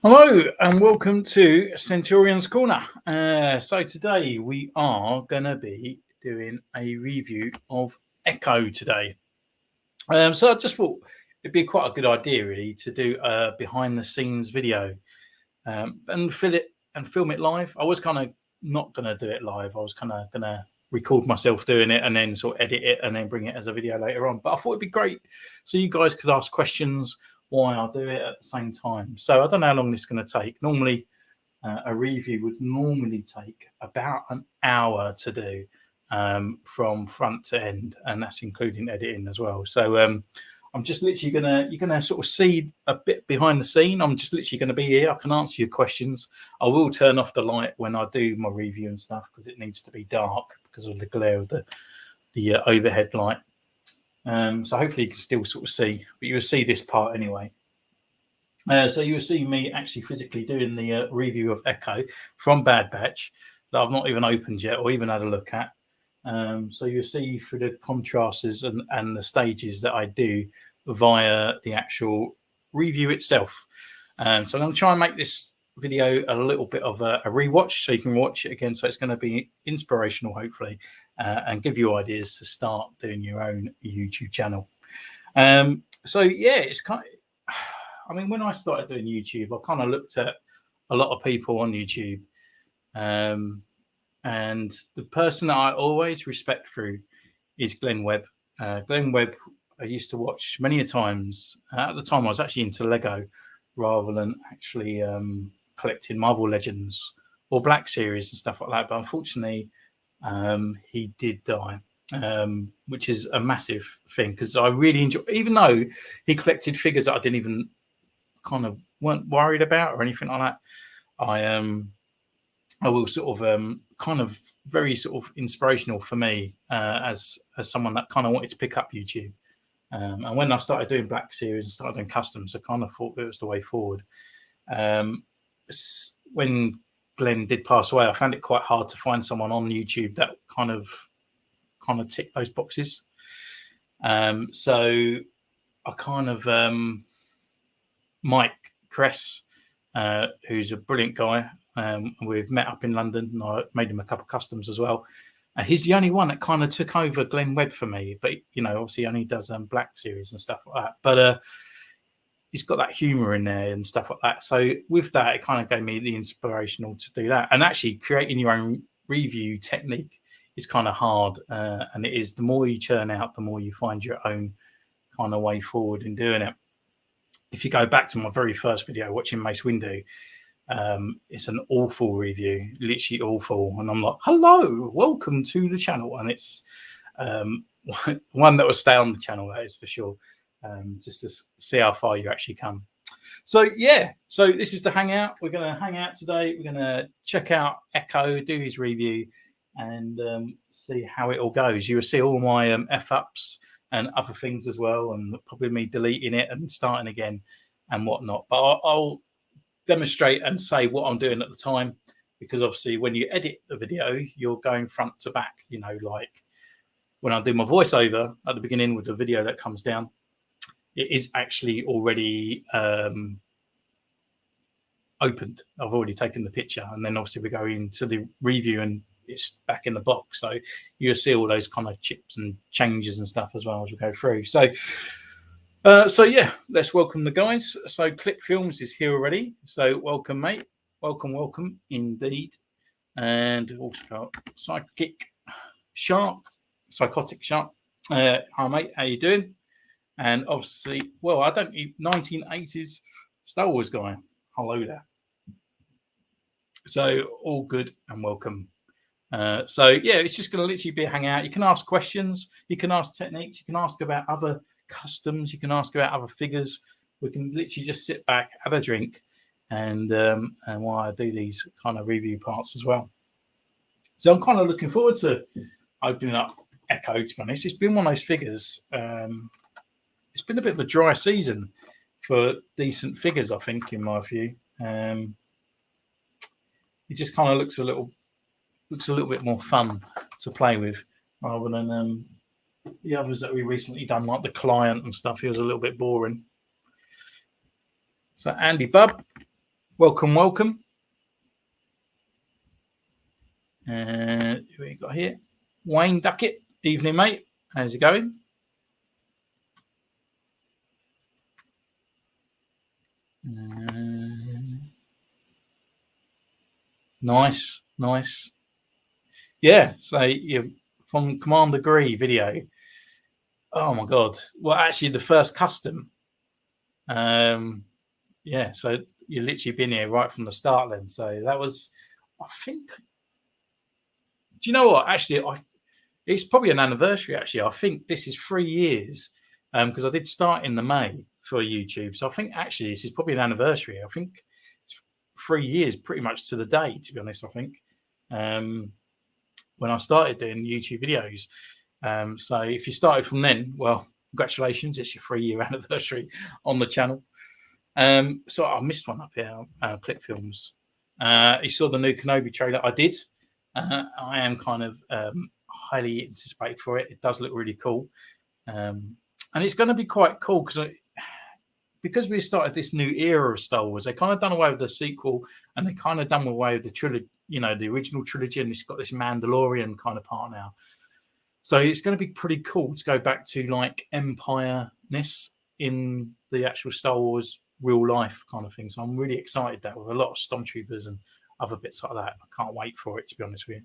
Hello and welcome to Centurions Corner. So today we are going to be doing a review of Echo today. So I just thought it'd be quite a good idea really to do a behind the scenes video and film it live. I was kind of not going to do it live. I was kind of going to record myself doing it and then sort of edit it and then bring it as a video later on. But I thought it'd be great so you guys could ask questions why I'll do it at the same time. So I don't know how long this is going to take. Normally, a review would normally take about an hour to do from front to end, and that's including editing as well. So I'm just literally you're gonna sort of see a bit behind the scene. I'm just literally gonna be here. I can answer your questions. I will turn off the light when I do my review and stuff because it needs to be dark because of the glare of the overhead light. So hopefully you can still sort of see, but you will see this part anyway. So you will see me actually physically doing the review of Echo from Bad Batch that I've not even opened yet or even had a look at. So you'll see through the contrasts and the stages that I do via the actual review itself. So I'm going to try and make this video a little bit of a rewatch so you can watch it again. So it's going to be inspirational, hopefully, and give you ideas to start doing your own YouTube channel. So yeah, it's kind of, I mean, when I started doing YouTube, I kind of looked at a lot of people on YouTube. And the person that I always respect through is Glenn Webb. Glenn Webb, I used to watch many a times. At the time, I was actually into Lego rather than actually collecting Marvel Legends or Black Series and stuff like that. But unfortunately, he did die, which is a massive thing because I really enjoy, even though he collected figures that I didn't even weren't worried about or anything like that. I will sort of kind of very sort of inspirational for me as someone that kind of wanted to pick up YouTube. And when I started doing Black Series and started doing customs, I kind of thought it was the way forward. When Glenn did pass away, I found it quite hard to find someone on YouTube that kind of ticked those boxes. So I kind of Mike Kaess, who's a brilliant guy. We've met up in London and I made him a couple of customs as well. And he's the only one that kind of took over Glenn Webb for me. But, you know, obviously he only does Black Series and stuff like that. But he's got that humour in there and stuff like that. So with that, it kind of gave me the inspirational to do that. And actually creating your own review technique is kind of hard. And it is, the more you churn out, the more you find your own kind of way forward in doing it. If you go back to my very first video, watching Mace Windu, it's an awful review, literally awful. And I'm like, hello, welcome to the channel. And it's one that will stay on the channel, that is for sure, just to see how far you actually come. So, yeah, so this is the hangout. We're going to hang out today. We're going to check out Echo, do his review, and see how it all goes. You will see all my F-ups and other things as well, and probably me deleting it and starting again and whatnot. But I'll demonstrate and say what I'm doing at the time, because obviously when you edit the video, you're going front to back. You know, like when I do my voiceover at the beginning with the video that comes down, it is actually already opened. I've already taken the picture, and then obviously we go into the review and it's back in the box. So you'll see all those kind of chips and changes and stuff as well as we go through. So yeah, let's welcome the guys. So Clip Films is here already. So welcome, mate. Welcome indeed. And also Psychotic Shark. Hi, mate. How you doing? And obviously, well, I don't need 1980s Star Wars guy. Hello there. So all good and welcome. So yeah, it's just going to literally be a hangout. You can ask questions, you can ask techniques, you can ask about other customs, you can ask about other figures. We can literally just sit back, have a drink, and while I do these kind of review parts as well. So I'm kind of looking forward to opening up Echo, to be honest. It's been one of those figures. It's been a bit of a dry season for decent figures, I think, in my view. It just kind of looks a little bit more fun to play with rather than the others that we recently done, like the Client and stuff. He was a little bit boring. So Andy Bub, welcome. Who we got here? Wayne Duckett. Evening, mate. How's it going? Nice. Yeah, so from Commander Gree video. Oh my god! Well, actually, the first custom. Yeah, so you've literally been here right from the start then. So that was, I think. Do you know what? Actually, it's probably an anniversary. Actually, I think this is 3 years because I did start in the May for YouTube. So I think actually this is probably an anniversary. I think it's 3 years, pretty much to the day. To be honest, I think when I started doing YouTube videos. So if you started from then, well, congratulations! It's your 3 year anniversary on the channel. So I missed one up here. Clip films. You saw the new Kenobi trailer. I did. I am kind of highly anticipated for it. It does look really cool, and it's going to be quite cool because we started this new era of Star Wars. They kind of done away with the sequel, and they kind of done away with the trilogy. You know, the original trilogy, and it's got this Mandalorian kind of part now. So it's going to be pretty cool to go back to like Empire-ness in the actual Star Wars real life kind of thing. So I'm really excited that with a lot of stormtroopers and other bits like that. I can't wait for it, to be honest with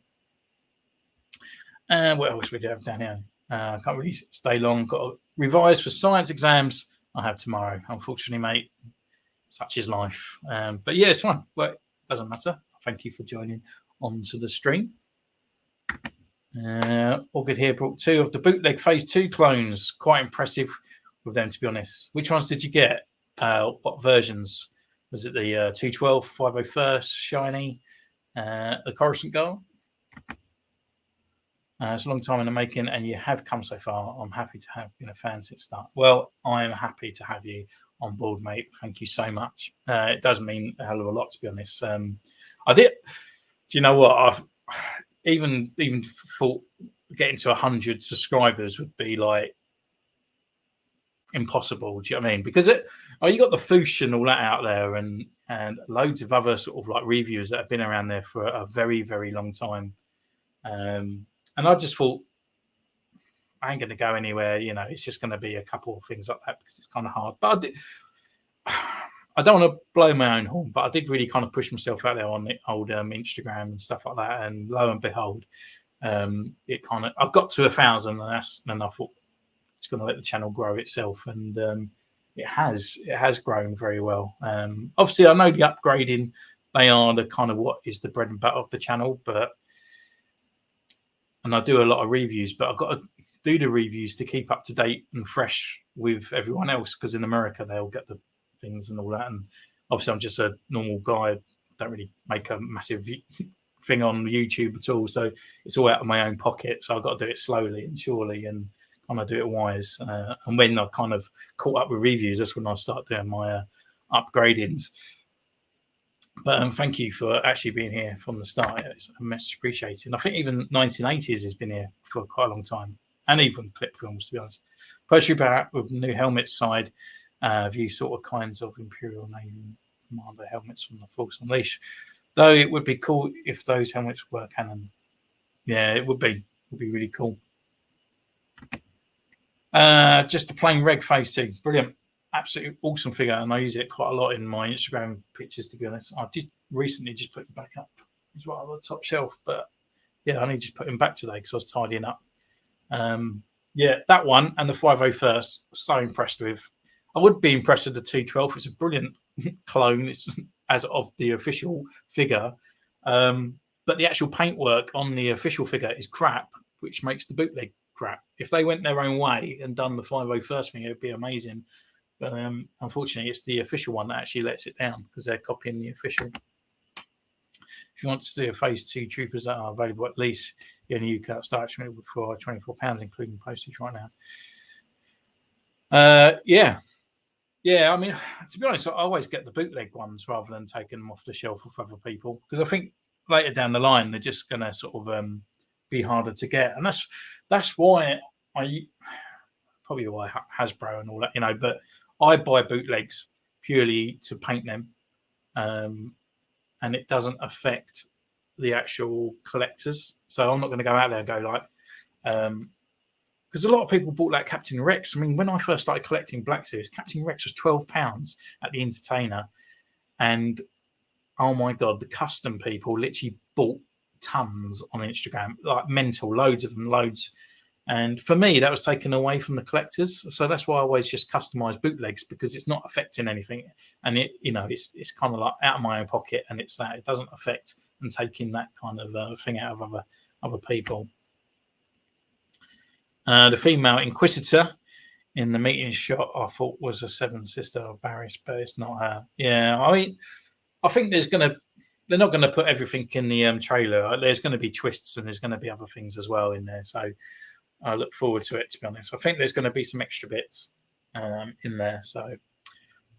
you. What else we do have down here? I can't really stay long. Got to revise for science exams I have tomorrow. Unfortunately, mate, such is life. But yeah, it's fine. Well, it doesn't matter. Thank you for joining onto the stream. All good here. Brought 2 of the bootleg Phase 2 clones. Quite impressive with them, to be honest. Which ones did you get? What versions? Was it the 212, 501st, Shiny, the Coruscant Girl? It's a long time in the making, and you have come so far. I'm happy to have been a fan since start. Well, I am happy to have you on board, mate. Thank you so much. It does mean a hell of a lot, to be honest. I did. Do you know what? I've even thought getting to 100 subscribers would be like impossible. Do you know what I mean? Because you got the Fwoosh and all that out there, and loads of other sort of like reviewers that have been around there for a very, very long time. And I just thought, I ain't going to go anywhere. You know, it's just going to be a couple of things like that because it's kind of hard. But I don't want to blow my own horn, but I did really kind of push myself out there on the old Instagram and stuff like that. And lo and behold, it kind of, I got to 1,000, and I thought it's going to let the channel grow itself. And it has grown very well. Obviously, I know the upgrading, they are the kind of what is the bread and butter of the channel, and I do a lot of reviews, but I've got to do the reviews to keep up to date and fresh with everyone else, because in America they'll get the things and all that, and obviously I'm just a normal guy, don't really make a massive thing on YouTube at all, so it's all out of my own pocket. So I've got to do it slowly and surely, and kind of do it wise. And when I kind of caught up with reviews, that's when I start doing my upgradings. But thank you for actually being here from the start. It's much appreciated. I think even 1980s has been here for quite a long time, and even clip films, to be honest. Poetry back with new helmets side, view sort of kinds of Imperial Navy Commander helmets from the Force Unleashed. Though it would be cool if those helmets were canon. Yeah, it would be. It would be really cool. Just a plain reg Phase 2. Brilliant. Absolutely awesome figure, and I use it quite a lot in my Instagram pictures, to be honest. I did recently just put it back up. It's right on the top shelf, but yeah, I need to just put him back today because I was tidying up. Yeah, that one and the 501st, so impressed with. I would be impressed with the 212. It's a brilliant clone. It's as of the official figure, but the actual paintwork on the official figure is crap, which makes the bootleg crap. If they went their own way and done the 501st thing, it would be amazing. But unfortunately, it's the official one that actually lets it down because they're copying the official. If you want to do a Phase 2 troopers that are available at least in the UK, start for £24, including postage right now. Yeah. I mean, to be honest, I always get the bootleg ones rather than taking them off the shelf of other people, because I think later down the line they're just going to sort of be harder to get, and that's why probably why Hasbro and all that, but I buy bootlegs purely to paint them, and it doesn't affect the actual collectors. So I'm not going to go out there and go like, because a lot of people bought like Captain Rex. I mean, when I first started collecting Black Series, Captain Rex was £12 at the Entertainer, and oh my god, the custom people literally bought tons on Instagram, like mental, loads of them, loads. And for me, that was taken away from the collectors. So that's why I always just customize bootlegs, because it's not affecting anything. And it's kind of like out of my own pocket, and it's that it doesn't affect and taking that kind of thing out of other people. The female Inquisitor in the meeting shot, I thought was a Seven Sister of Barris, but it's not her. Yeah, I mean, I think they're not gonna put everything in the trailer. There's going to be twists, and there's going to be other things as well in there. So I look forward to it, to be honest. I think there's going to be some extra bits in there, so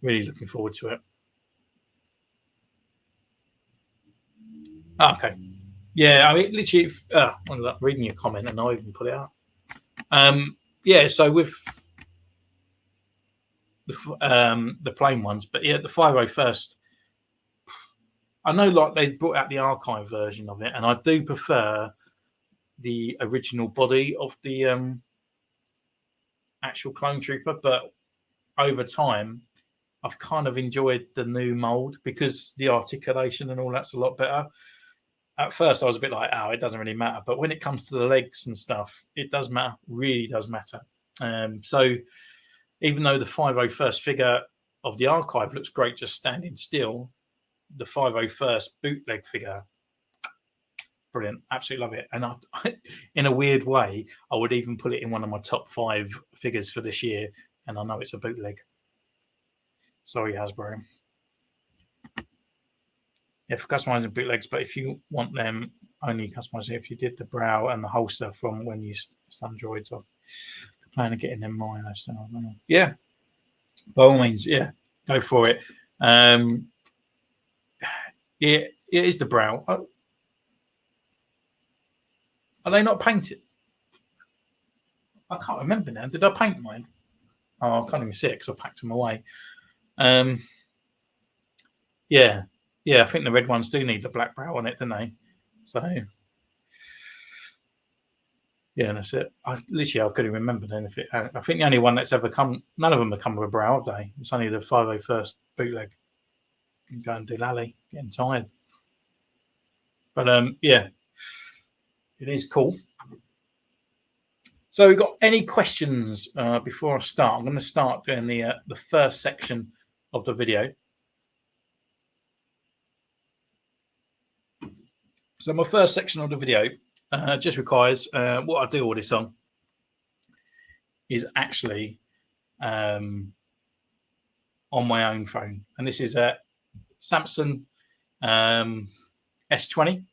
really looking forward to it. Okay. Yeah, I mean, literally, I'm reading your comment and I even put it up. Yeah, so with the plain ones, but yeah, the 501st, I know like they brought out the archive version of it, and I do prefer the original body of the actual clone trooper, but over time I've kind of enjoyed the new mold because the articulation and all that's a lot better. At first I was a bit like, oh, it doesn't really matter, but when it comes to the legs and stuff, it does matter, really does matter. So even though the 501st figure of the archive looks great just standing still, the 501st bootleg figure, brilliant, absolutely love it. And I, in a weird way, I would even put it in one of my top 5 figures for this year, and I know it's a bootleg. Sorry, Hasbro. Yeah, for customizing bootlegs, but if you want them only customizing, if you did the brow and the holster from when you stun droids, I plan on getting them mine. Yeah, by all means, yeah, go for it. Yeah, it is the brow. Are they not painted? I can't remember now. Did I paint mine? Oh, I can't even see it because I packed them away. Yeah, I think the red ones do need the black brow on it, don't they? So, yeah, that's it. I couldn't remember then. I think the only one that's ever come, none of them have come with a brow, have they? It's only the 501st bootleg. You can go and do Lally, getting tired. But yeah, it is cool. So, we've got any questions before I start? I'm going to start doing the first section of the video. So, my first section of the video just requires what I do all this on is actually on my own phone, and this is a Samsung S20.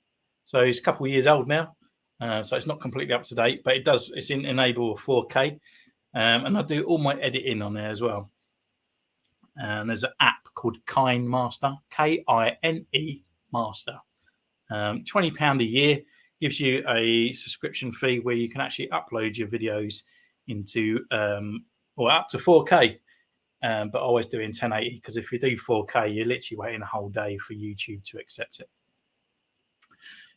So it's a couple of years old now, so it's not completely up to date, but it's in enable 4K, and I do all my editing on there as well. And there's an app called Kine Master, Kine Master. £20 a year gives you a subscription fee where you can actually upload your videos into or up to 4K, but always do in 1080, because if you do 4K, you're literally waiting a whole day for YouTube to accept it.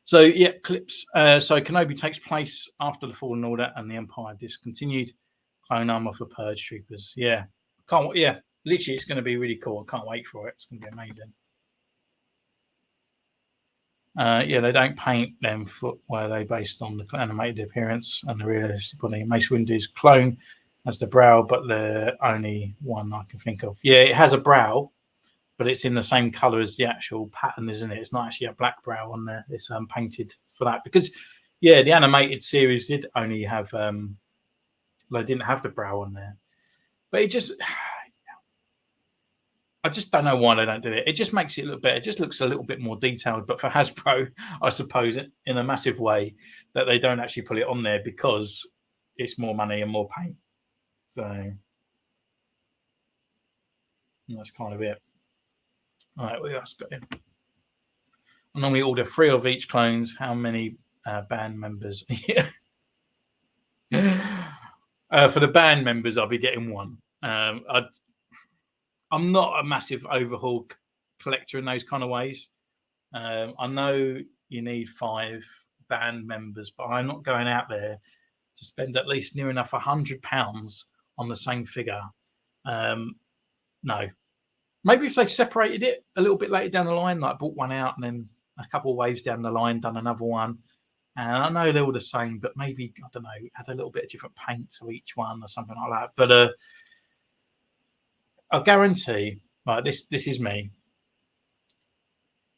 So yeah, clips. So Kenobi takes place after the Fallen Order and the Empire discontinued. Clone armor for Purge Troopers. Yeah, literally, it's going to be really cool. I can't wait for it. It's going to be amazing. Yeah, they don't paint them where they based on the animated appearance and the realistic body. Mace Windu's clone has the brow, but the only one I can think of. Yeah, it has a brow, but it's in the same color as the actual pattern, isn't it? It's not actually a black brow on there. It's painted for that because, yeah, the animated series did only have they didn't have the brow on there, but it just. I just don't know why they don't do it. It just makes it look better. It just looks a little bit more detailed. But for Hasbro, I suppose, in a massive way, that they don't actually put it on there because it's more money and more paint. So that's kind of it. All right, what else got in? I normally order 3 of each clones. How many band members? For the band members, I'll be getting 1. I'm not a massive overhaul collector in those kind of ways. I know you need 5 band members, but I'm not going out there to spend at least near enough £100 on the same figure. No. Maybe if they separated it a little bit later down the line, like bought one out and then a couple of waves down the line, done another one. And I know they're all the same, but maybe, I don't know, add a little bit of different paint to each one or something like that. But I guarantee, like this is me.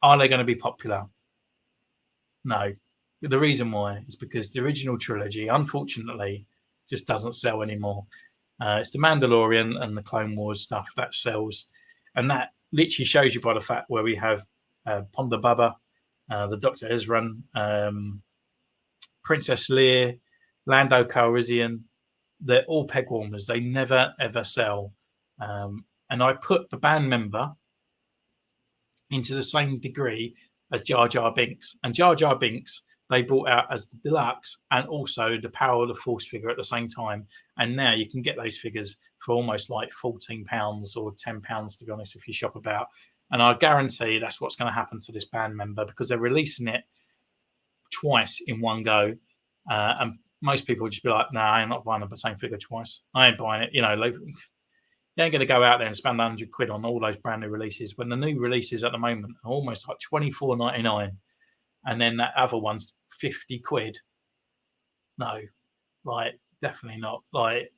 Are they going to be popular? No. The reason why is because the original trilogy, unfortunately, just doesn't sell anymore. It's the Mandalorian and the Clone Wars stuff that sells. And that literally shows you by the fact where we have Ponda Baba, the Dr. Ezran, Princess Leia, Lando Calrissian. They're all peg warmers. They never, ever sell. And I put the band member into the same degree as Jar Jar Binks. And Jar Jar Binks, they brought out as the deluxe and also the Power of the Force figure at the same time. And now you can get those figures for almost like £14 or £10, to be honest, if you shop about. And I guarantee that's what's going to happen to this band member because they're releasing it twice in one go. And most people will just be like, I ain't not buying the same figure twice. I ain't buying it. You know, like, you ain't going to go out there and spend £100 on all those brand new releases when the new releases at the moment are almost like $24.99. And then that other one's £50. No, like, definitely not. Like,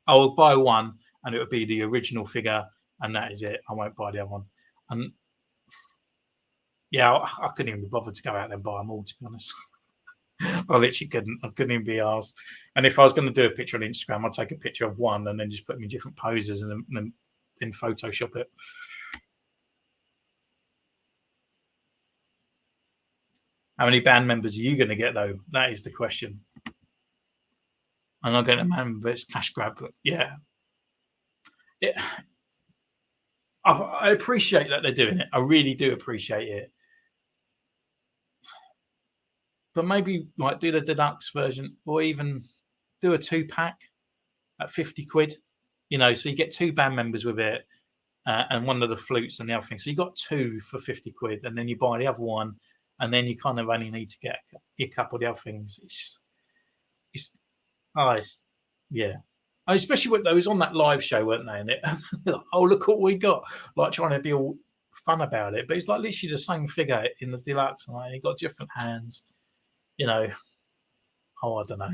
I will buy one and it would be the original figure and that is it. I won't buy the other one. And yeah, I couldn't even be bothered to go out there and buy them all, to be honest. I literally couldn't. I couldn't even be asked. And if I was going to do a picture on Instagram, I'd take a picture of one and then just put them in different poses and then Photoshop it. How many band members are you going to get, though? That is the question. I'm not going to remember. It's cash grab. But yeah. I appreciate that they're doing it. I really do appreciate it. But maybe like do the deluxe version or even do a 2-pack at £50, you know, so you get 2 band members with it and one of the flutes and the other thing. So you got 2 for £50 and then you buy the other one and then you kind of only need to get a couple of the other things. Yeah. Especially when they was on that live show, weren't they? And it, like, oh, look what we got. Like trying to be all fun about it. But it's like literally the same figure in the deluxe. And like, you got different hands. You know, I don't know.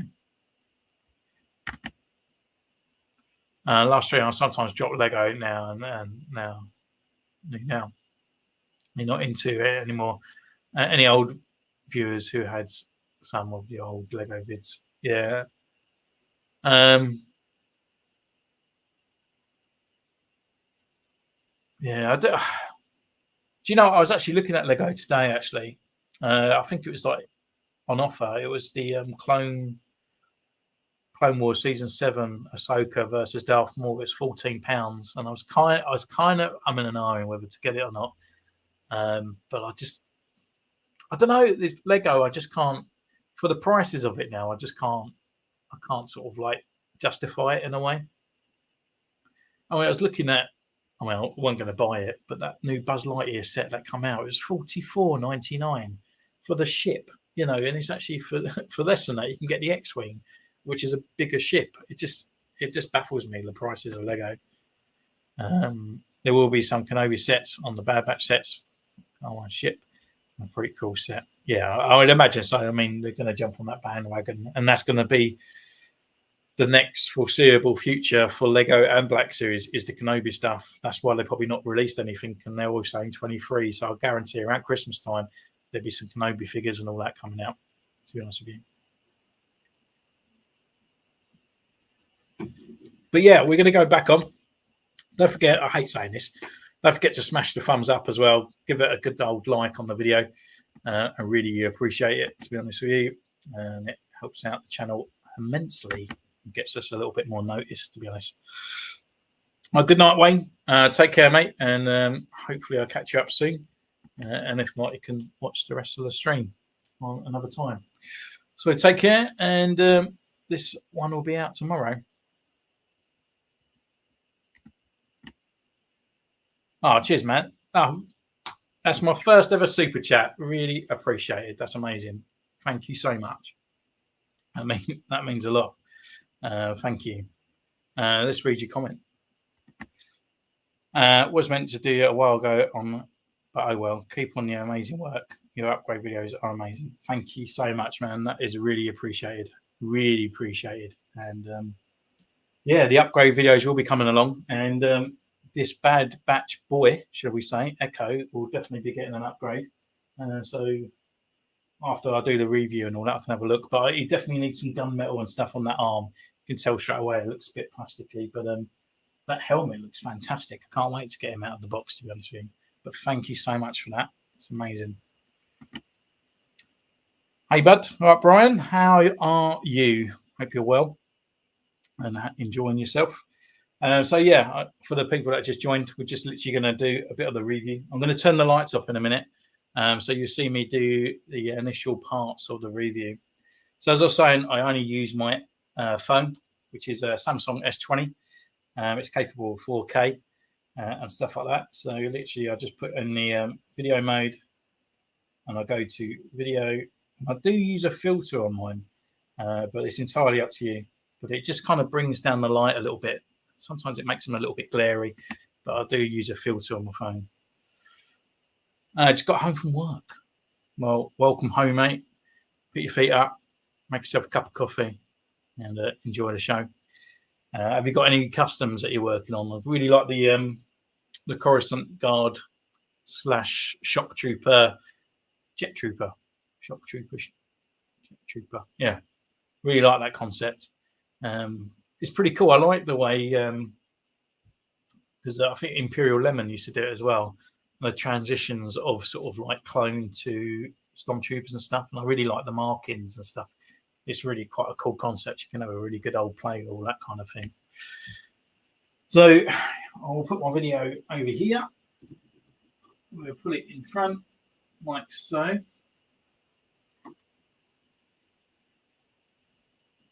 Last stream, I sometimes drop Lego now and now you're not into it anymore. Any old viewers who had some of the old Lego vids, yeah. Yeah, I do. Do you know? I was actually looking at Lego today. Actually, I think it was like on offer. It was the Clone Wars Season 7 Ahsoka versus Darth Maul. It's £14, and I was kind of I'm in an iron whether to get it or not. But I don't know. This Lego, I just can't for the prices of it now. I can't sort of like justify it in a way. I mean, I was looking at. I mean, I wasn't going to buy it, but that new Buzz Lightyear set that come out, it was $44.99 for the ship, you know, and it's actually for less than that. You can get the X-Wing, which is a bigger ship. It just baffles me, the prices of Lego. There will be some Kenobi sets on the Bad Batch sets on ship. A pretty cool set. Yeah, I would imagine so. I mean, they're going to jump on that bandwagon, and that's going to be the next foreseeable future for Lego and Black Series is the Kenobi stuff. That's why they've probably not released anything, and they're all saying 23. So I'll guarantee around Christmas time there'll be some Kenobi figures and all that coming out, to be honest with you. But yeah, we're going to go back on. Don't forget, I hate saying this, don't forget to smash the thumbs up as well. Give it a good old like on the video. I really appreciate it, to be honest with you. And it helps out the channel immensely. Gets us a little bit more notice, to be honest. Well, good night, Wayne. Take care, mate, and hopefully I'll catch you up soon. And if not, you can watch the rest of the stream on another time. So take care, and this one will be out tomorrow. Oh, cheers, man. Oh, That's my first ever super chat. Really appreciated. That's amazing. Thank you so much. I mean, that means a lot. Thank you. Let's read your comment. Was meant to do it a while ago but oh well. Keep on your amazing work. Your upgrade videos are amazing. Thank you so much, man. That is really appreciated. Really appreciated. And yeah, the upgrade videos will be coming along. And this bad batch boy, shall we say, Echo, will definitely be getting an upgrade. So after I do the review and all that, I can have a look. But he definitely needs some gunmetal and stuff on that arm. You can tell straight away it looks a bit plasticky, but that helmet looks fantastic. I can't wait to get him out of the box, to be honest with you. But thank you so much for that. It's amazing. Hey, bud. All right, Brian, how are you? Hope you're well and enjoying yourself. So yeah, for the people that just joined, we're just literally going to do a bit of the review. I'm going to turn the lights off in a minute. So you'll see me do the initial parts of the review. So as I was saying, I only use my phone, which is a Samsung S20. It's capable of 4K and stuff like that. So literally, I just put in the video mode, and I go to video. I do use a filter on mine, but it's entirely up to you. But it just kind of brings down the light a little bit. Sometimes it makes them a little bit glary, but I do use a filter on my phone. Just got home from work. Well, welcome home, mate. Put your feet up, make yourself a cup of coffee, and enjoy the show. Have you got any customs that you're working on? I really like the Coruscant Guard / Shock Trooper, Jet Trooper, Shock Trooper, Jet Trooper. Yeah, really like that concept. It's pretty cool. I like the way because I think Imperial Lemon used to do it as well. The transitions of sort of like clone to stormtroopers and stuff, and I really like the markings and stuff. It's really quite a cool concept. You can have a really good old play, all that kind of thing. So I'll put my video over here. We'll put it in front, like so.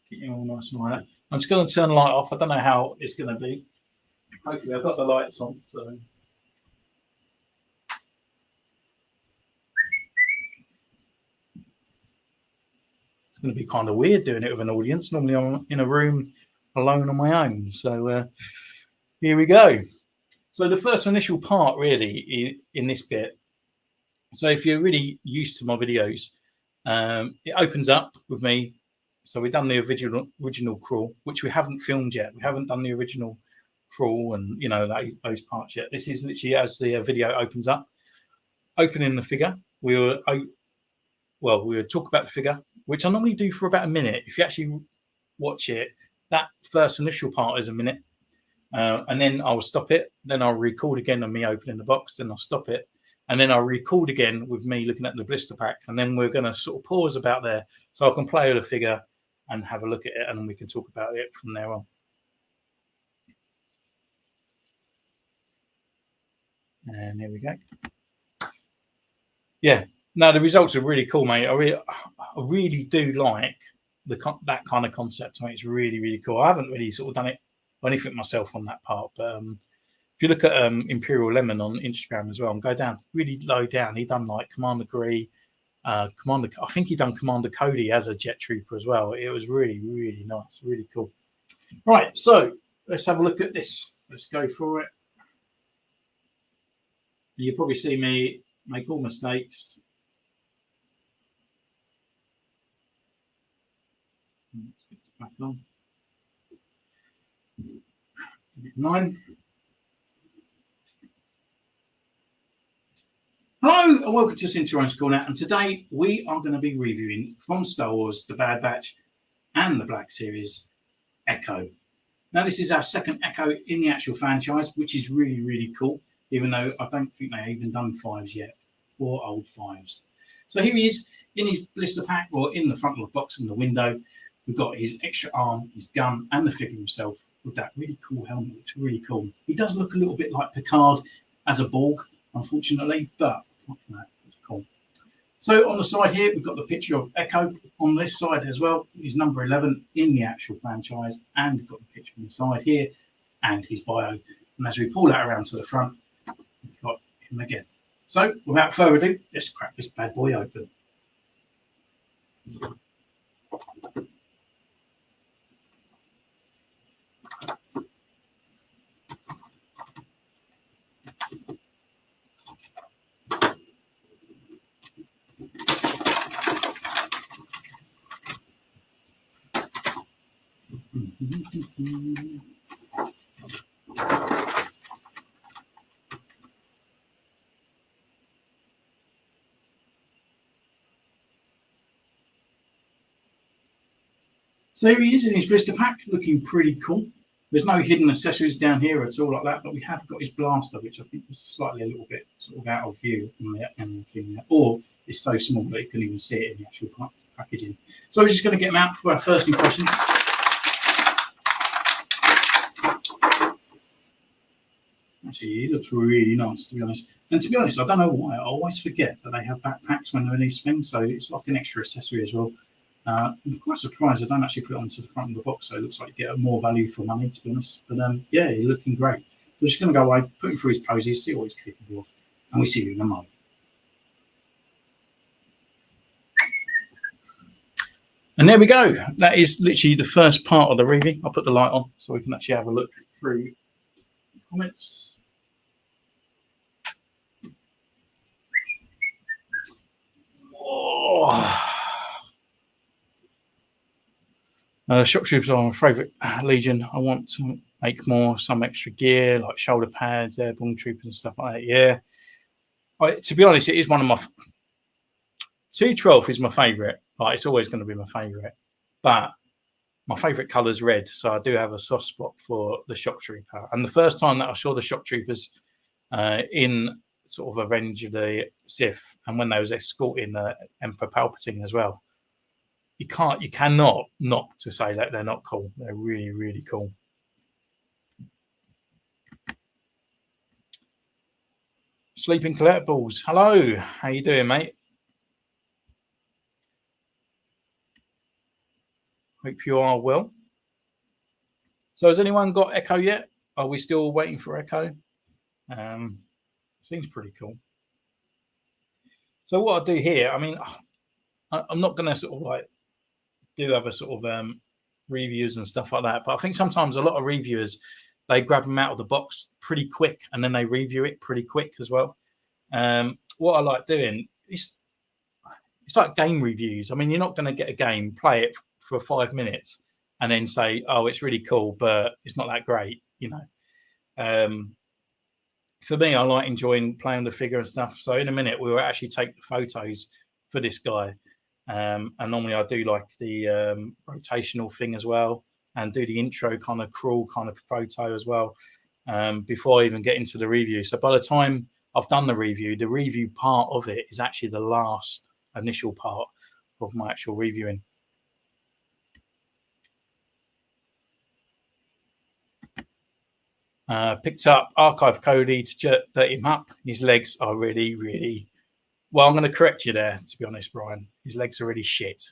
Get you all nice and like that. I'm just going to turn the light off. I don't know how it's going to be. Hopefully, I've got the lights on. So it's going to be kind of weird doing it with an audience. Normally, I'm in a room alone on my own. So here we go. So the first initial part really in this bit. So if you're really used to my videos, it opens up with me. So we've done the original crawl, which we haven't filmed yet. We haven't done the original crawl and those parts yet. This is literally as the video opens up, opening the figure. We'll talk about the figure, which I normally do for about a minute. If you actually watch it, that first initial part is a minute, and then I'll stop it. Then I'll record again on me opening the box. Then I'll stop it, and then I'll record again with me looking at the blister pack. And then we're going to sort of pause about there, so I can play with the figure and have a look at it, and then we can talk about it from there on. And there we go. Yeah. No, the results are really cool, mate. I really do like that kind of concept. I mean, it's really, really cool. I haven't really sort of done it or anything myself on that part, but if you look at Imperial Lemon on Instagram as well, and go down really low down, he done like Commander Gree, I think he done Commander Cody as a jet trooper as well. It was really, really nice, really cool. Right, so let's have a look at this. Let's go for it. You probably see me make all mistakes. Let's get this back on. 9. Hello and welcome to Centurion's Corner, and today we are going to be reviewing from Star Wars, The Bad Batch and the Black Series, Echo. Now this is our second Echo in the actual franchise, which is really, really cool, even though I don't think they've even done 5s yet, or old 5s. So here he is in his blister pack, or in the front of the box in the window. We've got his extra arm, his gun, and the figure himself with that really cool helmet. It's really cool. He does look a little bit like Picard as a Borg, unfortunately, but it's cool. So on the side here, we've got the picture of Echo on this side as well. He's number 11 in the actual franchise, and got the picture on the side here and his bio. And as we pull that around to the front, we've got him again. So, without further ado, let's crack this bad boy open. So here he is in his blister pack, looking pretty cool. There's no hidden accessories down here at all like that, but we have got his blaster, which I think was slightly a little bit sort of out of view on the thing there. Or it's so small that you couldn't even see it in the actual packaging. So we're just going to get him out for our first impressions. Actually, he looks really nice, to be honest. And to be honest, I don't know why, I always forget that they have backpacks when they're in these things, so it's like an extra accessory as well. I'm quite surprised I don't actually put it onto the front of the box, so it looks like you get more value for money, to be honest. But yeah, he's looking great. We're just going to go away, put him through his poses, see what he's capable of, and we see you in a moment. And there we go. That is literally the first part of the review. I'll put the light on so we can actually have a look through comments. Oh. Shock troopers are my favourite Legion. I want to make more, some extra gear like shoulder pads, airborne troopers and stuff like that. Yeah. To be honest, it is one of my 212 is my favourite. Like, it's always going to be my favourite. But my favourite colour is red, so I do have a soft spot for the shock trooper. And the first time that I saw the shock troopers in sort of Avenge of the Sith, and when they was escorting Emperor Palpatine as well, you cannot not to say that they're not cool. They're really, really cool. Sleeping Collectibles. Hello. How you doing, mate? Hope you are well. So has anyone got Echo yet? Are we still waiting for Echo? Seems pretty cool. So what I do here, I mean, I'm not going to sort of like do other sort of reviews and stuff like that, but I think sometimes a lot of reviewers, they grab them out of the box pretty quick and then they review it pretty quick as well. What I like doing is it's like game reviews. I mean, you're not going to get a game, play it for 5 minutes and then say, oh, it's really cool, but it's not that great, you know. For me, I like enjoying playing the figure and stuff. So in a minute, we will actually take the photos for this guy. And normally I do like the rotational thing as well and do the intro kind of crawl kind of photo as well before I even get into the review. So by the time I've done the review part of it is actually the last initial part of my actual reviewing. Picked up Archive Cody to dirt him up. His legs are really, really... Well, I'm going to correct you there, to be honest, Brian. His legs are really shit.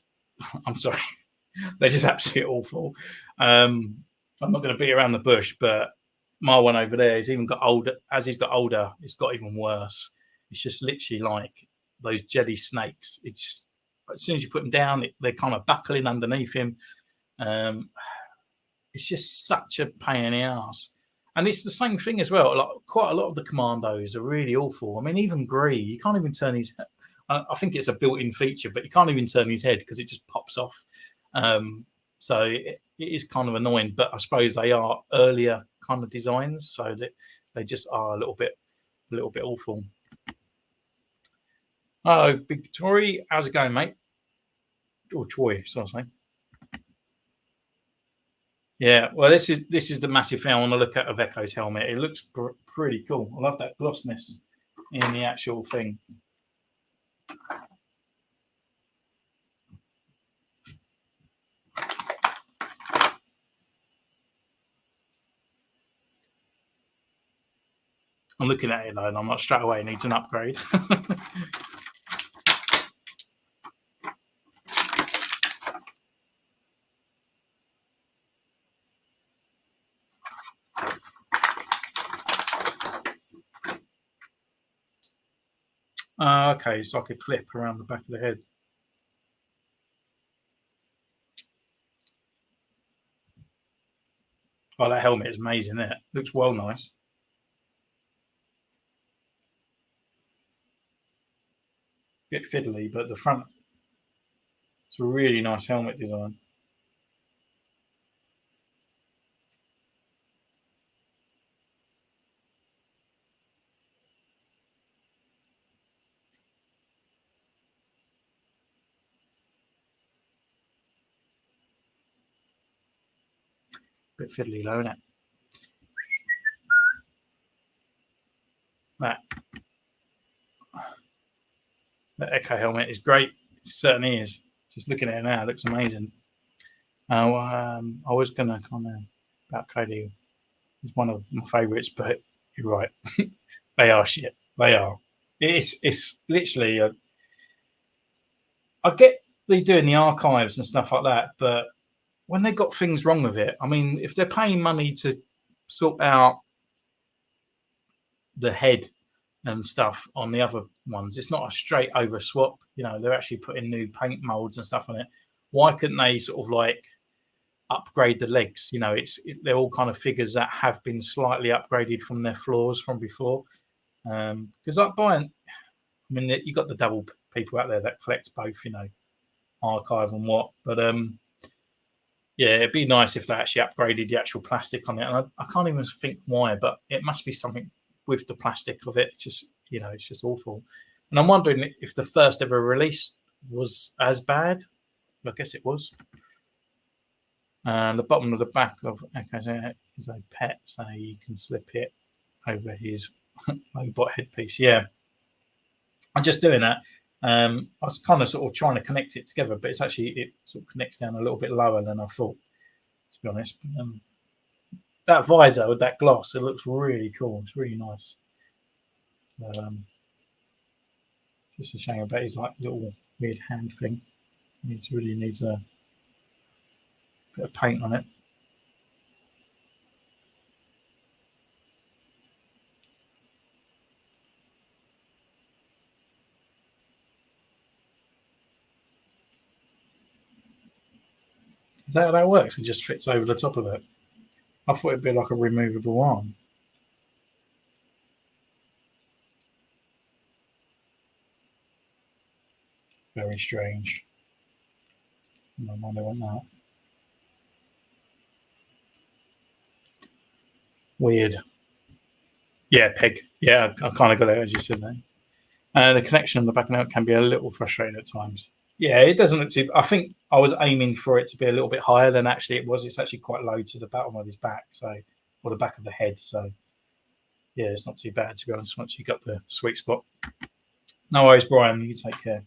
I'm sorry. They're just absolutely awful. I'm not going to beat around the bush, but my one over there, he's even got older. As he's got older, it's got even worse. It's just literally like those jelly snakes. It's as soon as you put them down, they're kind of buckling underneath him. It's just such a pain in the ass. And it's the same thing as well. Like quite a lot of the commandos are really awful. I mean, even Gree, you can't even turn his... I think it's a built-in feature, but you can't even turn his head because it just pops off. So it is kind of annoying, but I suppose they are earlier kind of designs, so that they just are a little bit awful. Hello, Big Tory. How's it going, mate? Or Troy, so I say. Yeah, well, this is the massive thing I want to look at of Echo's helmet. It looks pretty cool. I love that glossness in the actual thing. I'm looking at it though, and I'm not straight away. It needs an upgrade. Okay, it's like a clip around the back of the head. Oh, that helmet is amazing, isn't it? Looks well nice. Bit fiddly, but the front, it's a really nice helmet design. Bit fiddly though, isn't it? That, that Echo helmet is great. It certainly is. Just looking at it now, it looks amazing. I was going to comment about Akedo. He's one of my favourites, but you're right. They are shit. They are. It's literally. I get they doing the archives and stuff like that, but when they got things wrong with it, I mean, if they're paying money to sort out the head and stuff on the other ones, it's not a straight over swap. You know, they're actually putting new paint molds and stuff on it. Why couldn't they sort of like upgrade the legs? You know, they're all kind of figures that have been slightly upgraded from their floors from before. Because like buying, I mean, you got the double people out there that collect both, you know, archive and what. But yeah, it'd be nice if they actually upgraded the actual plastic on it. And I can't even think why, but it must be something with the plastic of it. It's just, you know, it's just awful. And I'm wondering if the first ever release was as bad. I guess it was. And the bottom of the back of Echo is a pet, so you can slip it over his robot headpiece. Yeah, I'm just doing that. I was kind of sort of trying to connect it together, but it's actually it sort of connects down a little bit lower than I thought, to be honest. That visor with that gloss, it looks really cool. It's really nice. So, just a shame about his like little weird hand thing. Really needs a bit of paint on it. Is that how that works? It just fits over the top of it. I thought it'd be like a removable arm. Very strange. No wonder want that. Weird. Yeah, peg. Yeah, I kind of got it as you said there. The connection on the back of the note can be a little frustrating at times. Yeah, it doesn't look too. I think I was aiming for it to be a little bit higher than actually it was. It's actually quite low to the bottom of his back, so or the back of the head. So yeah, it's not too bad to be honest. Once you got the sweet spot. No worries, Brian. You take care.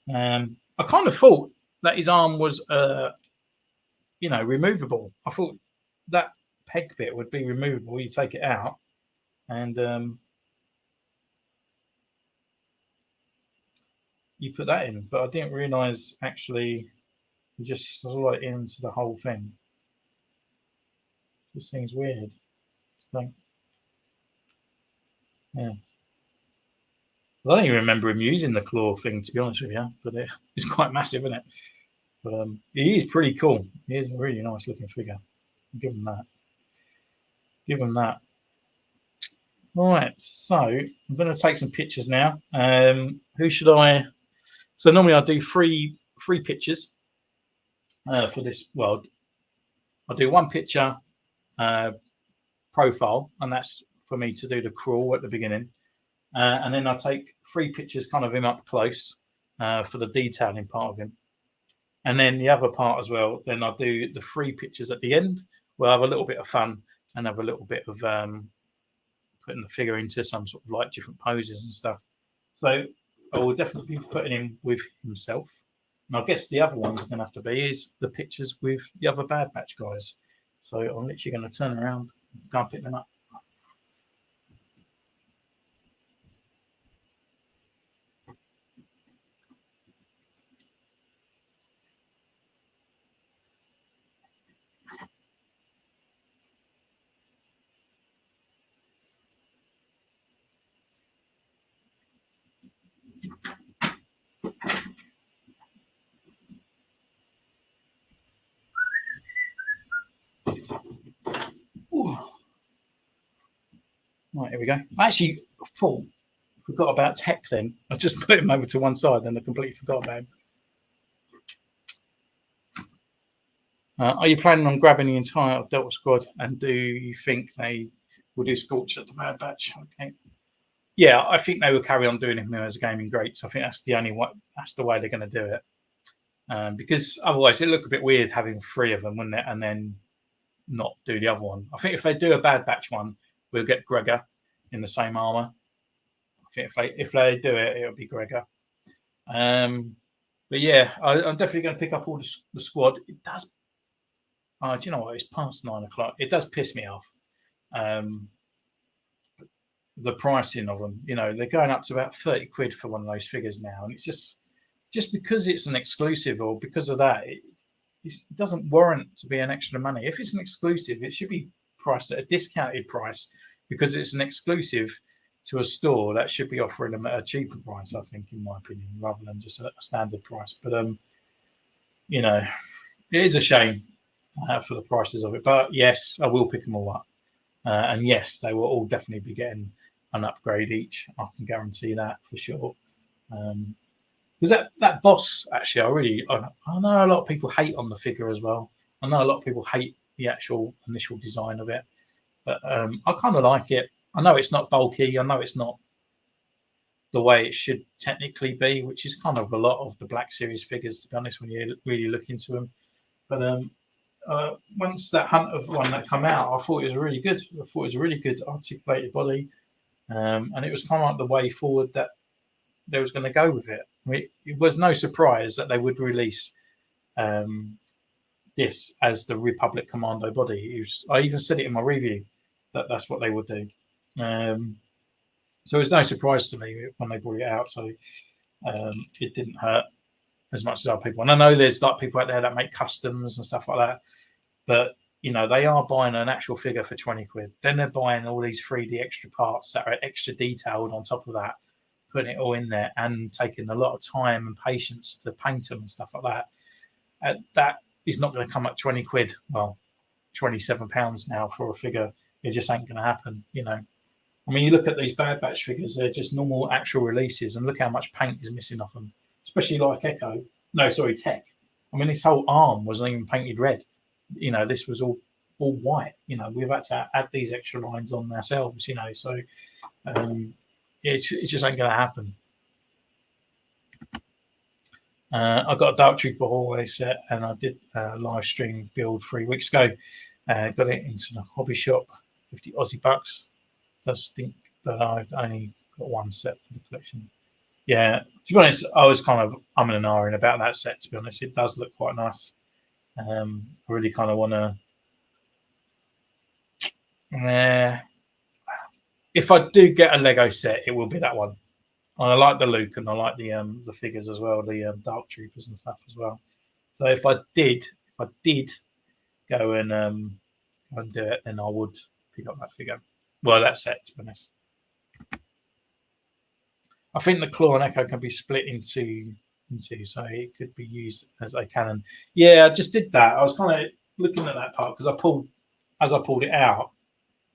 I kind of thought that his arm was, you know, removable. I thought that peg bit would be removable. You take it out, and you put that in. But I didn't realise actually you just slot it into the whole thing. Just seems weird. So, yeah. I don't even remember him using the claw thing, to be honest with you, but it's quite massive, isn't it? But he is pretty cool. He is a really nice looking figure. Give him that. Give him that. Right, so I'm going to take some pictures now. Who should I? So normally I do three pictures for this world. I do one picture profile, and that's for me to do the crawl at the beginning. And then I take three pictures kind of him up close for the detailing part of him. And then the other part as well, then I'll do the three pictures at the end where I have a little bit of fun and have a little bit of putting the figure into some sort of like different poses and stuff. So I will definitely be putting him with himself. And I guess the other one's going to have to be is the pictures with the other Bad Batch guys. So I'm literally going to turn around and go and pick them up. Right, here we go. I actually forgot about Tech then. I just put him over to one side, then I completely forgot about him. Are you planning on grabbing the entire Delta squad, and do you think they will do Scorch at the Bad Batch? Okay. Yeah, I think they will carry on doing him as a gaming greats. I think that's the only way. That's the way they're going to do it. Because otherwise, it look a bit weird having three of them, wouldn't it? And then not do the other one. I think if they do a Bad Batch one, we'll get Gregor in the same armor. I think if they do it, it'll be Gregor. But yeah, I'm definitely going to pick up all the squad. It does. Do you know what? It's past 9 o'clock. It does piss me off. The pricing of them, they're going up to about 30 quid for one of those figures now, and it's just because it's an exclusive or because of that, it doesn't warrant to be an extra money. If it's an exclusive, it should be priced at a discounted price because it's an exclusive to a store that should be offering them at a cheaper price, I think, in my opinion, rather than just a standard price. But it is a shame for the prices of it. But yes, I will pick them all up, and yes, they will all definitely be getting an upgrade each. I can guarantee that for sure. Because that boss, actually, I know a lot of people hate on the figure as well. I know a lot of people hate the actual initial design of it, but I kind of like it. I know it's not bulky. I know it's not the way it should technically be, which is kind of a lot of the Black Series figures, to be honest, when you really look into them. But once that Hunter one that come out, I thought it was really good. I thought it was a really good articulated body, and it was kind of like the way forward that they was going to go with it. I mean, it was no surprise that they would release this as the Republic Commando body. I even said it in my review that that's what they would do. So it was no surprise to me when they brought it out. So it didn't hurt as much as other people. And I know there's like people out there that make customs and stuff like that, but they are buying an actual figure for 20 quid. Then they're buying all these 3D extra parts that are extra detailed on top of that, putting it all in there and taking a lot of time and patience to paint them and stuff like that. That is not going to come at 20 quid. Well, £27 now for a figure. It just ain't going to happen, I mean, you look at these Bad Batch figures, they're just normal actual releases, and look how much paint is missing off them, especially like Tech. I mean, this whole arm wasn't even painted red. This was all white. We've had to add these extra lines on ourselves, so it just ain't going to happen. I got a Dark Trooper hallway set, and I did a live stream build 3 weeks ago. Got it into the hobby shop, 50 Aussie bucks. Does stink, but I've only got one set for the collection. Yeah, to be honest, I was kind of umming and ahhing about that set. To be honest, it does look quite nice. I really kind of want to. If I do get a Lego set, it will be that one. I like the Luke and I like the figures as well, the Dark Troopers and stuff as well. So if I did go and do it, then I would pick up that figure. Well, that's set, to be honest. I think the Claw and Echo can be split into, so it could be used as a cannon. Yeah, I just did that. I was kind of looking at that part because I pulled it out.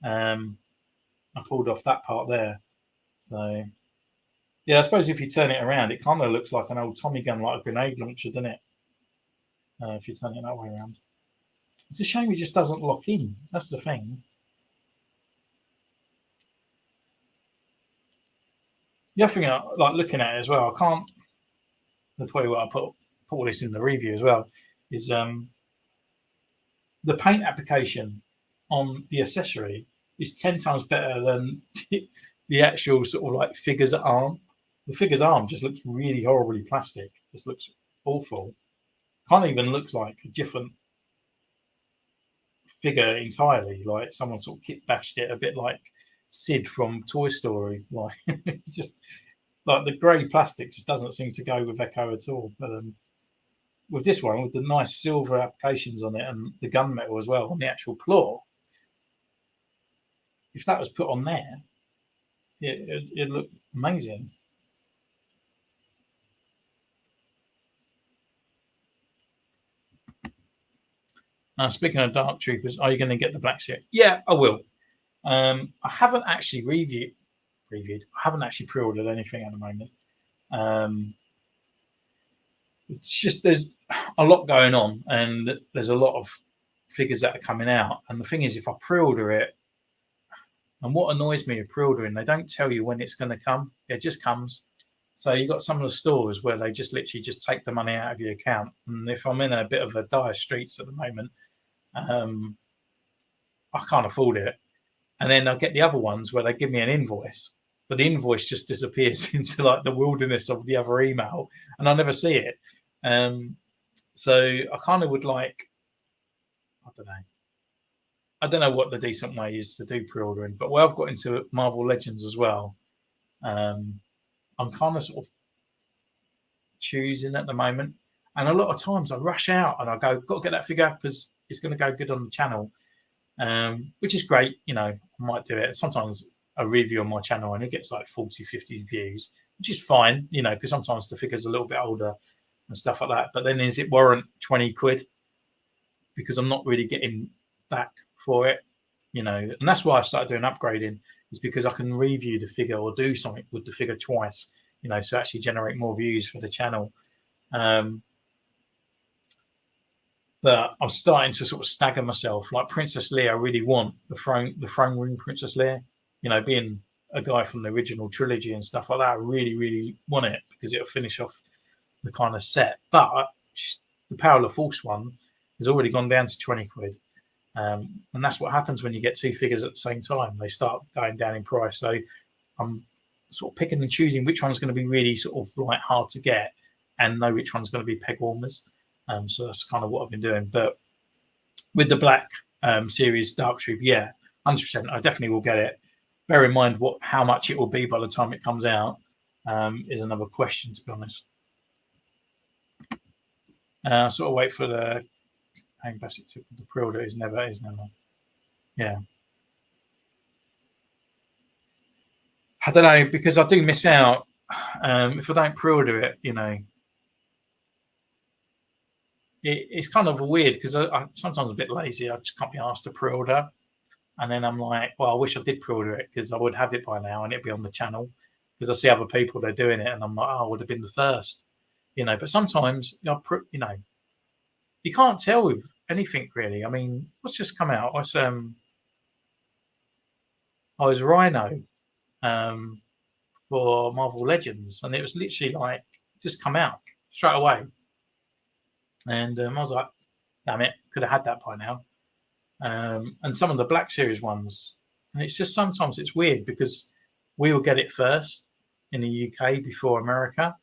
I pulled off that part there. So, yeah, I suppose if you turn it around, it kind of looks like an old Tommy gun, like a grenade launcher, doesn't it? If you turn it that way around. It's a shame it just doesn't lock in. That's the thing. The other thing I like looking at it as well, I can't. The way what I put all this in the review as well is the paint application on the accessory is 10 times better than the actual sort of like figure's arm. The figure's arm just looks really horribly plastic. Just looks awful. Kind of even looks like a different figure entirely. Like someone sort of kit bashed it a bit like Sid from Toy Story. Like just like the grey plastic just doesn't seem to go with Echo at all. But with this one, with the nice silver applications on it and the gunmetal as well on the actual claw, if that was put on there, it'd look amazing. Now, speaking of Dark Troopers, are you going to get the Black Series? Yeah, I will. I haven't actually reviewed. I haven't actually pre-ordered anything at the moment. It's just there's a lot going on, and there's a lot of figures that are coming out. And the thing is, if I pre-order it, and what annoys me with pre-ordering, they don't tell you when it's going to come. It just comes. So you've got some of the stores where they just literally just take the money out of your account. And if I'm in a bit of a dire straits at the moment, I can't afford it. And then I get the other ones where they give me an invoice, but the invoice just disappears into like the wilderness of the other email, and I never see it. So I kind of would like, I don't know what the decent way is to do pre-ordering, but where I've got into Marvel Legends as well, I'm kind of sort of choosing at the moment. And a lot of times I rush out and I go, got to get that figure because it's going to go good on the channel, which is great. You know, I might do it. Sometimes a review on my channel and it gets like 40, 50 views, which is fine, you know, because sometimes the figure's a little bit older and stuff like that. But then is it warrant 20 quid? Because I'm not really getting back for it, you know. And that's why I started doing upgrading, is because I can review the figure or do something with the figure twice, you know, so actually generate more views for the channel. But I'm starting to sort of stagger myself. Like Princess Leia, I really want the throne room Princess Leia, you know, being a guy from the original trilogy and stuff like that. I really, really want it because it'll finish off the kind of set. But the Power of the Force one has already gone down to 20 quid. And that's what happens when you get two figures at the same time. They start going down in price. So I'm sort of picking and choosing which one's going to be really sort of like hard to get and know which one's going to be peg warmers. So that's kind of what I've been doing. But with the Black series Dark Troop, yeah, 100%, I definitely will get it. Bear in mind how much it will be by the time it comes out is another question, to be honest. Sort of wait for the basic to the pre-order is never. Yeah. I don't know, because I do miss out if I don't pre-order it, you know. It's kind of weird because I sometimes a bit lazy. I just can't be asked to pre-order, and then I'm like, well, I wish I did pre-order it because I would have it by now and it'd be on the channel. Because I see other people they're doing it, and I'm like, oh, I would have been the first, you know. But sometimes, you know, you can't tell with anything really. I mean, what's just come out? I was Rhino for Marvel Legends, and it was literally like just come out straight away. And I was like, damn it, could have had that by now. And some of the Black Series ones, and it's just sometimes it's weird because we will get it first in the UK before America.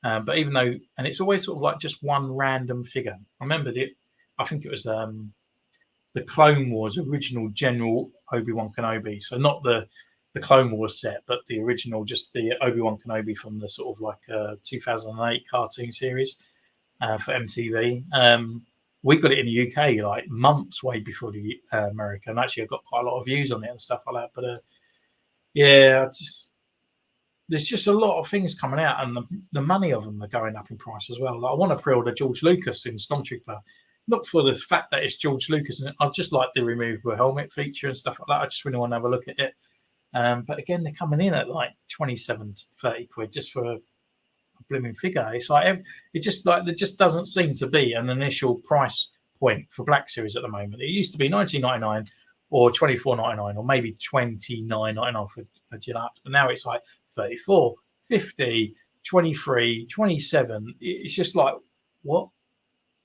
But even though, and it's always sort of like just one random figure. I remembered it, I think it was the Clone Wars original General Obi-Wan Kenobi. So not the Clone Wars set, but the original, just the Obi-Wan Kenobi from the sort of like 2008 cartoon series for MTV. We got it in the UK like months way before the America, and actually I got quite a lot of views on it and stuff like that. But yeah, there's just a lot of things coming out, and the money of them are going up in price as well. Like, I want to pre-order George Lucas in Stormtrooper, not for the fact that it's George Lucas, and I just like the removable helmet feature and stuff like that. I just really want to have a look at it. But again, they're coming in at like 27 to 30 quid just for a blooming figure. It's like it just like there just doesn't seem to be an initial price point for Black Series at the moment. It used to be $19.99 or $24.99 or maybe $29.99 for a deluxe, but now it's like 34, 50, 23, 27. It's just like what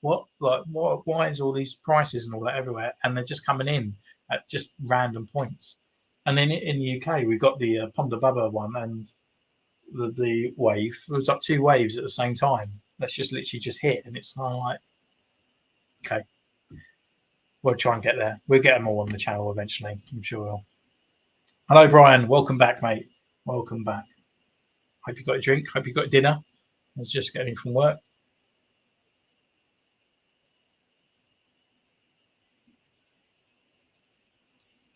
like why is all these prices and all that everywhere, and they're just coming in at just random points. And then in the UK we've got the Ponda Baba one and the wave. It was like two waves at the same time. That's just literally just hit, and it's like, okay, we'll try and get there. We'll get them all on the channel eventually, I'm sure we'll. Hello, Brian. Welcome back, mate. Welcome back. Hope you got a drink. Hope you got dinner. I was just getting from work.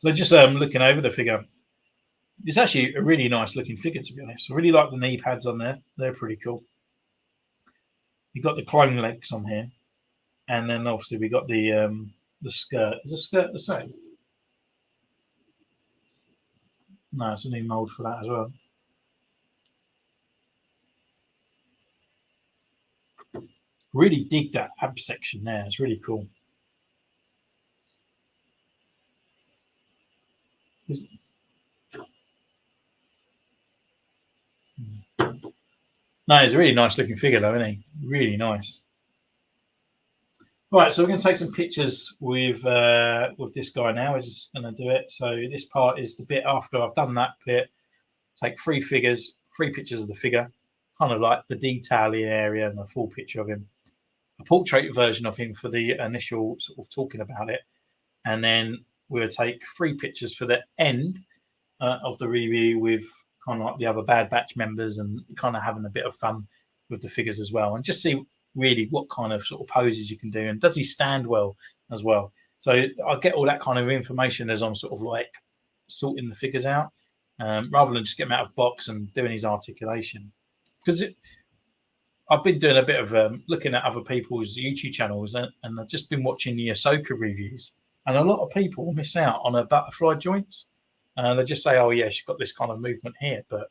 So just looking over the figure. It's actually a really nice looking figure, to be honest. I really like the knee pads on there. They're pretty cool. You've got the clone legs on here. And then obviously we got the skirt. Is the skirt the same? No, it's a new mold for that as well. Really dig that ab section there. It's really cool. No, it's a really nice looking figure though, isn't he? Really nice. Right, so we're going to take some pictures with this guy now. We're just going to do it. So this part is the bit after I've done that bit. Take 3 figures, 3 pictures of the figure, kind of like the detailing area and a full picture of him. A portrait version of him for the initial sort of talking about it. And then we'll take 3 pictures for the end of the review with kind of like the other Bad Batch members and kind of having a bit of fun with the figures as well. And just see really what kind of sort of poses you can do. And does he stand well as well? So I get all that kind of information as I'm sort of like sorting the figures out, rather than just getting out of box and doing his articulation. Because I've been doing a bit of looking at other people's YouTube channels, and I've just been watching the Ahsoka reviews. And a lot of people miss out on her butterfly joints. They just say, oh, yeah, she's got this kind of movement here. But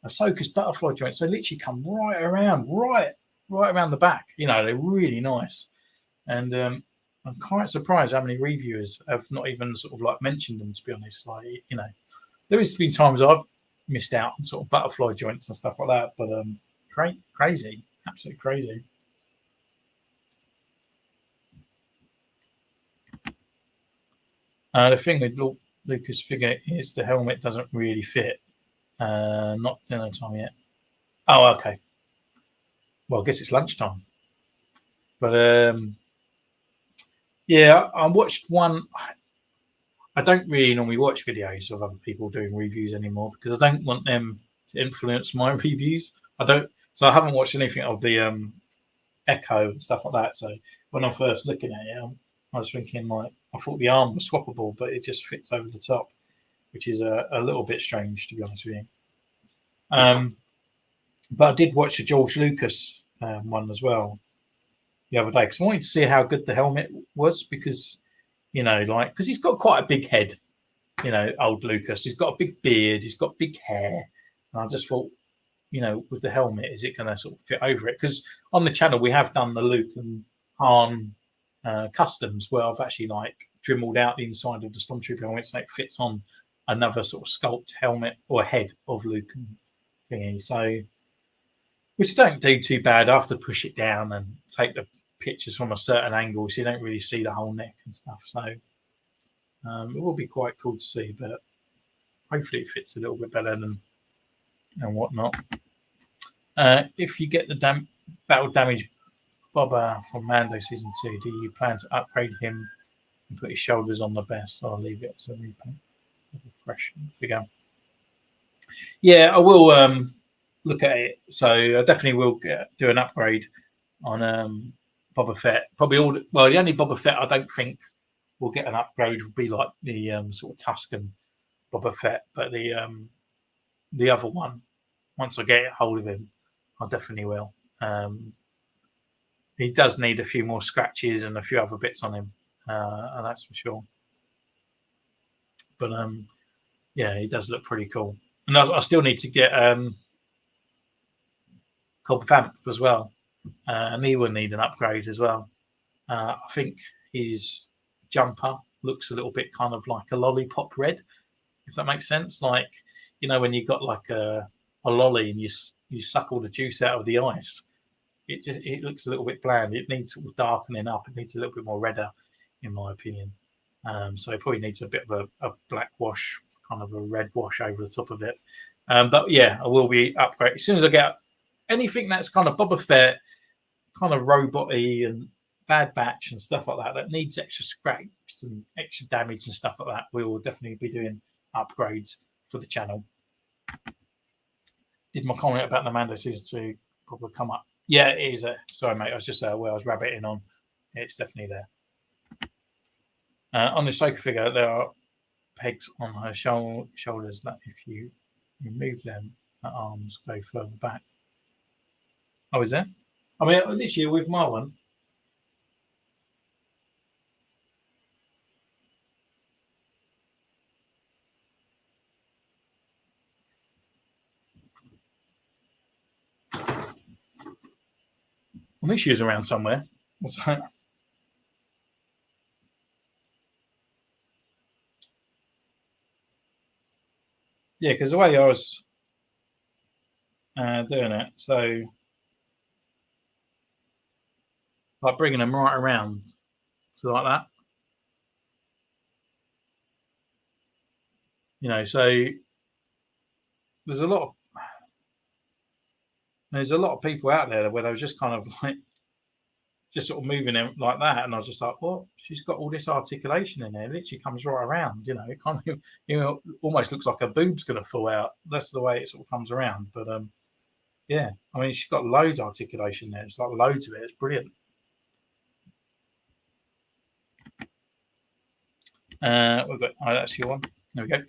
Ahsoka's butterfly joints, they literally come right around the back. You know, they're really nice. And I'm quite surprised how many reviewers have not even sort of like mentioned them, to be honest. Like, you know, there has been times I've missed out on sort of butterfly joints and stuff like that. But crazy, absolutely crazy. The thing with Lucas' figure is the helmet doesn't really fit. Not dinner time yet. Oh, okay. Well, I guess it's lunchtime. But yeah, I watched one. I don't really normally watch videos of other people doing reviews anymore because I don't want them to influence my reviews. I don't. So I haven't watched anything of the Echo and stuff like that. So when I'm first looking at it, I was thinking like I thought the arm was swappable, but it just fits over the top, which is a little bit strange, to be honest with you. But I did watch the George Lucas one as well the other day because I wanted to see how good the helmet was because, you know, like, because he's got quite a big head, you know, old Lucas. He's got a big beard, he's got big hair. And I just thought, you know, with the helmet, is it going to sort of fit over it? Because on the channel, we have done the Luke and Han customs where I've actually like dremelled out the inside of the Stormtrooper helmet so it fits on another sort of sculpt helmet or head of Luke and thingy. So, which don't do too bad. I have to push it down and take the pictures from a certain angle so you don't really see the whole neck and stuff. So it will be quite cool to see, but hopefully it fits a little bit better and whatnot. If you get the battle damage Boba from Mando season 2, do you plan to upgrade him and put his shoulders on the best, or leave it as a repaint, a fresh figure? Yeah, I will look at it. So I definitely will do an upgrade on Boba Fett. Probably the only Boba Fett I don't think will get an upgrade would be like the sort of Tuscan Boba Fett, but the other one, once I get hold of him, I definitely will. He does need a few more scratches and a few other bits on him, and that's for sure. But yeah, he does look pretty cool. And I still need to get Cobb Vanth as well, and he will need an upgrade as well. I think his jumper looks a little bit kind of like a lollipop red, if that makes sense. Like, you know, when you got like a lolly and you suck all the juice out of the ice, it looks a little bit bland. It needs sort of darkening up. It needs a little bit more redder, in my opinion. So it probably needs a bit of a black wash, kind of a red wash over the top of it. But yeah, I will be upgrading as soon as I get anything that's kind of Boba Fett, kind of robot-y and Bad Batch and stuff like that needs extra scraps and extra damage and stuff like that. We will definitely be doing upgrades for the channel. Did my comment about the Mando season 2 probably come up? Yeah, it is. Sorry, mate. I was just where I was rabbiting on. It's definitely there. On the Ahsoka figure, there are pegs on her shoulders that if you remove them, her arms go further back. Oh, is there? I mean, this year with my one. I think she was around somewhere. So, yeah, because the way I was doing it, so like bringing them right around, so like that, So there's a lot of people out there where they was just kind of like just sort of moving it like that, and I was just like, "What? She's got all this articulation in there. It literally comes right around. It kind of almost looks like her boob's going to fall out. That's the way it sort of comes around." But yeah, I mean, she's got loads of articulation there. It's like loads of it. It's brilliant. We've got that's your one. There we go.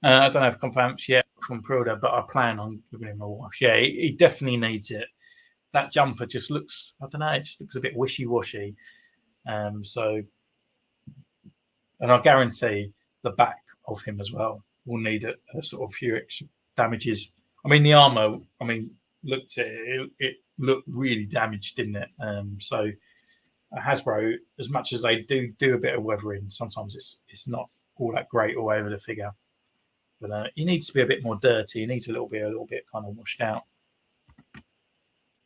I don't have confirmation yet from Pruda, but I plan on giving him a wash. Yeah, he definitely needs it. That jumper just looks, I don't know, it just looks a bit wishy-washy. So, and I guarantee the back of him as well will need a sort of few extra damages. I mean, the armor, looked at it looked really damaged, didn't it? So Hasbro, as much as they do a bit of weathering, sometimes it's not all that great all over the figure. But he needs to be a bit more dirty. He needs a little bit kind of washed out.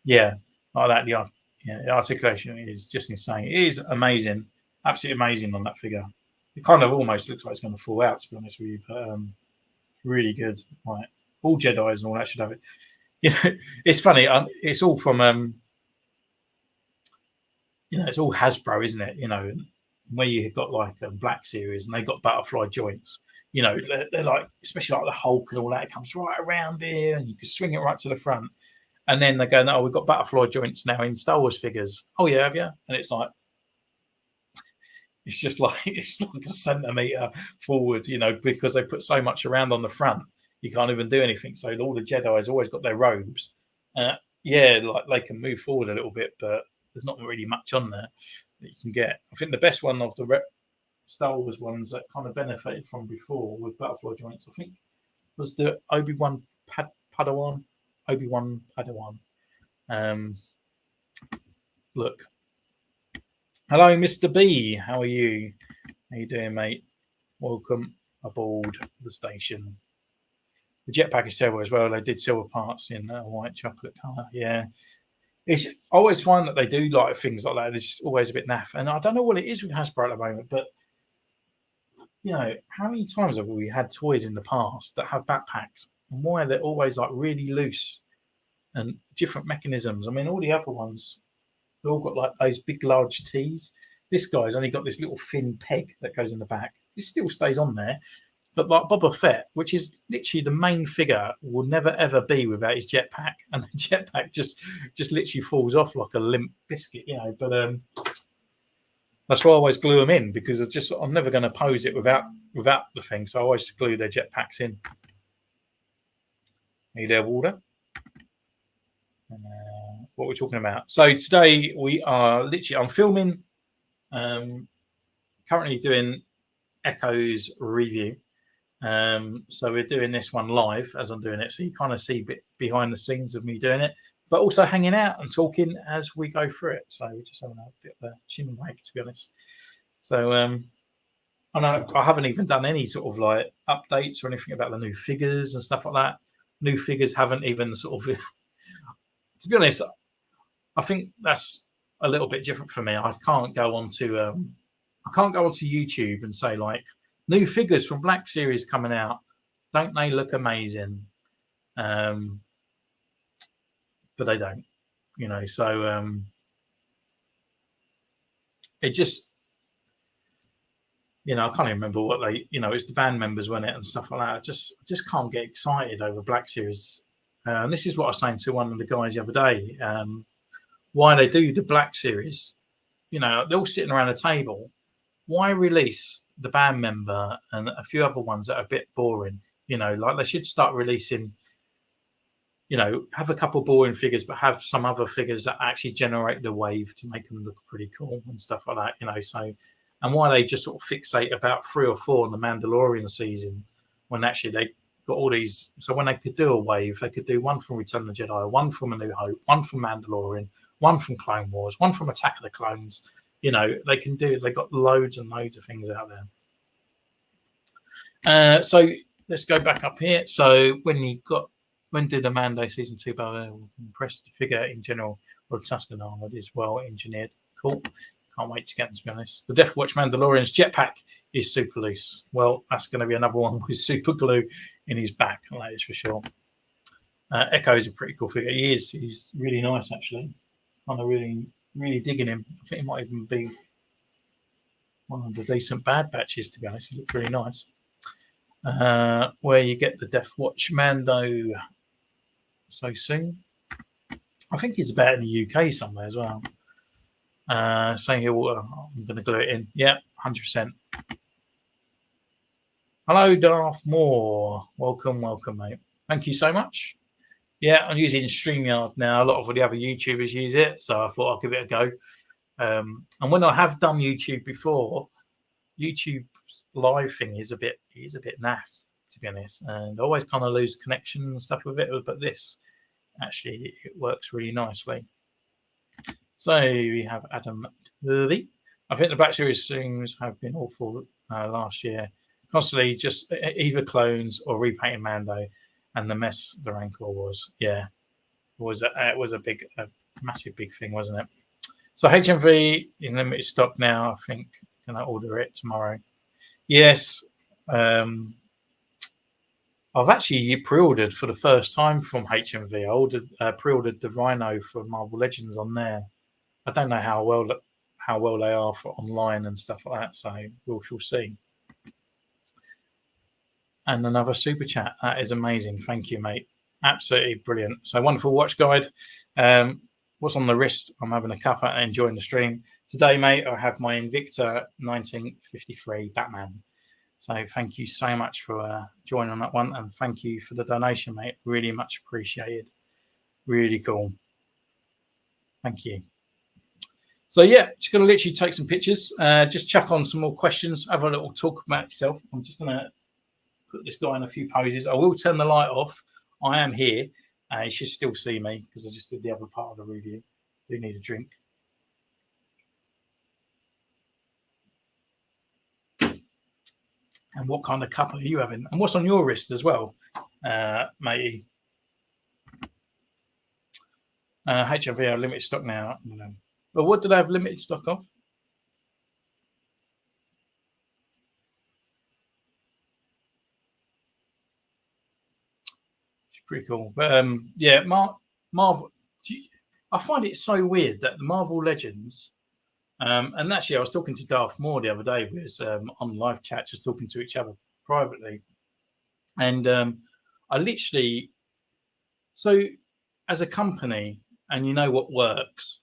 Yeah, like that. The articulation is just insane. It is amazing, absolutely amazing on that figure. It kind of almost looks like it's going to fall out, to be honest with you, but really good. Right, all Jedi's and all that should have it. It's funny. It's all from it's all Hasbro, isn't it? Where you got like a Black Series and they got butterfly joints. They're like, especially like the Hulk and all that. It comes right around here, and you can swing it right to the front. And then they go, "No, we've got butterfly joints now in Star Wars figures." "Oh yeah, have you?" And it's like, it's like a centimeter forward, because they put so much around on the front, you can't even do anything. So all the Jedi's always got their robes. Yeah, like they can move forward a little bit, but there's not really much on there that you can get. I think the best one of the Star Wars ones that kind of benefited from before with butterfly joints, I think, was the Obi-Wan Padawan. Look. Hello, Mr. B. How are you? How you doing, mate? Welcome aboard the station. The jetpack is silver as well. They did silver parts in white chocolate colour. Yeah. I always find that they do like things like that. It's always a bit naff. And I don't know what it is with Hasbro at the moment, but how many times have we had toys in the past that have backpacks, and why they're always like really loose and different mechanisms? I mean, all the other ones, they've all got like those big, large T's. This guy's only got this little thin peg that goes in the back. It still stays on there. But like Boba Fett, which is literally the main figure, will never ever be without his jetpack, and the jetpack just literally falls off like a limp biscuit, But that's why I always glue them in, because I'm never going to pose it without the thing. So I always glue their jetpacks in. Need their water. What we're talking about. So today we are I'm filming, currently doing Echo's review. So we're doing this one live as I'm doing it. So you kind of see a bit behind the scenes of me doing it, but also hanging out and talking as we go through it. So we're just having a bit of a chin wag, to be honest. So I know I haven't even done any sort of like updates or anything about the new figures and stuff like that. New figures haven't even sort of, to be honest, I think that's a little bit different for me. I can't go onto YouTube and say like, new figures from Black Series coming out. Don't they look amazing? But they don't, So it just, I can't even remember what they, it's the band members, wasn't it, and stuff like that. I just can't get excited over Black Series. And this is what I was saying to one of the guys the other day. Why they do the Black Series? They're all sitting around a table. Why release the band member and a few other ones that are a bit boring? Like they should start releasing, have a couple boring figures, but have some other figures that actually generate the wave to make them look pretty cool and stuff like that, So, and why they just sort of fixate about 3 or 4 in the Mandalorian season when actually they got all these. So when they could do a wave, they could do one from Return of the Jedi, one from A New Hope, one from Mandalorian, one from Clone Wars, one from Attack of the Clones. You know, they can do. They got loads and loads of things out there. So let's go back up here. So when did Amando season 2 impressed the figure in general? Well, Tusken armored is well engineered. Cool. Can't wait to get them, to be honest. The Death Watch Mandalorian's jetpack is super loose. Well, that's going to be another one with super glue in his back. That is for sure. Echo is a pretty cool figure. He is. He's really nice, actually. Kind of really digging him. I think he might even be one of the decent Bad Batches, to be honest. He looks really nice. Where you get the Death Watch Mando so soon. I think he's about in the UK somewhere as well. Saying here, I'm going to glue it in. Yeah, 100%. Hello, Darth Moore. Welcome, mate. Thank you so much. Yeah, I'm using StreamYard now. A lot of the other YouTubers use it, so I thought I'd give it a go. And when I have done YouTube before, YouTube's live thing is a bit naff, to be honest, and I always kind of lose connection and stuff with it. But this actually it works really nicely. So we have Adam Turvey. I think the Black Series things have been awful last year. Constantly just either clones or repainting Mando, and the mess the Rancor was. Yeah, it was a massive big thing, wasn't it? So HMV in limited stock now. I think can I order it tomorrow? Yes. I've actually pre-ordered for the first time from HMV. I pre-ordered the Rhino for Marvel Legends on there. I don't know how well they are for online and stuff like that, so we shall see. And another super chat. That is amazing. Thank you, mate. Absolutely brilliant. So wonderful watch guide. What's on the wrist? I'm having a cuppa and enjoying the stream. Today, mate, I have my Invicta 1953 Batman. So thank you so much for joining on that one. And thank you for the donation, mate. Really much appreciated. Really cool. Thank you. So, yeah, just going to literally take some pictures. Just chuck on some more questions. Have a little talk about yourself. I'm just going to put this guy in a few poses. I will turn the light off. I am here. You should still see me because I just did the other part of the review. Do need a drink. And what kind of cup are you having? And what's on your wrist as well, matey? HMV are limited stock now. But what did I have limited stock of? It's pretty cool. But yeah, Marvel. I find it so weird that the Marvel Legends. And actually, I was talking to Darth Moore the other day. We was on live chat, just talking to each other privately. And I literally, so as a company, and you know what works,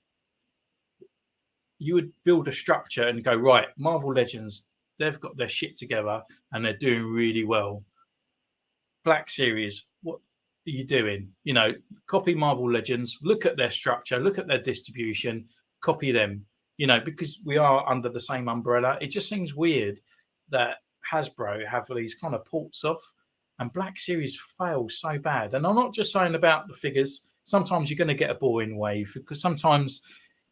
you would build a structure and go, right, Marvel Legends, they've got their shit together and they're doing really well. Black Series, what are you doing? You know, copy Marvel Legends, look at their structure, look at their distribution, copy them. You know, because we are under the same umbrella, it just seems weird that Hasbro have these kind of ports off and Black Series fails so bad. And I'm not just saying about the figures. Sometimes you're going to get a boring wave because sometimes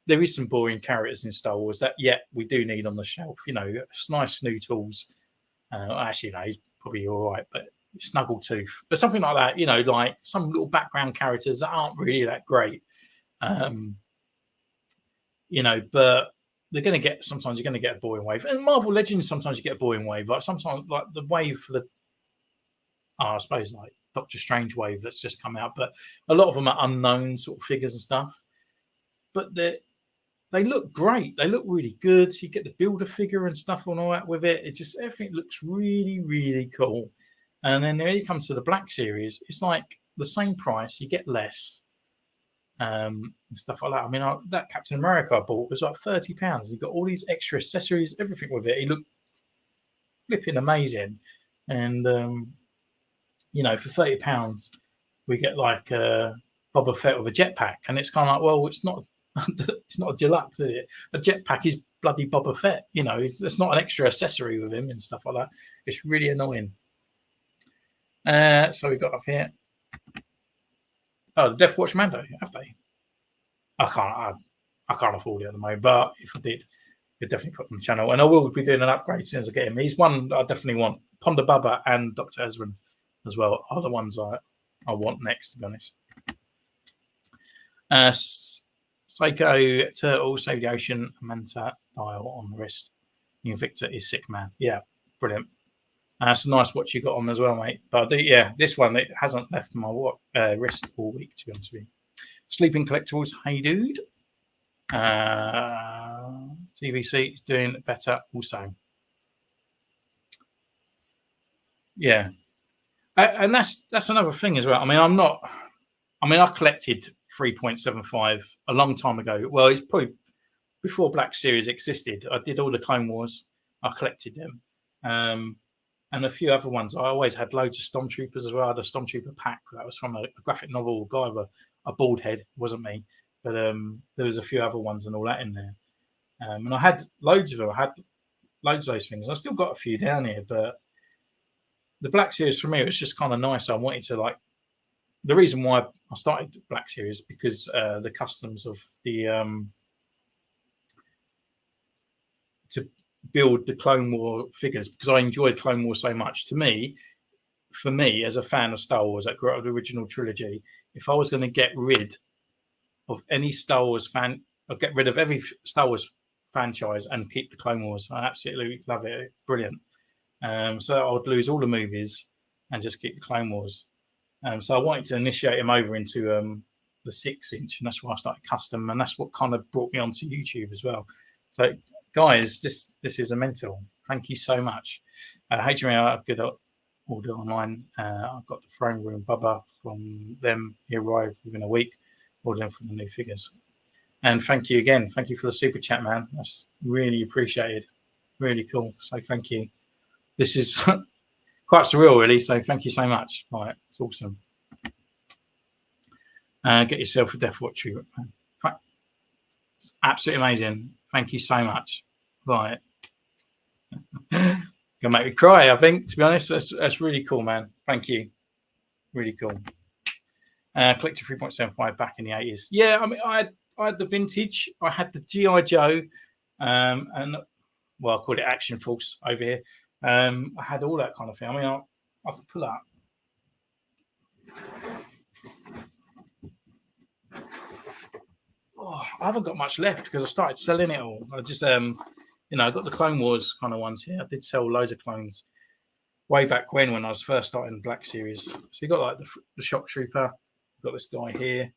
there is some boring characters in Star Wars that, we do need on the shelf. You know, nice Snootles. Actually, no, he's probably all right, but Snaggletooth. But something like that, you know, like some little background characters that aren't really that great. You know, but sometimes you're going to get a boring wave. And Marvel Legends, sometimes you get a boring wave. Like sometimes, like the wave for the, I suppose, like Doctor Strange wave that's just come out. But a lot of them are unknown sort of figures and stuff. But they look great. They look really good. You get the builder figure and stuff and all that with it. It just, everything looks really, really cool. And then when it comes to the Black Series, it's like the same price. You get less. And stuff like that. I mean, that Captain America I bought was like £30. He got all these extra accessories, everything with it. He looked flipping amazing. And you know, for £30, we get like Boba Fett with a jetpack, and it's kind of like, well, it's not a deluxe, is it? A jetpack is bloody Boba Fett. You know, it's not an extra accessory with him and stuff like that. It's really annoying. So we got up here. Oh, the Death Watch Mando, have they? I can't afford it at the moment. But if I did, I'd definitely put on the channel, and I will be doing an upgrade as soon as I get him. He's one I definitely want. Ponda Bubba and Dr. Ezrin as well are the ones I want next, to be honest. Psycho Turtle Save the Ocean Manta dial on the wrist. New Victor is sick, man. Yeah, brilliant. It's a nice watch you got on as well, mate. But this one, it hasn't left my wrist all week, to be honest with you. Sleeping Collectibles, hey dude. TVC is doing better also. Yeah. And that's another thing as well. I mean, I collected 3.75 a long time ago. Well, it's probably before Black Series existed. I did all the Clone Wars. I collected them. And a few other ones. I always had loads of Stormtroopers as well. I had a Stormtrooper pack that was from a graphic novel guy with a bald head. It wasn't me. But there was a few other ones and all that in there. And I had loads of them. I had loads of those things. I still got a few down here. But the Black Series for me was just kind of nice. I wanted to the reason why I started Black Series because the customs of the to build the Clone War figures, because I enjoyed Clone War so much. For me, as a fan of Star Wars, that grew up with the original trilogy, if I was going to get rid of any Star Wars fan, I'd get rid of every Star Wars franchise and keep the Clone Wars. I absolutely love it. Brilliant. So I would lose all the movies and just keep the Clone Wars. So I wanted to initiate him over into the 6-inch, and that's why I started custom, and that's what kind of brought me onto YouTube as well. So, guys, this is a mental. Thank you so much. HMA, good order online. I've got the Throne Room Bubba from them. He arrived within a week. Ordering for the new figures. And thank you again. Thank you for the super chat, man. That's really appreciated. Really cool. So thank you. This is quite surreal, really. So thank you so much. Right, it's awesome. Get yourself a Death Watch. It's absolutely amazing. Thank you so much. Right. Gonna make me cry, I think, to be honest. That's really cool, man. Thank you. Really cool. Collected 3.75 back in the 80s. Yeah, I mean, I had the vintage. I had the G.I. Joe, and well, I called it Action Force over here. I had all that kind of thing. I mean, I can pull up. Oh, I haven't got much left because I started selling it all. I just, I got the Clone Wars kind of ones here. I did sell loads of clones way back when I was first starting the Black Series. So you got like the Shock Trooper. Got this guy here,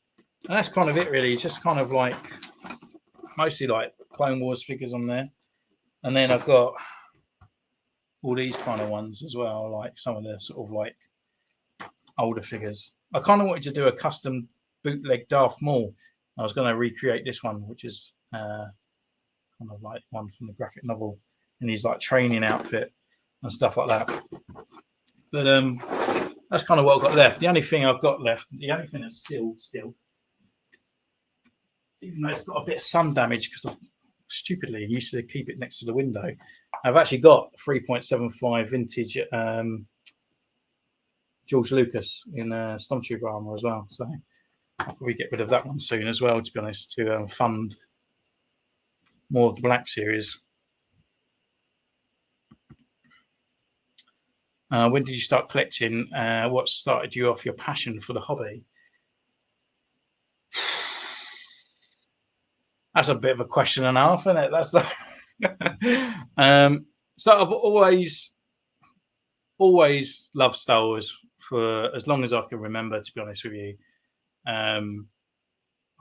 and that's kind of it really. It's just kind of like mostly like Clone Wars figures on there, and then I've got all these kind of ones as well, like some of the sort of like older figures. I kind of wanted to do a custom bootleg Darth Maul. I was going to recreate this one, which is kind of like one from the graphic novel, and he's like training outfit and stuff like that. But that's kind of what I've got left. The only thing I've got left, the only thing that's sealed still, even though it's got a bit of sun damage because I stupidly used to keep it next to the window, I've actually got 3.75 vintage George Lucas in Stormtrooper armor as well. So I'll probably get rid of that one soon as well, to be honest, to fund more of the Black Series. When did you start collecting? What started you off your passion for the hobby? That's a bit of a question and a half, isn't it? That's so I've always loved Star Wars for as long as I can remember, to be honest with you. I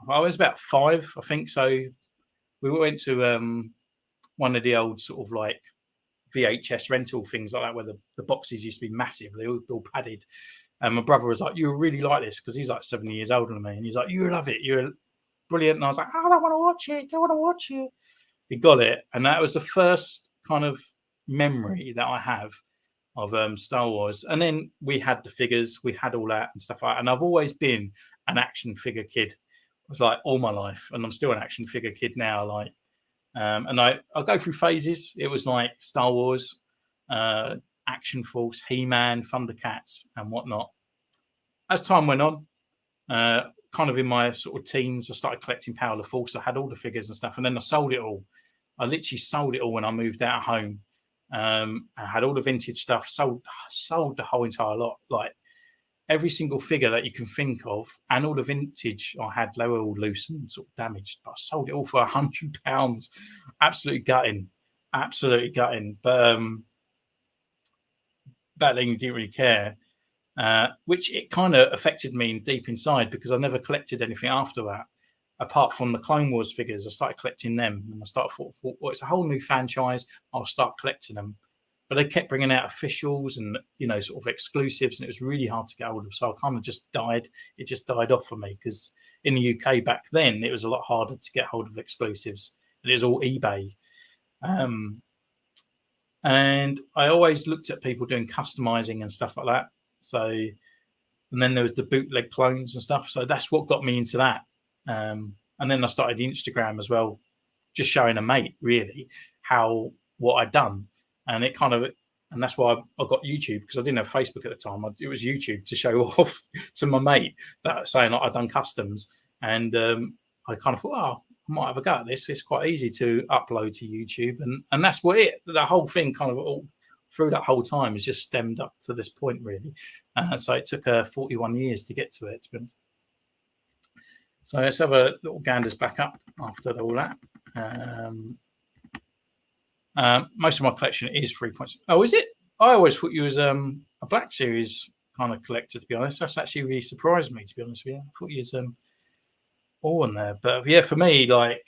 was about 5, I think. So we went to one of the old sort of like VHS rental things like that, where the boxes used to be massive. They were all padded. And my brother was like, "You really like this," because he's like 70 years older than me. And he's like, "You love it. You're brilliant." And I was like, "I don't want to watch it. Don't want to watch it." He got it. And that was the first kind of memory that I have of Star Wars. And then we had the figures. We had all that and stuff like that. And I've always been an action figure kid. It was like all my life. And I'm still an action figure kid now. Like, and I'll go through phases. It was like Star Wars, Action Force, He-Man, Thundercats, and whatnot. As time went on, kind of in my sort of teens, I started collecting Power of the Force. I had all the figures and stuff, and then I sold it all. I literally sold it all when I moved out of home. I had all the vintage stuff, sold the whole entire lot, like every single figure that you can think of, and all the vintage I had, they were all loose and sort of damaged. But I sold it all for £100. Absolutely gutting. But back then you didn't really care. Which it kind of affected me deep inside, because I never collected anything after that, apart from the Clone Wars figures. I started collecting them, and I started thought, well, it's a whole new franchise. I'll start collecting them. But they kept bringing out officials and, sort of exclusives, and it was really hard to get hold of. So I kind of just died. It just died off for me, because in the UK back then, it was a lot harder to get hold of exclusives. And it was all eBay. And I always looked at people doing customizing and stuff like that. So, and then there was the bootleg clones and stuff. So that's what got me into that. And then I started Instagram as well, just showing a mate really what I'd done. And it kind of, and that's why I got YouTube, because I didn't have Facebook at the time. It was YouTube to show off to my mate, that saying like I'd done customs. And I kind of thought, oh, I might have a go at this. It's quite easy to upload to YouTube. And that's what the whole thing kind of all through that whole time has just stemmed up to this point, really. So it took 41 years to get to it. So let's have a little ganders back up after all that. Most of my collection is 3 points. Oh, is it? I always thought you was a Black Series kind of collector, to be honest. That's actually really surprised me, to be honest with you. I thought you was all in there. But yeah, for me, like,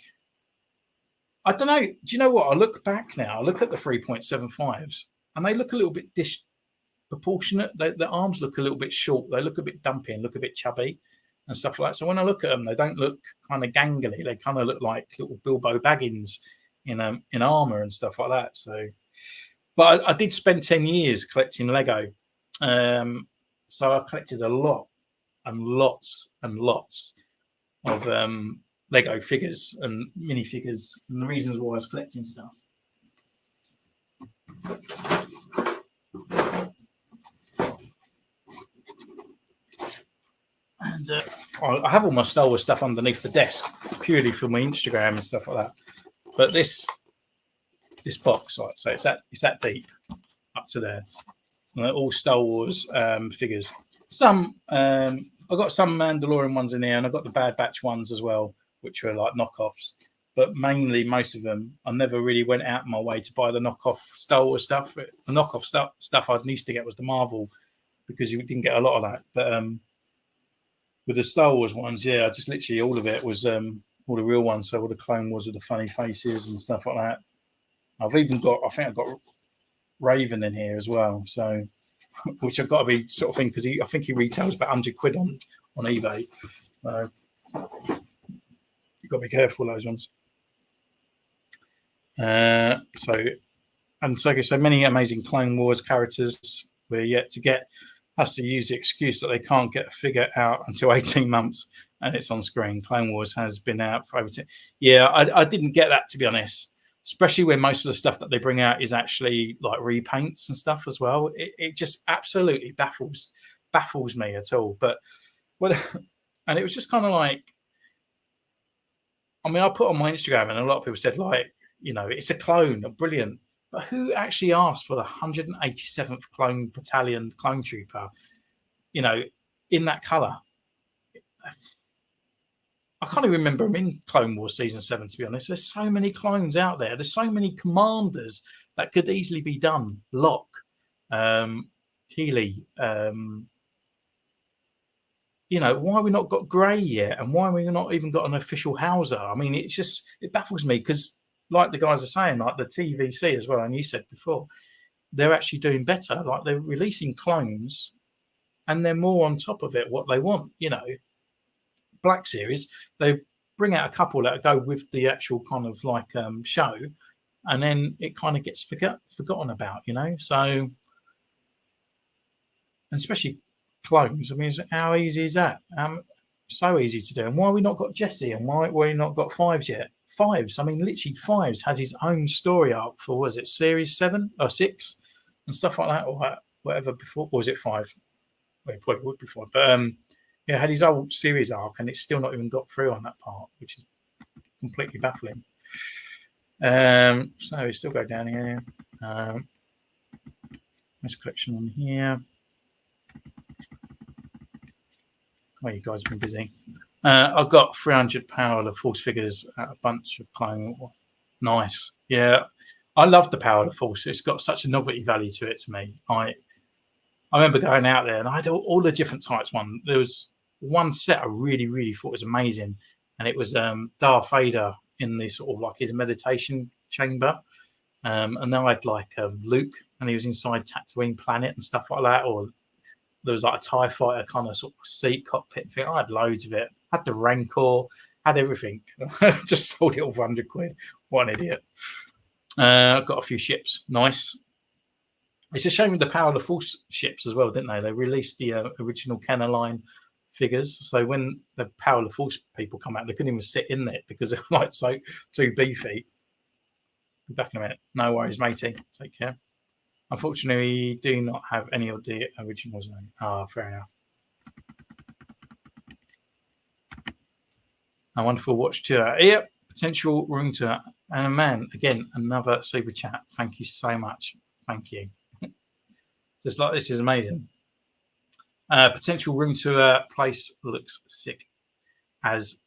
I don't know. Do you know what? I look back now. I look at the 3.75s, and they look a little bit disproportionate. The arms look a little bit short. They look a bit dumpy and look a bit chubby and stuff like that. So when I look at them, they don't look kind of gangly. They kind of look like little Bilbo Baggins in armor and stuff like that. So, but I did spend 10 years collecting Lego. So I collected a lot and lots and lots of Lego figures and minifigures, and the reasons why I was collecting stuff. And I have all my Star Wars stuff underneath the desk, purely for my Instagram and stuff like that. But this box, like, so it's that deep up to there. And they're all Star Wars figures. Some I got some Mandalorian ones in here, and I got the Bad Batch ones as well, which were like knockoffs. But mainly, most of them, I never really went out of my way to buy the knockoff Star Wars stuff. The knockoff stuff I used to get was the Marvel, because you didn't get a lot of that. But with the Star Wars ones, yeah, I just literally all of it was all the real ones. So all the Clone Wars with the funny faces and stuff like that. I've even got, I think I've got Raven in here as well. So, which I've got to be sort of thing, because I think he retails about £100 on eBay. So you've got to be careful those ones. So many amazing Clone Wars characters we're yet to get. Has to use the excuse that they can't get a figure out until 18 months and it's on screen. Clone Wars has been out for over 10. Yeah, I didn't get that, to be honest, especially when most of the stuff that they bring out is actually like repaints and stuff as well. It just absolutely baffles me at all. But and it was just kind of like, I mean, I put on my Instagram and a lot of people said, like, it's a clone, brilliant. But who actually asked for the 187th Clone Battalion Clone Trooper, in that colour? I can't even remember him in Clone Wars Season 7, to be honest. There's so many clones out there. There's so many commanders that could easily be done. Locke, Keeley, why have we not got Grey yet? And why have we not even got an official Hauser? I mean, it baffles me, because like the guys are saying, like the TVC as well, and you said before, they're actually doing better. Like, they're releasing clones and they're more on top of it, what they want. Black Series, they bring out a couple that go with the actual kind of like show, and then it kind of gets forgotten about, So, and especially clones, I mean, how easy is that? So easy to do. And why have we not got Jesse? And why have we not got Fives yet? Fives, I mean, literally Fives had his own story arc for, was it Series 7 or 6 and stuff like that, or whatever before, or was it 5? Well, it probably would be 5. But Yeah, had his old series arc, and it's still not even got through on that part, which is completely baffling. So we still go down here. Nice collection on here. Oh, you guys have been busy. I've got 300 power of Force figures at a bunch of clothing. Nice. Yeah, I love the power of Force. It's got such a novelty value to it to me. I remember going out there and I had all the different types. There was one set I really thought was amazing, and it was Darth Vader in this sort of like his meditation chamber. And then I had like Luke, and he was inside Tatooine planet and stuff like that. Or there was like a TIE fighter kind of sort of seat cockpit thing. I had loads of it. Had the Rancor, had everything. Just sold it all for 100 quid. What an idiot. I've got a few ships. Nice. It's a shame with the Power of the Force ships as well, didn't they? They released the original Kenner line figures. So when the Power of the Force people come out, they couldn't even sit in it because they're like so too beefy. Be back in a minute. No worries, matey. Take care. Unfortunately, we do not have any of the originals. Fair enough. A wonderful watch tour. Yep, potential room tour. And man, again, another super chat. Thank you so much. Thank you. Just like this is amazing. Potential room tour place looks sick as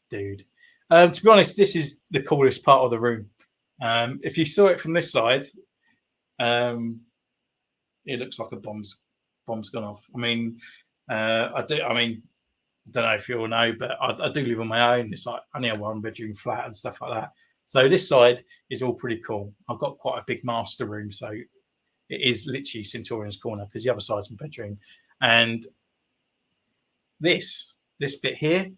dude. To be honest, this is the coolest part of the room. If you saw it from this side, it looks like a bomb's gone off. I mean, I don't know if you all know, but I do live on my own. It's like only a 1-bedroom flat and stuff like that. So this side is all pretty cool. I've got quite a big master room, so it is literally Centurion's corner because the other side's my bedroom. And this bit here,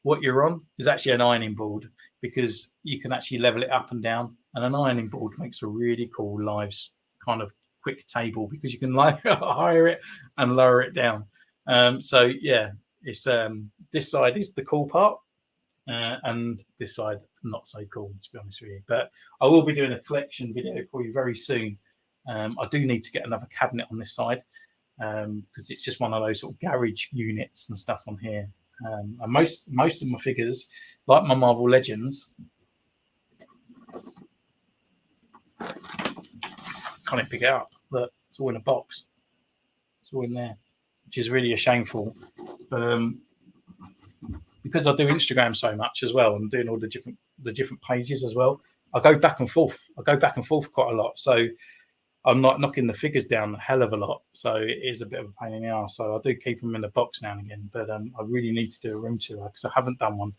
what you're on, is actually an ironing board because you can actually level it up and down. And an ironing board makes a really cool lives kind of quick table because you can higher it and lower it down. So yeah, it's this side is the cool part, and this side not so cool, to be honest with you. But I will be doing a collection video for you very soon. I do need to get another cabinet on this side because it's just one of those sort of garage units and stuff on here. And most of my figures, like my Marvel Legends, can't even pick it up. Look, it's all in a box. It's all in there, which is really shameful. But because I do Instagram so much as well, and doing all the different pages as well, I go back and forth. Quite a lot. So I'm not knocking the figures down a hell of a lot. So it is a bit of a pain in the arse. So I do keep them in the box now and again. But I really need to do a room tour because I haven't done one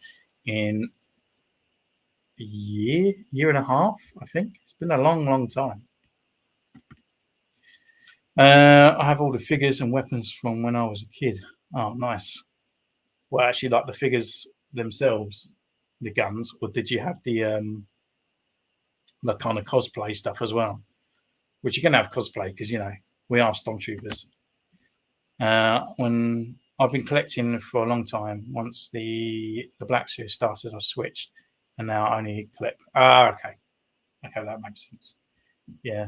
in a year and a half, I think. It's been a long time. I have all the figures and weapons from when I was a kid. Oh, nice. Well, actually, like the figures themselves, the guns, or did you have the kind of cosplay stuff as well? Which you can have cosplay because we are stormtroopers. When I've been collecting for a long time, once the Black Series started, I switched, and now I only collect. Okay, that makes sense. Yeah.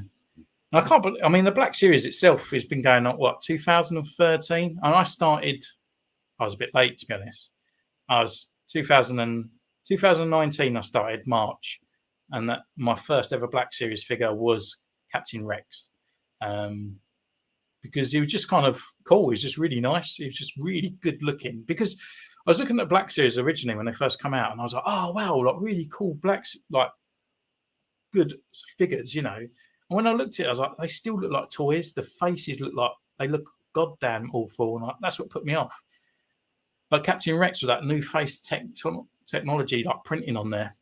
I can't believe, the Black Series itself has been going on, 2013? And I was a bit late, to be honest. I was 2019, I started March. And that my first ever Black Series figure was Captain Rex. Because he was just kind of cool. He was just really nice. He was just really good looking. Because I was looking at Black Series originally when they first come out, and I was like, oh, wow, like really cool good figures, And when I looked at it, I was like, they still look like toys. The faces look goddamn awful. And that's what put me off. But Captain Rex with that new face technology, like printing on there,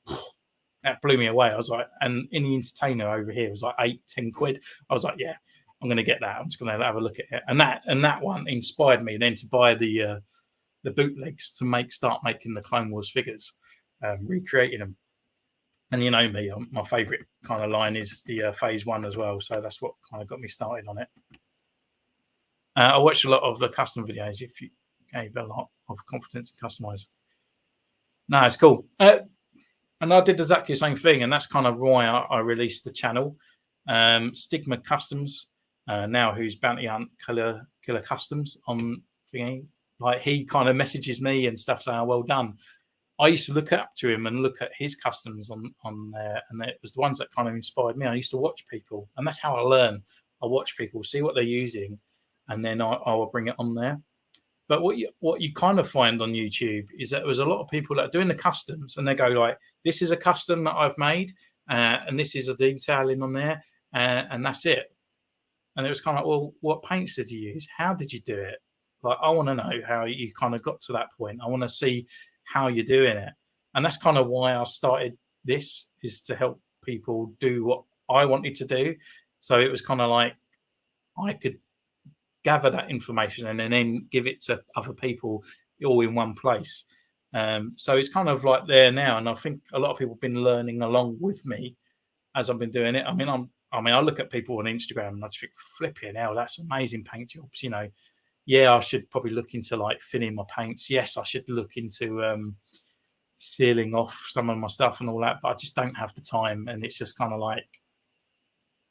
that blew me away. I was like, and in the entertainer over here was like 8-10 quid. I was like, yeah, I'm going to get that. I'm just going to have a look at it. And that one inspired me then to buy the bootlegs to start making the Clone Wars figures, recreating them. And you know me, my favourite kind of line is the Phase 1 as well. So that's what kind of got me started on it. I watched a lot of the custom videos if you gave a lot of confidence in customize. No, it's cool. And I did exactly the same thing. And that's kind of why I released the channel. Stigma Customs, now who's Bounty Hunt Killer Customs on thingy. like he kind of messages me and stuff saying, oh, well done. I used to look up to him and look at his customs on there, and it was the ones that kind of inspired me. I used to watch people, and that's how I learn. I watch people, see what they're using, and then I will bring it on there. But what you kind of find on YouTube is that there's a lot of people that are doing the customs, and they go like, "This is a custom that I've made, and this is a detailing on there, and that's it." And it was kind of like, well, what paints did you use? How did you do it? Like, I want to know how you kind of got to that point. I want to see how you're doing it, and that's kind of why I started this, is to help people do what I wanted to do. So it was kind of like I could gather that information and then give it to other people all in one place. So it's kind of like there now, and I think a lot of people have been learning along with me as I've been doing it. I mean, I look at people on Instagram and I just think, flipping hell, that's amazing paint jobs. You know, yeah, I should probably look into like thinning my paints. Yes, I should look into sealing off some of my stuff and all that, but I just don't have the time. And it's just kind of like,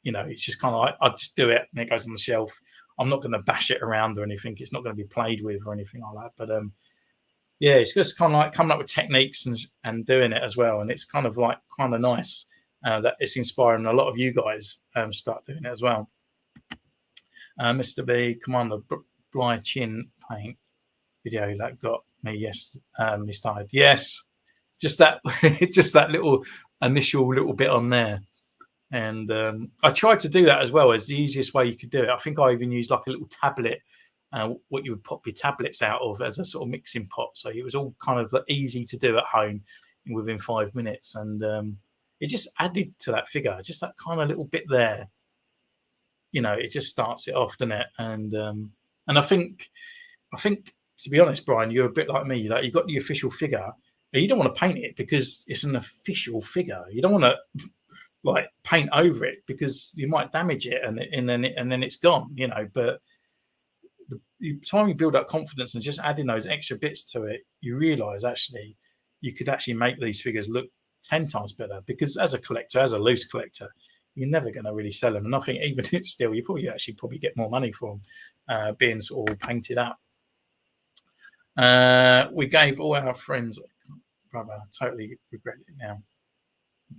you know, it's just kind of like, I just do it and it goes on the shelf. I'm not going to bash it around or anything. It's not going to be played with or anything like that. But yeah, it's just kind of like coming up with techniques and doing it as well. And it's kind of like kind of nice that it's inspiring a lot of you guys start doing it as well. Mr. B, come on, the Bly Chin paint video that got me. Yes, he started. Yes, just that, just that little initial little bit on there. And I tried to do that as well as the easiest way you could do it. I think I even used like a little tablet, what you would pop your tablets out of as a sort of mixing pot. So it was all kind of easy to do at home within 5 minutes. And it just added to that figure, just that kind of little bit there. You know, it just starts it off, doesn't it? And I think, to be honest, Brian, you're a bit like me. Like, you got the official figure, and you don't want to paint it because it's an official figure. You don't want to like paint over it because you might damage it and then it's gone, you know. But the time you build up confidence and just adding those extra bits to it, you realize actually you could actually make these figures look 10 times better, because as a collector, as a loose collector, you're never going to really sell them. And I think even if still, you probably get more money for them being sort of painted up. We gave all our friends, brother, I totally regret it now. I'm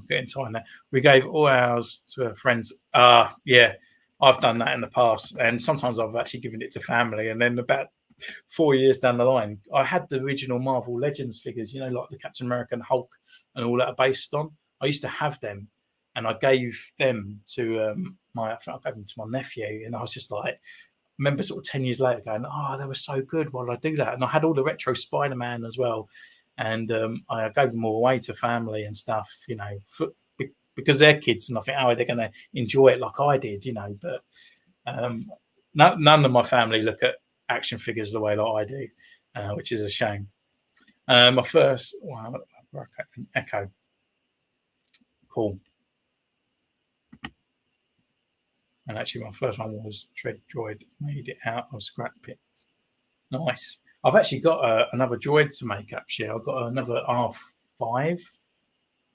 getting tired now. We gave all ours to our friends. Yeah, I've done that in the past, and sometimes I've actually given it to family. And then about 4 years down the line, I had the original Marvel Legends figures, you know, like the Captain America and Hulk and all that are based on. I used to have them, and I gave them to I gave them to my nephew, and I was just like, remember sort of 10 years later going, oh, they were so good. Why did I do that? And I had all the retro Spider-Man as well. And I gave them all away to family and stuff, you know, because they're kids, and I think, oh, they're going to enjoy it like I did, you know. But none of my family look at action figures the way that I do, which is a shame. My first, Echo. Cool. And actually, my first one was Tread Droid, made it out of scrap pits. Nice. I've actually got another droid to make, actually. I've got another R5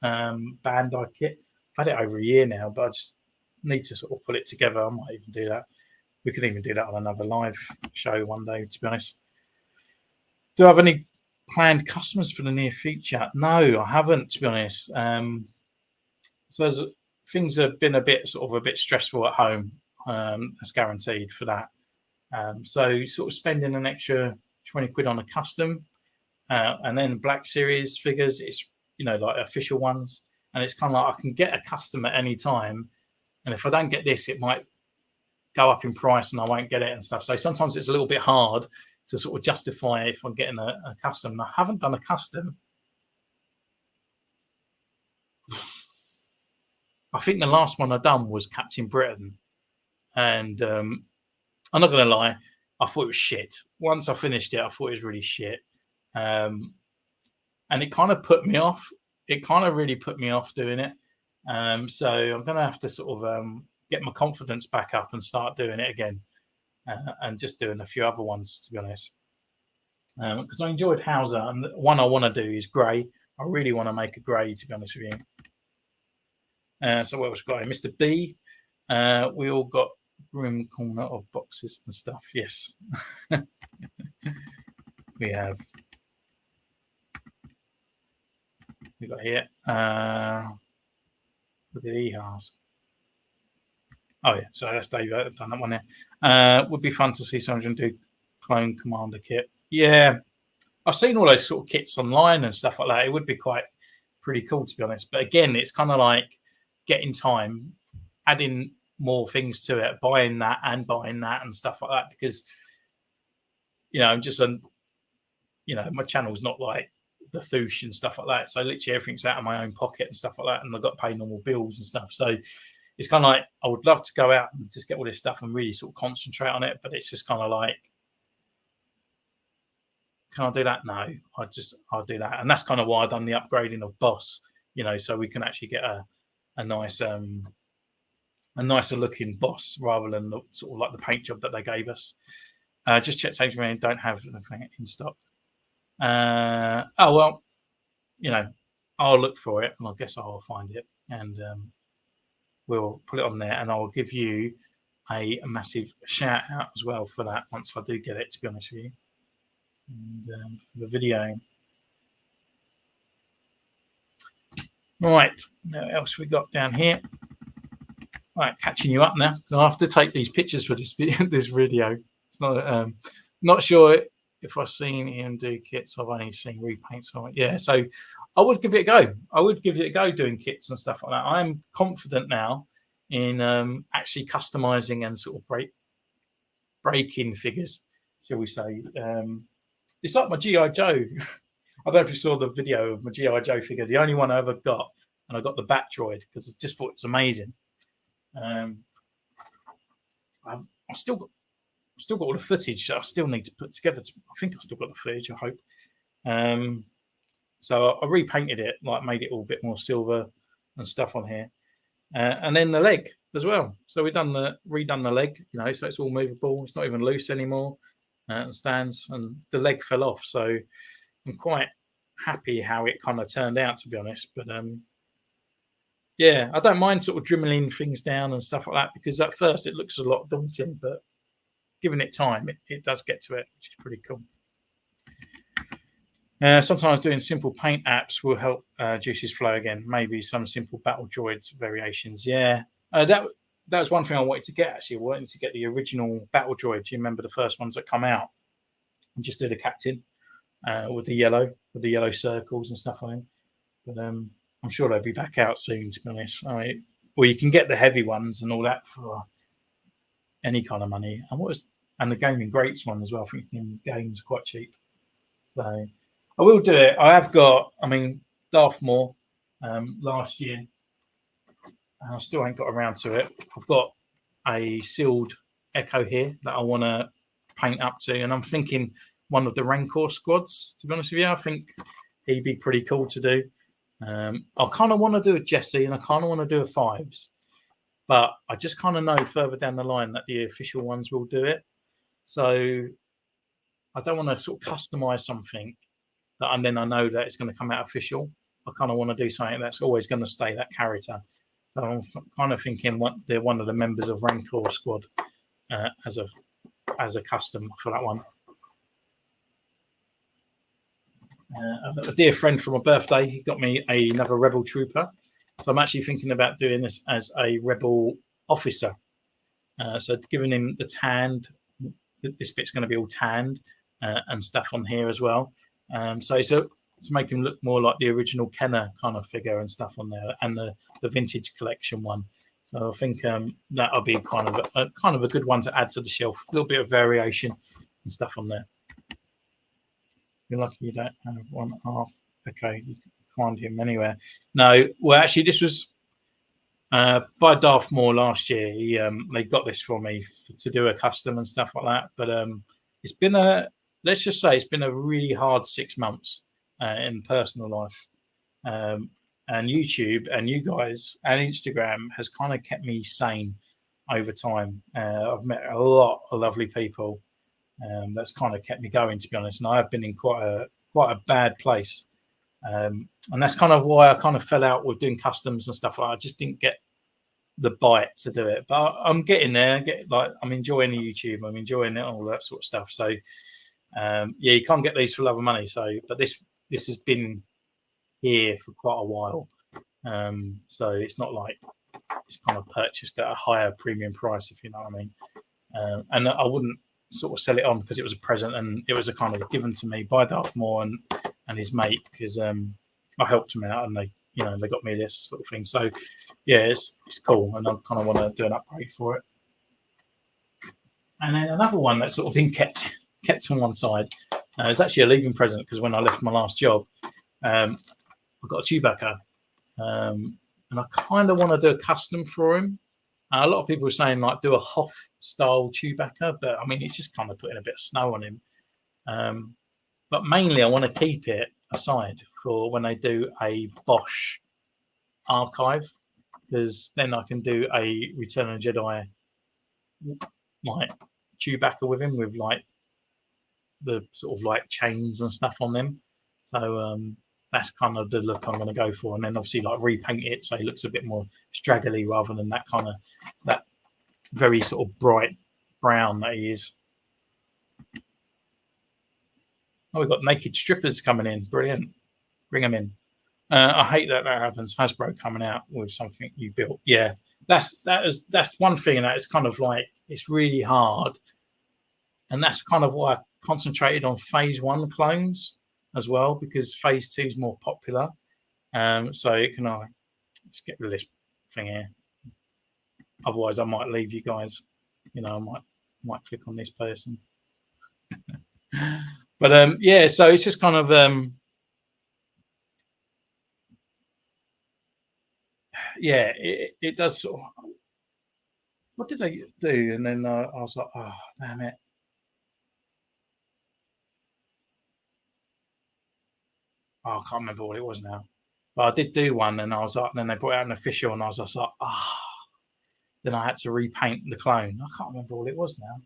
Bandai kit. I've had it over a year now, but I just need to sort of put it together. I might even do that. We could even do that on another live show one day, to be honest. Do I have any planned customers for the near future? No, I haven't, to be honest. So things have been a bit stressful at home. That's guaranteed for that. So sort of spending an extra 20 quid on a custom, and then Black Series figures, it's, you know, like official ones, and it's kind of like I can get a custom at any time, and if I don't get this, it might go up in price and I won't get it and stuff. So sometimes it's a little bit hard to sort of justify if I'm getting a custom. I haven't done a custom. I think the last one I done was Captain Britain, and I'm not going to lie, I thought it was shit. Once I finished it, I thought it was really shit. And it kind of put me off. It kind of really put me off doing it. So I'm going to have to sort of get my confidence back up and start doing it again, and just doing a few other ones, to be honest. Because I enjoyed Hauser, and the one I want to do is grey. I really want to make a grey, to be honest with you. So what else got? Mr. B. We all got room corner of boxes and stuff. Yes. We have. We got here. What did he ask? Oh yeah, so that's Dave. I've done that one there. Would be fun to see someone do clone commander kit. Yeah, I've seen all those sort of kits online and stuff like that. It would be quite pretty cool, to be honest. But again, it's kind of like getting time, adding more things to it, buying that and stuff like that. Because I'm just my channel's not like the Fwoosh and stuff like that. So literally everything's out of my own pocket and stuff like that, and I've got to pay normal bills and stuff. So it's kind of like I would love to go out and just get all this stuff and really sort of concentrate on it, but it's just kind of like, can I do that? No, I'll do that. And that's kind of why I've done the upgrading of Boss, so we can actually get a nicer looking Boss rather than the sort of like the paint job that they gave us. Just check Sage Man, don't have anything in stock. I'll look for it and I guess I'll find it and we'll put it on there, and I'll give you a massive shout out as well for that once I do get it, to be honest with you. And for the video. Right, what else we got down here? Right, catching you up now. I have to take these pictures for this video. It's not sure if I've seen him do kits. I've only seen repaints. Yeah, so I would give it a go. I would give it a go doing kits and stuff like that. I'm confident now in actually customizing and sort of breaking figures, shall we say. It's like my G.I. Joe. I don't know if you saw the video of my G.I. Joe figure, the only one I ever got, and I got the Bat Droid because I just thought it was amazing. I've still got all the footage that I still need to put together. I think I've still got the footage, I hope. So I repainted it, like made it all a bit more silver and stuff on here. And then the leg as well. So we've redone the leg, so it's all movable. It's not even loose anymore. And stands, and the leg fell off. So I'm quite happy how it kind of turned out, to be honest. But yeah, I don't mind sort of dribbling things down and stuff like that, because at first it looks a lot daunting, but giving it time, it does get to it, which is pretty cool. Sometimes doing simple paint apps will help juices flow again. Maybe some simple battle droids variations. Yeah, that was one thing I wanted to get, actually. I wanted to get the original battle droid. Do you remember the first ones that come out? And just do the captain with the yellow circles and stuff on him. But I'm sure they'll be back out soon, to be honest. Well, you can get the heavy ones and all that for any kind of money. And the Gaming Greats one as well. I think the game's quite cheap. So I will do it. I have got, Darth Maul last year. I still ain't got around to it. I've got a sealed Echo here that I want to paint up to, and I'm thinking one of the Rancor squads, to be honest with you. I think he'd be pretty cool to do. I kind of want to do a Jesse, and I kind of want to do a Fives, but I just kind of know further down the line that the official ones will do it. So I don't want to sort of customize something and then I know that it's going to come out official. I kind of want to do something that's always going to stay that character. So I'm kind of thinking they're one of the members of Rancor squad as a custom for that one. A dear friend for my birthday, he got me another Rebel Trooper. So I'm actually thinking about doing this as a Rebel officer. So giving him the tanned, this bit's going to be all tanned and stuff on here as well. So to make him look more like the original Kenner kind of figure and stuff on there, and the vintage collection one. So I think that'll be kind of a good one to add to the shelf. A little bit of variation and stuff on there. You're lucky you don't have 1/2. Okay, you can find him anywhere. No, well, actually, this was by Darth Maul last year. They got this for me to do a custom and stuff like that. But it's been let's just say it's been a really hard 6 months in personal life. And YouTube and you guys and Instagram has kind of kept me sane over time. I've met a lot of lovely people. That's kind of kept me going, to be honest. And I have been in quite a bad place. And that's kind of why I kind of fell out with doing customs and stuff like that. I just didn't get the bite to do it. But I'm getting there. I'm enjoying the YouTube. I'm enjoying it, all that sort of stuff. So yeah, you can't get these for love of money. So, but this has been here for quite a while. So it's not like it's kind of purchased at a higher premium price, if you know what I mean. And I wouldn't sort of sell it on because it was a present and it was a kind of given to me by Dartmoor and his mate, because I helped him out and they got me this sort of thing. So yeah, it's cool, and I kind of want to do an upgrade for it. And then another one that's sort of been kept on one side. It's actually a leaving present, because when I left my last job, I got a Chewbacca, and I kind of want to do a custom for him. A lot of people are saying like do a Hoth style Chewbacca, but I mean it's just kind of putting a bit of snow on him. But mainly I want to keep it aside for when they do a Bosch archive, because then I can do a Return of the Jedi like Chewbacca with him, with like the sort of like chains and stuff on them. So that's kind of the look I'm going to go for, and then obviously like repaint it so it looks a bit more straggly rather than that very sort of bright brown that he is. Oh, we've got naked strippers coming in. Brilliant. Bring them in. I hate that happens. Hasbro coming out with something you built. Yeah, that's one thing, and that is kind of like it's really hard, and that's kind of why I concentrated on Phase 1 clones as well, because Phase 2 is more popular. So it can just get rid of this thing here. Otherwise, I might leave you guys. I might click on this person. But yeah, so it's just kind of yeah, it does sort of. What did they do? And then I was like, oh damn it. Oh, I can't remember what it was now. But I did do one, and I was like, and then they brought out an official, and I was just like, then I had to repaint the clone. I can't remember what it was now.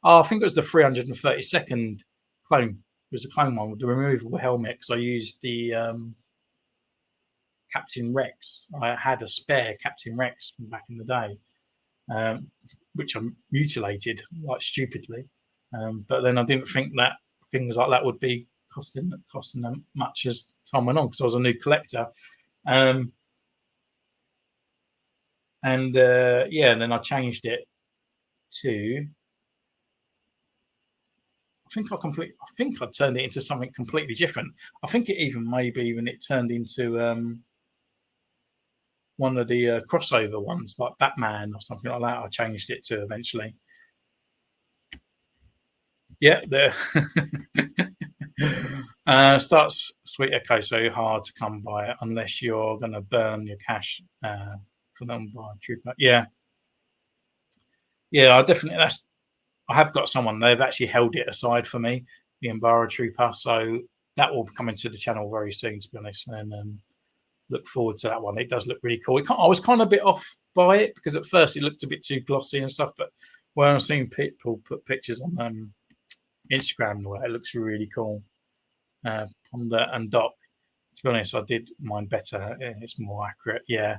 Oh, I think it was the 332nd clone. It was a clone one with the removable helmet, because I used the Captain Rex. I had a spare Captain Rex from back in the day, which I mutilated like stupidly. But then I didn't think that things like that would be costing them much as time went on, because I was a new collector. And yeah, and then I changed it to. I think I turned it into something completely different. I think it even it turned into one of the crossover ones, like Batman or something like that. I changed it to eventually. Yeah, there. Starts sweet. Okay, so hard to come by unless you're going to burn your cash for them by Trooper. Yeah, I definitely. I have got someone. They've actually held it aside for me, the Embara Trooper. So that will come into the channel very soon, to be honest. And look forward to that one. It does look really cool. I was kind of a bit off by it, because at first it looked a bit too glossy and stuff. But when I've seen people put pictures on Instagram and all that, it looks really cool. Honda and Doc. To be honest, I did mine better. It's more accurate. Yeah.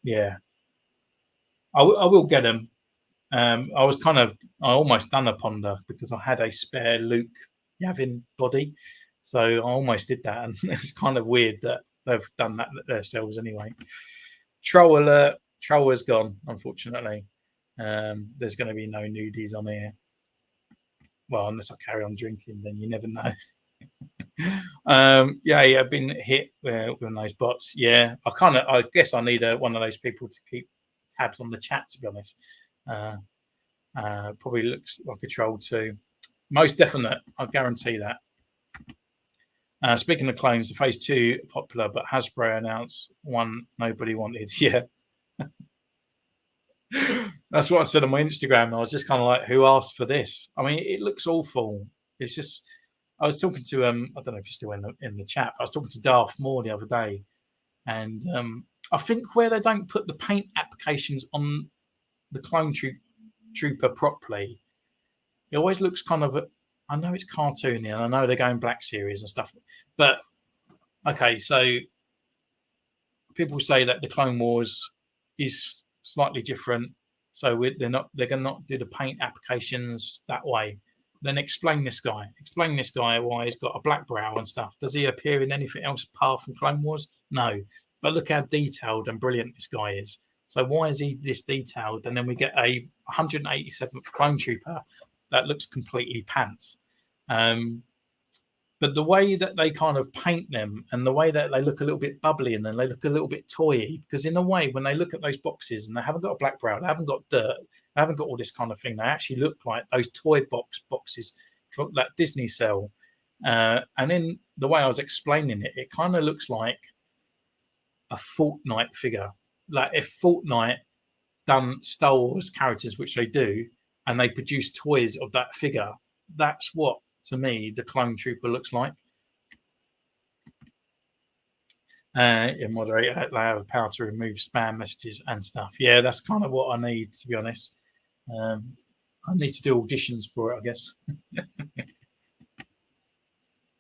Yeah. I will get them. I almost done a Ponda, because I had a spare Luke Yavin body. So I almost did that. And it's kind of weird that they've done that themselves anyway. Troll alert. Troll has gone, unfortunately. There's going to be no nudies on here. Well, unless I carry on drinking, then you never know. Yeah, I've been hit with those bots. Yeah, I guess I need one of those people to keep tabs on the chat, to be honest. Probably looks like a troll too. Most definite, I guarantee that. Speaking of clones, the Phase 2 popular, but Hasbro announced one nobody wanted. Yeah. That's what I said on my Instagram. I was just kind of like, who asked for this? I mean, it looks awful. It's just, I was talking to I don't know if you're still in the chat. I was talking to Darth Moore the other day, and I think where they don't put the paint applications on the clone trooper properly, it always looks kind of. I know it's cartoony, and I know they're going Black Series and stuff, but okay, so people say that the Clone Wars is slightly different, so they're gonna not do the paint applications that way. Then explain this guy why he's got a black brow and stuff. Does he appear in anything else apart from Clone Wars? No, but look how detailed and brilliant this guy is. So why is he this detailed? And then we get a 187th clone trooper that looks completely pants. But the way that they kind of paint them and the way that they look a little bit bubbly and then they look a little bit toy, because in a way, when they look at those boxes and they haven't got a black brow, they haven't got dirt, they haven't got all this kind of thing, they actually look like those toy boxes from that Disney sell. And in the way I was explaining it, it kind of looks like a Fortnite figure. Like if Fortnite done Star Wars characters, which they do, and they produce toys of that figure, that's what, to me, the clone trooper looks like. In moderate, they have the power to remove spam messages and stuff. Yeah, that's kind of what I need, to be honest. I need to do auditions for it, I guess.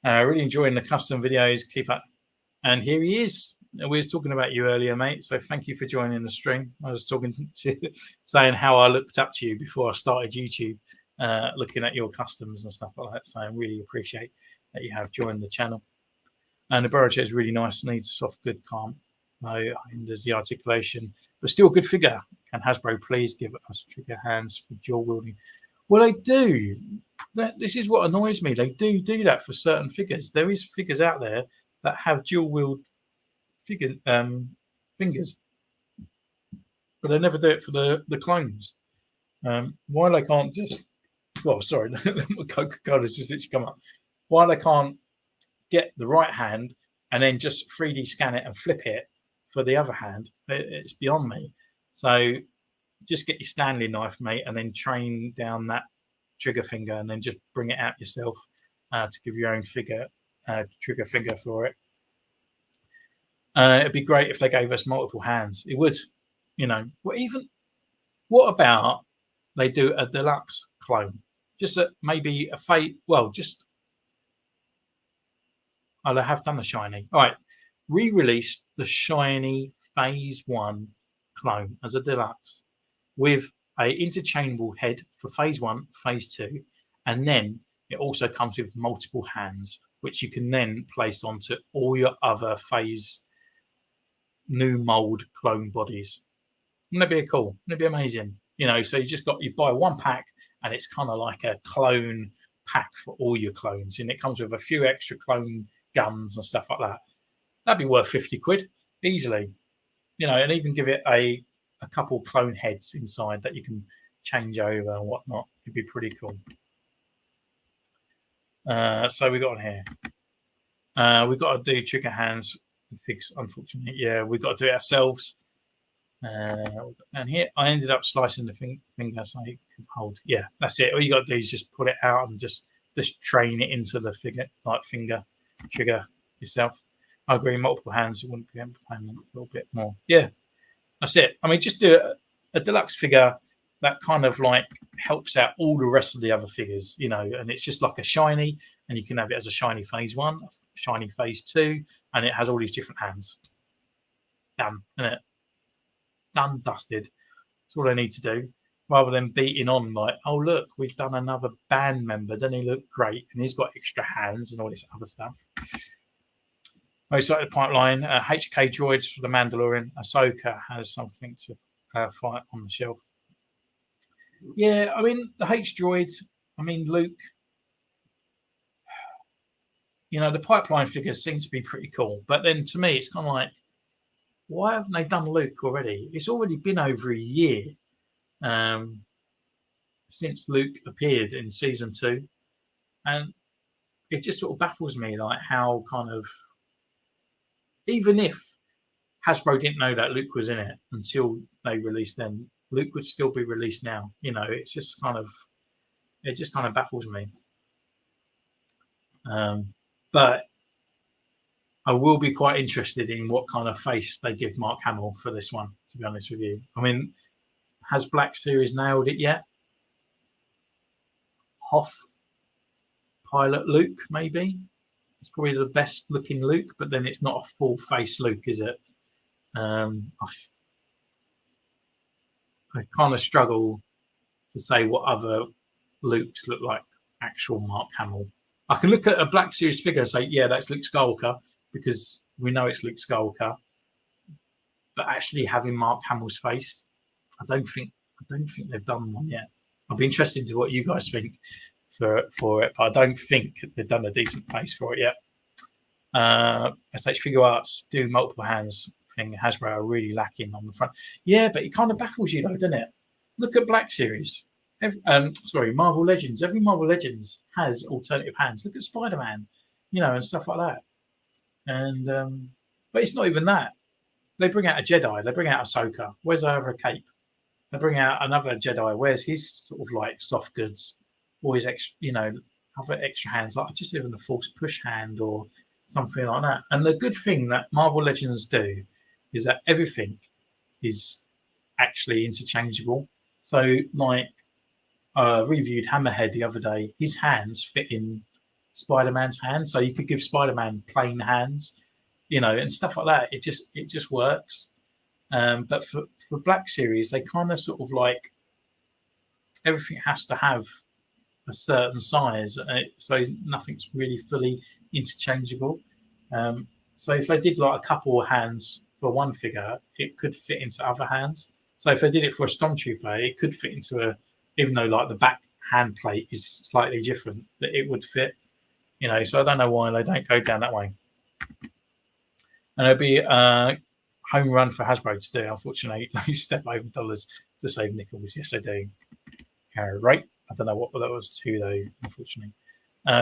Really enjoying the custom videos. Keep up. And here he is. We were talking about you earlier, mate. So thank you for joining the stream. I was talking to saying how I looked up to you before I started YouTube, looking at your customs and stuff like that. So I really appreciate that you have joined the channel. And the Burrow chair is really nice. Needs soft, good, calm. No hinders the articulation, but still a good figure. Can Hasbro please give us trigger hands for dual wielding? Well, they do. This is what annoys me. They do that for certain figures. There is figures out there that have dual wield fingers, but they never do it for the clones. Why they can't just? Well, sorry, Coca-Cola's just literally come up. Why they can't get the right hand and then just 3D scan it and flip it for the other hand? It's beyond me. So just get your Stanley knife, mate, and then train down that trigger finger, and then just bring it out yourself to give your own trigger finger for it. It'd be great if they gave us multiple hands. It would, what about they do a deluxe clone? Just maybe they have done the shiny. All right, re-release the shiny Phase 1 clone as a deluxe with a interchangeable head for Phase 1, Phase 2, and then it also comes with multiple hands, which you can then place onto all your other Phase new mold clone bodies. Wouldn't that be cool? Wouldn't it be amazing? So you buy one pack and it's kind of like a clone pack for all your clones, and it comes with a few extra clone guns and stuff like that. That'd be worth 50 quid easily, and even give it a couple clone heads inside that you can change over and whatnot. It'd be pretty cool. So we got on here. We've got to do trigger hands fix, unfortunately. Yeah, we've got to do it ourselves. And here I ended up slicing the finger so you can hold. Yeah, that's it. All you got to do is just pull it out and just train it into the finger trigger yourself. I agree, multiple hands, you wouldn't be able to play a little bit more. Yeah, that's it. I mean, just do a deluxe figure that kind of like helps out all the rest of the other figures, and it's just like a shiny, and you can have it as a shiny Phase 1, a shiny Phase 2, and it has all these different hands. Done, isn't it? Done, dusted. That's all I need to do, rather than beating on like, oh look, we've done another band member. Doesn't he look great? And he's got extra hands and all this other stuff. Most likely the pipeline. HK droids for the Mandalorian. Ahsoka has something to fight on the shelf. Yeah, I mean the H droid. I mean Luke. The pipeline figures seem to be pretty cool, but then to me it's kind of like, why haven't they done Luke already? It's already been over a year since Luke appeared in season 2, and it just sort of baffles me, like how kind of, even if Hasbro didn't know that Luke was in it until they released them, Luke would still be released now. It's just kind of baffles me. But I will be quite interested in what kind of face they give Mark Hamill for this one, to be honest with you. I mean, has Black Series nailed it yet? Hoth pilot Luke, maybe. It's probably the best looking Luke, but then it's not a full face Luke, is it? I kind of struggle to say what other Lukes look like actual Mark Hamill. I can look at a Black Series figure and say, yeah, that's Luke Skywalker because we know it's Luke Skywalker. But actually having Mark Hamill's face, I don't think they've done one yet. I'll be interested to what you guys think for it, but I don't think they've done a decent face for it yet. SH Figure Arts do multiple hands thing. Hasbro are really lacking on the front. Yeah, but it kind of baffles you though, doesn't it? Look at Black Series. Marvel Legends. Every Marvel Legends has alternative hands. Look at Spider-Man, and stuff like that. And but it's not even that. They bring out a Jedi. They bring out Ahsoka. Where's her other cape? They bring out another Jedi. Where's his sort of like soft goods, or his extra, other extra hands, like just even a Force push hand or something like that. And the good thing that Marvel Legends do is that everything is actually interchangeable. So, like, reviewed Hammerhead the other day, his hands fit in Spider-Man's hands, so you could give Spider-Man plain hands, and stuff like that. It just works. But for Black Series, they kind of sort of like everything has to have a certain size, so nothing's really fully interchangeable. So if they did like a couple of hands for one figure, it could fit into other hands. So if they did it for a Stormtrooper, it could fit into even though like the back hand plate is slightly different, that it would fit. So I don't know why they don't go down that way. And it'll be a home run for Hasbro to do. Unfortunately, they step over dollars to save nickels. Yes, they do. Right. I don't know what that was to though, unfortunately.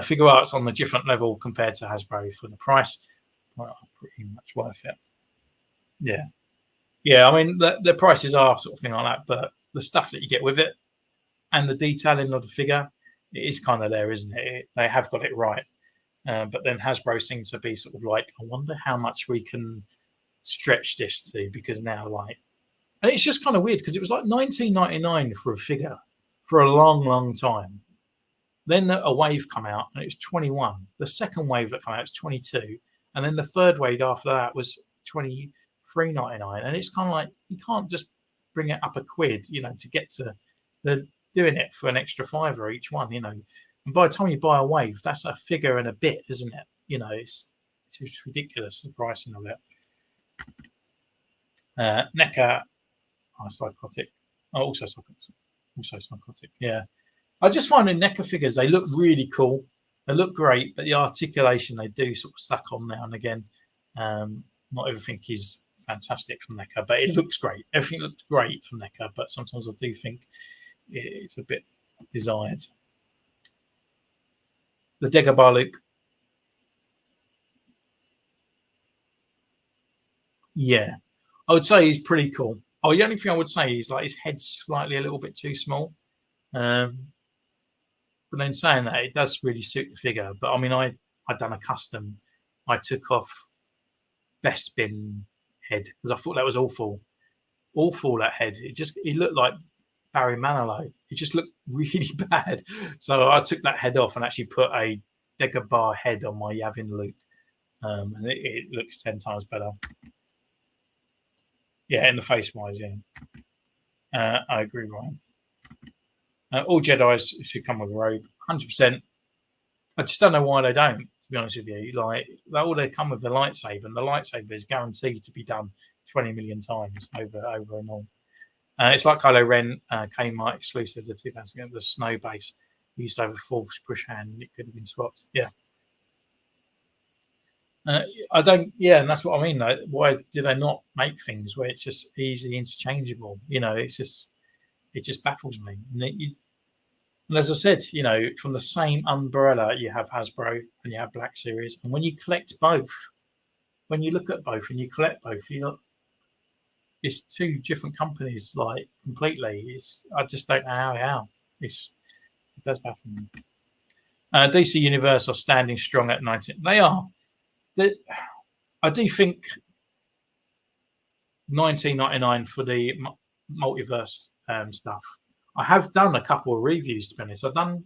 Figure Arts on a different level compared to Hasbro for the price. Well, pretty much worth it. Yeah. I mean, the prices are sort of thing like that, but the stuff that you get with it and the detailing of the figure, it is kind of there, isn't it? They have got it right. But then Hasbro seems to be sort of like, I wonder how much we can stretch this to, because now and it's just kind of weird because it was like $19.99 for a figure for a long, long time. Then a wave come out and it was 21. The second wave that came out was 22, and then the third wave after that was $23.99. And it's kind of like you can't just bring it up a quid, to get to the doing it for an extra $5 each one, And by the time you buy a wave, that's a figure and a bit, isn't it? It's just ridiculous, the pricing of it. NECA, psychotic. Also psychotic. Yeah. I just find in NECA figures, they look really cool. They look great, but the articulation, they do sort of suck on now and again. Not everything is fantastic from NECA, but it looks great. Everything looks great from NECA, but sometimes I do think it's a bit desired. The Dagobah Luke. Yeah. I would say he's pretty cool. The only thing I would say is like his head's slightly a little bit too small. But then saying that, it does really suit the figure. But I mean, I'd done a custom. I took off Bespin head because I thought that was awful. Awful, that head. It looked like Barry Manilow. It just looked really bad. So I took that head off and actually put a Dagobah head on my Yavin Luke. And it looks 10 times better. Yeah, in the face wise, yeah. I agree, Ryan. All Jedis should come with a robe, 100%. I just don't know why they don't, to be honest with you. Like, they come with the lightsaber, and the lightsaber is guaranteed to be done 20 million times over and on. It's like Kylo Ren, Kmart exclusive, the 2000, the snow base. We used to have a Force push hand, and it could have been swapped. Yeah. I don't, and that's what I mean. Like, why do they not make things where it's just easily interchangeable? It just baffles me. And as I said, from the same umbrella, you have Hasbro and you have Black Series. And when you collect both, when you look at both and you collect both, it's two different companies, like completely. I just don't know how. It does baffle me. DC Universe are standing strong at 19. They are. I do think $19.99 for the multiverse stuff. I have done a couple of reviews, to be honest. I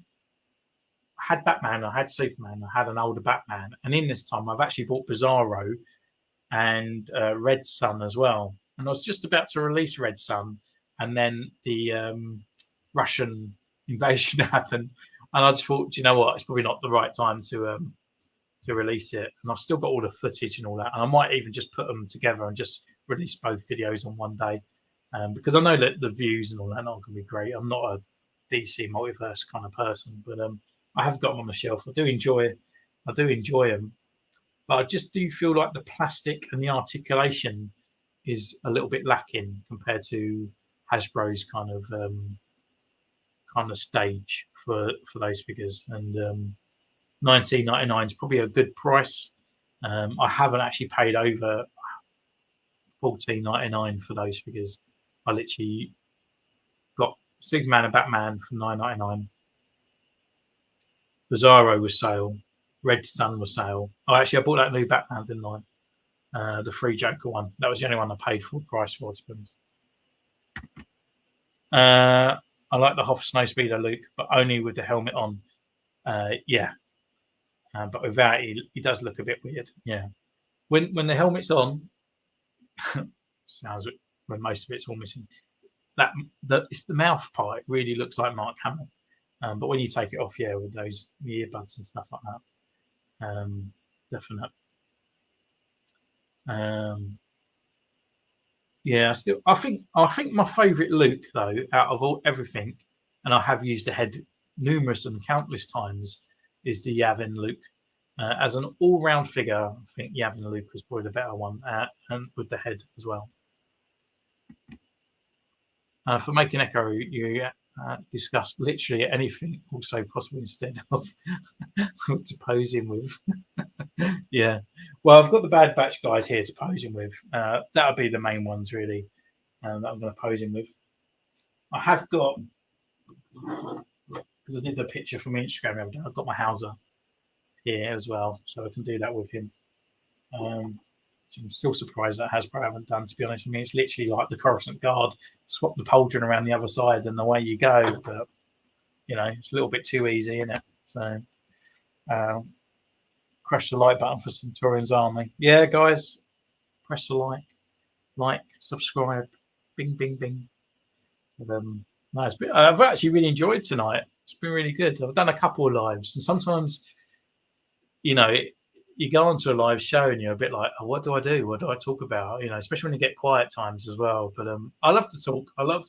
had Batman, I had Superman, I had an older Batman, and in this time I've actually bought Bizarro and Red Sun as well. And I was just about to release Red Sun, and then the Russian invasion happened, and I just thought, you know what, it's probably not the right time to release it. And I've still got all the footage and all that, and I might even just put them together and just release both videos on one day, because I know that the views and all that are not going to be great. I'm not a DC multiverse kind of person, but I have got them on the shelf. I do enjoy them, but I just do feel like the plastic and the articulation is a little bit lacking compared to Hasbro's kind of stage for those figures. And $19.99 is probably a good price. I haven't actually paid over $14.99 for those figures. I literally got Superman and Batman for $9.99. Bizarro was sale. Red Sun was sale. Oh, actually, I bought that new Batman, didn't I? The free Joker one. That was the only one I paid full price for, to be honest. I like the Hoff Snowspeeder Luke, but only with the helmet on. Yeah. But without it, he does look a bit weird. Yeah. When the helmet's on, sounds when most of it's all missing. It's the mouth part. It really looks like Mark Hamill. But when you take it off, yeah, with those earbuds and stuff like that, definite. Yeah, I think my favourite Luke though, out of everything, and I have used the head numerous and countless times, is the Yavin Luke. As an all-round figure, I think Yavin Luke was probably the better one, and with the head as well. For making Echo, you discussed literally anything, also possible instead of to pose him with. Yeah, well, I've got the Bad Batch guys here to pose him with. That'll be the main ones really that I'm going to pose him with. I have got, because I did the picture from Instagram the other day, I've got my Hauser here as well, so I can do that with him. I'm still surprised that Hasbro haven't done, to be honest. I mean, it's literally like the Coruscant Guard, swap the pauldron around the other side and away you go. But, you know, it's a little bit too easy, isn't it? So, crush the like button for Centurions Army. Yeah, guys, press the like, subscribe, bing, bing, bing. No, I've actually really enjoyed tonight. It's been really good. I've done a couple of lives, and sometimes, you know, you go onto a live show and you're a bit like, oh, what do I do? What do I talk about? You know, especially when you get quiet times as well. But I love to talk. I love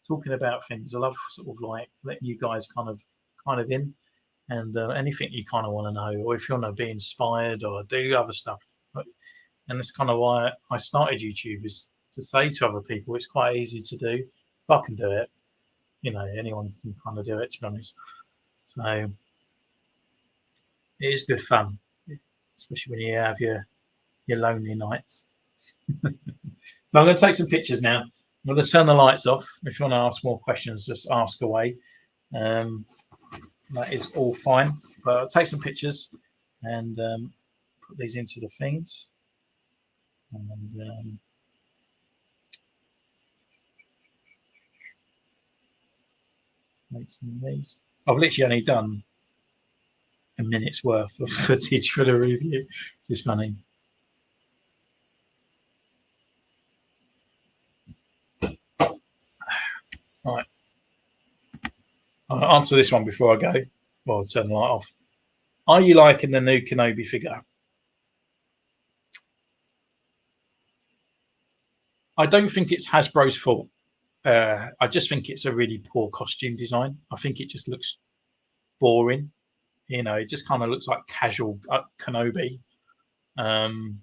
talking about things. I love sort of like letting you guys kind of in, and anything you kind of want to know, or if you want to be inspired or do other stuff. And that's kind of why I started YouTube, is to say to other people, it's quite easy to do. If I can do it, you know, anyone can kind of do it, to be honest. So it is good fun, especially when you have your lonely nights. So I'm going to take some pictures now. I'm going to turn the lights off. If you want to ask more questions, just ask away. That is all fine. But I'll take some pictures and put these into the things. And make some of these. I've literally only done a minute's worth of footage for the review, which is funny. All right. I'll answer this one before I go. Well, I'll turn the light off. Are you liking the new Kenobi figure? I don't think it's Hasbro's fault. I just think it's a really poor costume design. I think it just looks boring. You know, it just kind of looks like casual Kenobi. And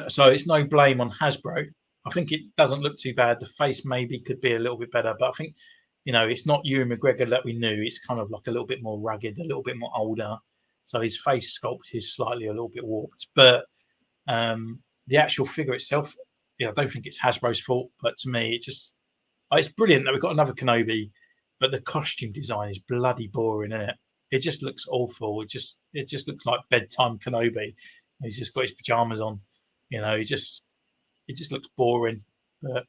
so it's no blame on Hasbro. I think it doesn't look too bad. The face maybe could be a little bit better, but I think, you know, it's not Ewan McGregor that we knew. It's kind of like a little bit more rugged, a little bit more older. So his face sculpt is slightly a little bit warped. But the actual figure itself, I don't think it's Hasbro's fault. But to me, it's brilliant that we've got another Kenobi, but the costume design is bloody boring, isn't it? It just looks awful. It just looks like bedtime Kenobi. He's just got his pajamas on. You know, it just looks boring. But,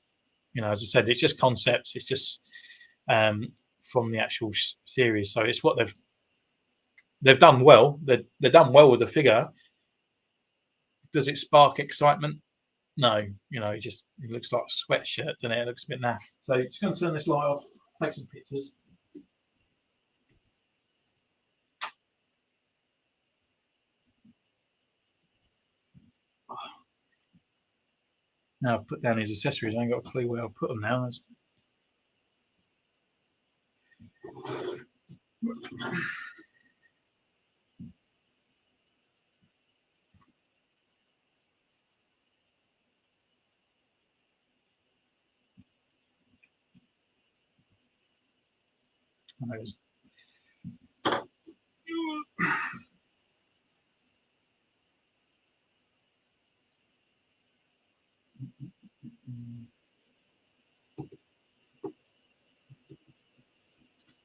you know, as I said, it's just concepts. It's just from the actual series. So it's what they've done well. They've done well with the figure. Does it spark excitement? No, it looks like a sweatshirt, doesn't it? It looks a bit naff. So just going to turn this light off, take some pictures. Now I've put down his accessories. I ain't got a clue where I'll put them now.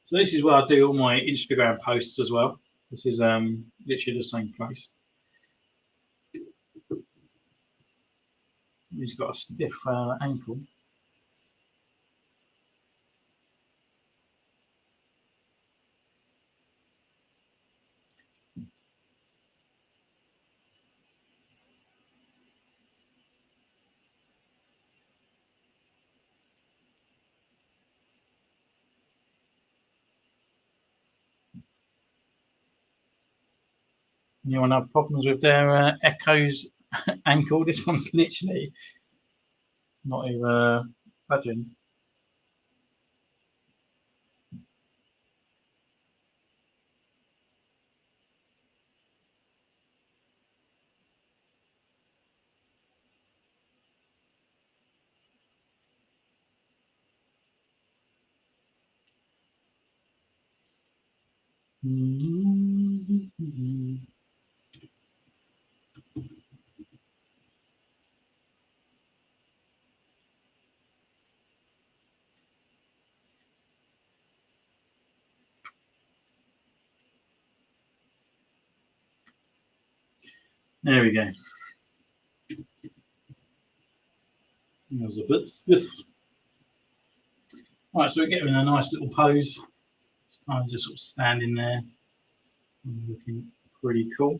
So this is where I do all my Instagram posts as well. This is literally the same place. He's got a stiff ankle. Anyone have problems with their Echo's ankle? This one's literally not even budging. There we go. It was a bit stiff. Right, so we're getting a nice little pose. I'm just sort of standing there, looking pretty cool.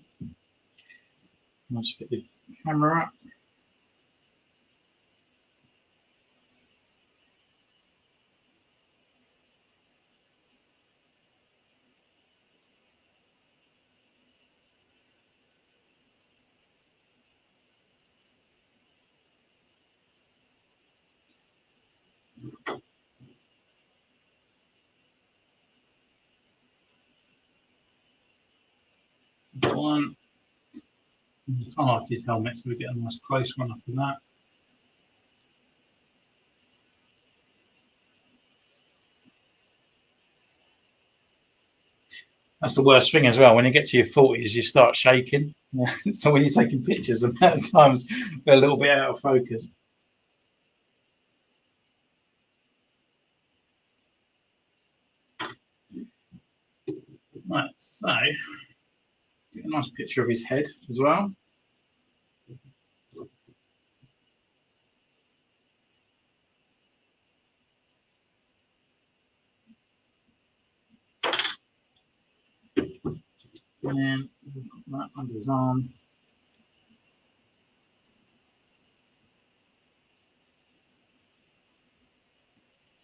Let's get the camera up. One. I like his helmet, so we get a nice close one up in that. That's the worst thing as well. When you get to your 40s, you start shaking. So when you're taking pictures, a lot of times they're a little bit out of focus. Right, so get a nice picture of his head as well. And then put that under his arm.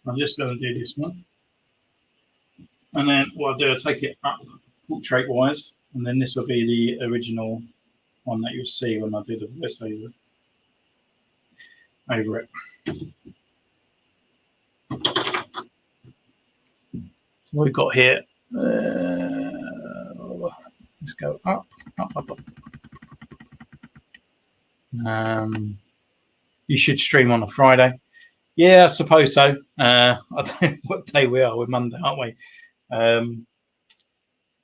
I'm just going to do this one. And then what I'll do, I'll take it up portrait wise, and then this will be the original one that you'll see when I do the voiceover over it. So what we've got here, let's go up, up, up, up. You should stream on a Friday. Yeah, I suppose so. I don't know what day we are. We're Monday, aren't we?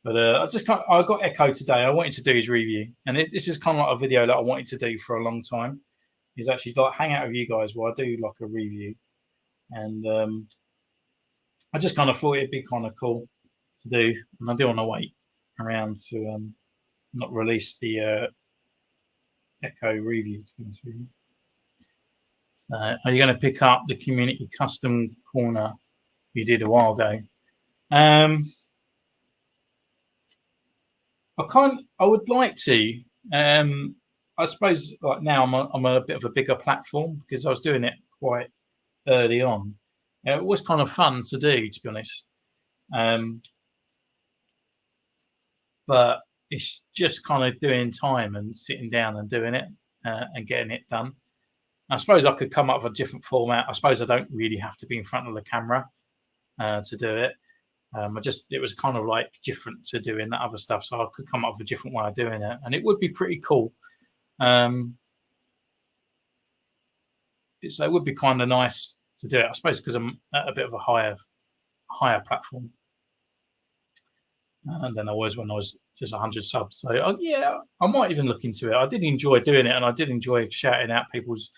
But I got Echo today. I wanted to do his review, and this is kind of like a video that I wanted to do for a long time. Is actually like hang out with you guys while I do like a review, and I just kind of thought it'd be kind of cool to do, and I do want to wait around to not release the Echo review. To be honest with you. Are you going to pick up the community custom corner you did a while ago? I would like to. I suppose like now I'm a bit of a bigger platform because I was doing it quite early on. It was kind of fun to do, to be honest. But it's just kind of doing time and sitting down and doing it and getting it done. I suppose I could come up with a different format. I suppose I don't really have to be in front of the camera to do it. It was kind of like different to doing that other stuff, so I could come up with a different way of doing it, and it would be pretty cool. It would be kind of nice to do it, I suppose, because I'm at a bit of a higher platform than I was when I was just 100 subs. So yeah, I might even look into it. I did enjoy doing it, and I did enjoy shouting out people's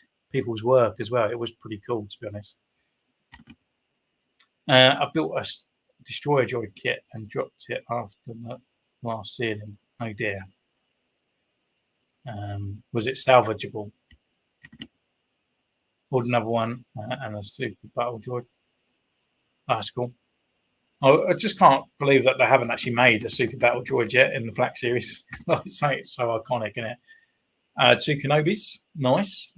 work as well. It was pretty cool, to be honest. I built a destroyer droid kit and dropped it after the last ceiling. Oh dear. Was it salvageable? Pulled another one and a super battle droid. That's cool. I just can't believe that they haven't actually made a super battle droid yet in the Black Series. It's so iconic, isn't it? 2 Kenobis, nice.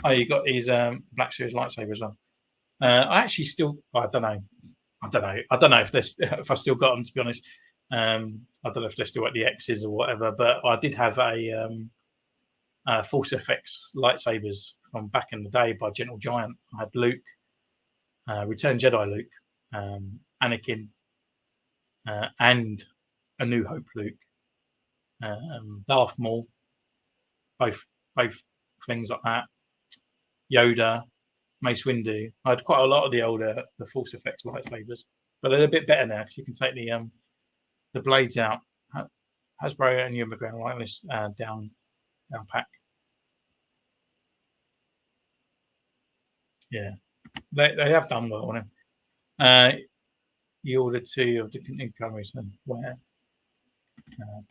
Oh, you got these Black Series lightsaber as well. I actually still, I don't know if I still got them, to be honest. I don't know if they're still at the X's or whatever, but I did have a Force FX lightsabers from back in the day by Gentle Giant. I had Luke, Return Jedi Luke, Anakin, and A New Hope Luke, Darth Maul, both things like that. Yoda, Mace Windu. I had quite a lot of the Force Effects lightsabers, but they're a bit better now because you can take the blades out. Hasbro and Ewan McGregor like this down pack. Yeah, they have done well on him. You ordered 2 of the newcomers and where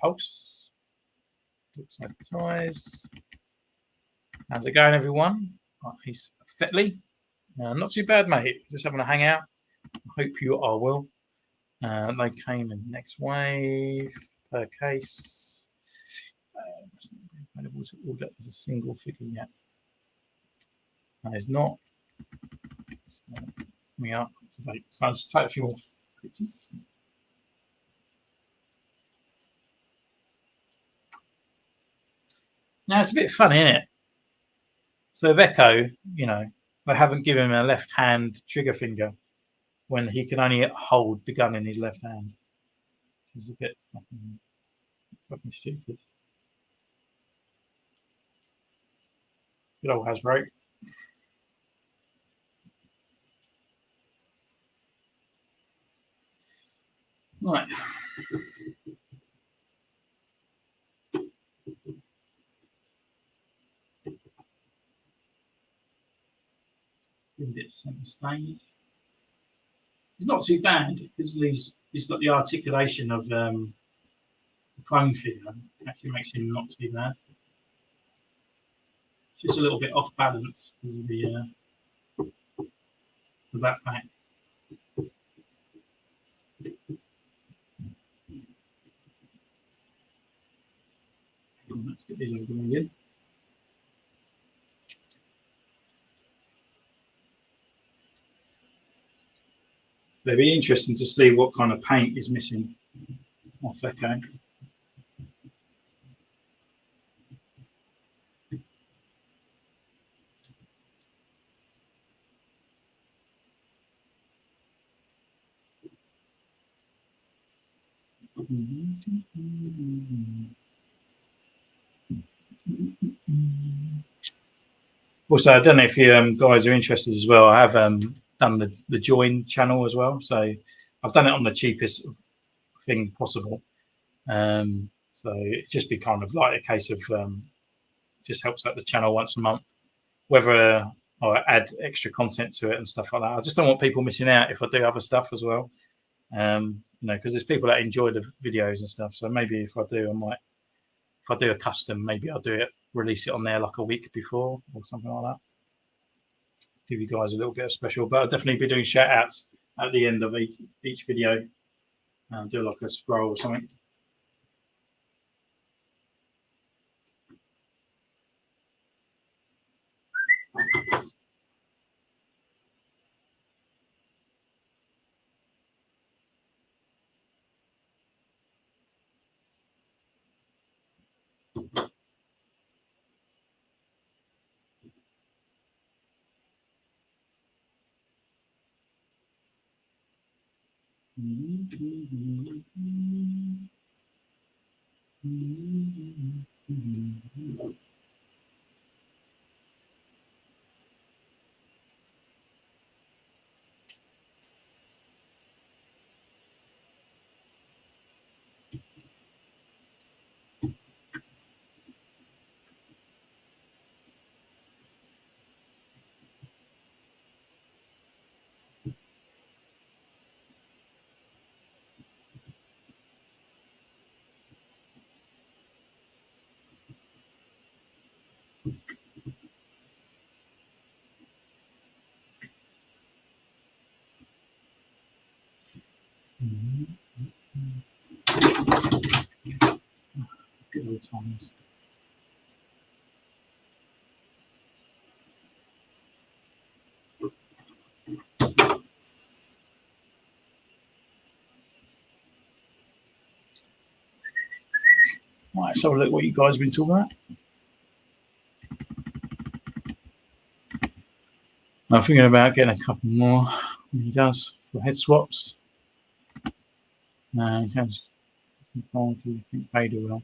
Pulse. Looks like ties. How's it going, everyone? He's Fetley. Not too bad, mate. Just having a hangout. I hope you are well. They came in next wave per case. Available to order as a single figure yet. That is not. So we are up to date. So I'll just take a few more pictures. Now it's a bit funny, isn't it? So with Echo, they haven't given him a left hand trigger finger when he can only hold the gun in his left hand. It's a bit fucking stupid. Good old Hasbro. Right. Center stage. It's not too bad because he's got the articulation of the clone figure. Actually makes him not too bad. Just a little bit off balance because of the backpack. Let's get these all going in. It'll be interesting to see what kind of paint is missing off Echo. Also, I don't know if you guys are interested as well. I have done the join channel as well, so I've done it on the cheapest thing possible. So it just be kind of like a case of just helps out the channel once a month, whether I add extra content to it and stuff like that. I just don't want people missing out if I do other stuff as well. Because there's people that enjoy the videos and stuff. So maybe if I do a custom, maybe I'll release it on there like a week before or something like that. Give you guys a little bit of special, but I'll definitely be doing shout outs at the end of each video and do like a scroll or something. Good old times. Right, so look what you guys have been talking about. I'm thinking about getting a couple more when he does for head swaps. Do you think Vader will?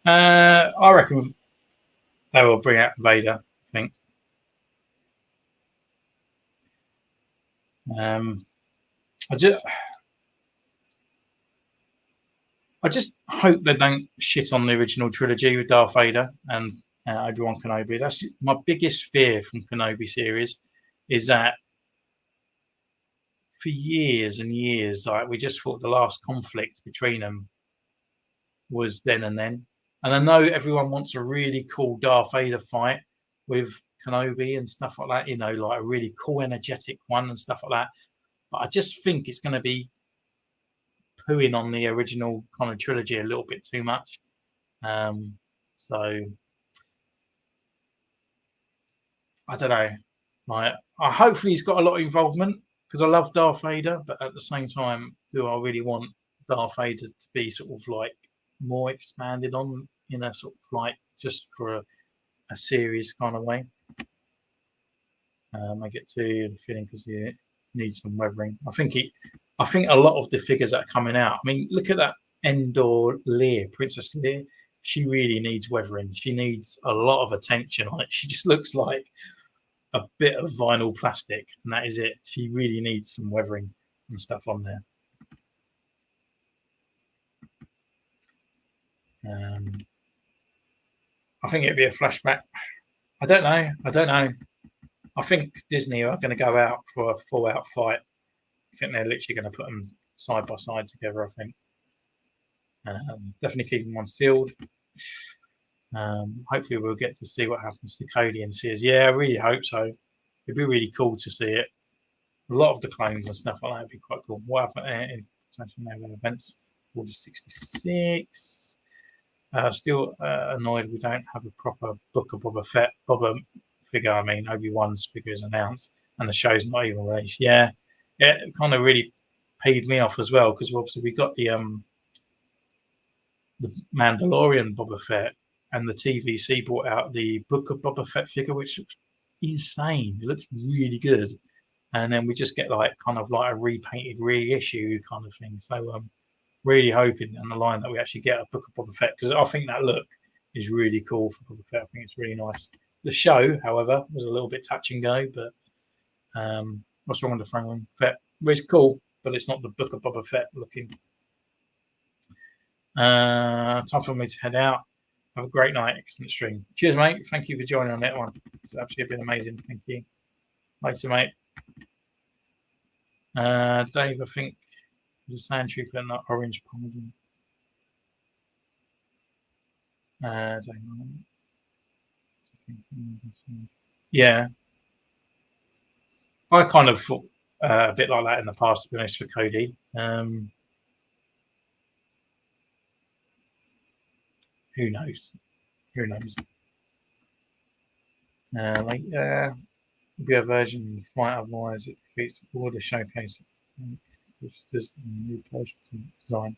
I reckon they will bring out Vader, I think. I just hope they don't shit on the original trilogy with Darth Vader and Obi-Wan Kenobi. That's my biggest fear from Kenobi series, is that for years and years, like we just thought the last conflict between them was then and then. And I know everyone wants a really cool Darth Vader fight with Kenobi and stuff like that, you know, like a really cool, energetic one and stuff like that. But I just think it's going to be pooing on the original kind of trilogy a little bit too much. So I don't know. Like, hopefully he's got a lot of involvement because I love Darth Vader, but at the same time, do I really want Darth Vader to be sort of like more expanded on in a sort of like just for a series kind of way? I get to the feeling because he needs some weathering. I think a lot of the figures that are coming out. I mean, look at that Endor Leia, Princess Leia. She really needs weathering. She needs a lot of attention on it. She just looks like a bit of vinyl plastic, and that is it. She really needs some weathering and stuff on there. I think it'd be a flashback. I don't know. I think Disney are going to go out for a full-out fight. I think they're literally going to put them side by side together. I think definitely keeping one sealed. Hopefully, we'll get to see what happens to Cody and Sears. Yeah, I really hope so. It'd be really cool to see it. A lot of the clones and stuff like that would be quite cool. What happened in international events? Order 66. Still annoyed we don't have a proper Book of Boba Fett figure. I mean, Obi-Wan's figure is announced and the show's not even released. Yeah, it kind of really peeved me off as well because obviously we got the Mandalorian Boba Fett and the TVC brought out the Book of Boba Fett figure, which looks insane. It looks really good. And then we just get like kind of like a repainted reissue kind of thing. So I'm really hoping down the line that we actually get a Book of Boba Fett because I think that look is really cool for Boba Fett. I think it's really nice. The show, however, was a little bit touch and go, but what's wrong with the Franklin Fett? Well, it's cool, but it's not the Book of Boba Fett looking. Time for me to head out. Have a great night. Excellent stream. Cheers, mate. Thank you for joining on that one. It's absolutely been amazing. Thank you. Later, mate. Dave, I think the Sand Trooper and the Orange Paladin. Yeah. I kind of thought a bit like that in the past, to be honest, for Cody. Who knows? Who knows? Be a version of fight, otherwise it defeats all the showcase. This is a new design.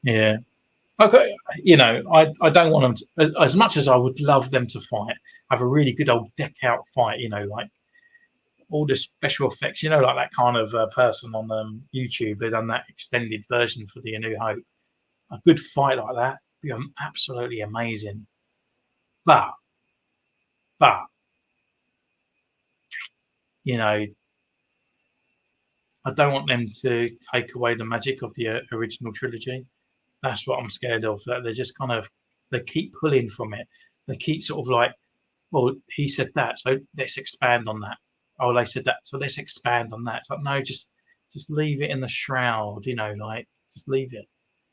Yeah. Okay, you know, I don't want them to, as much as I would love them to fight, have a really good old deck out fight, you know, like all the special effects, you know, like that kind of person on YouTube. They've done that extended version for the A New Hope. A good fight like that would be absolutely amazing. But you know, I don't want them to take away the magic of the original trilogy. That's what I'm scared of. That they're just kind of they keep pulling from it. They keep sort of like, well, he said that, so let's expand on that. Oh, they said that, so let's expand on that. It's like, no, just leave it in the shroud, you know, like just leave it.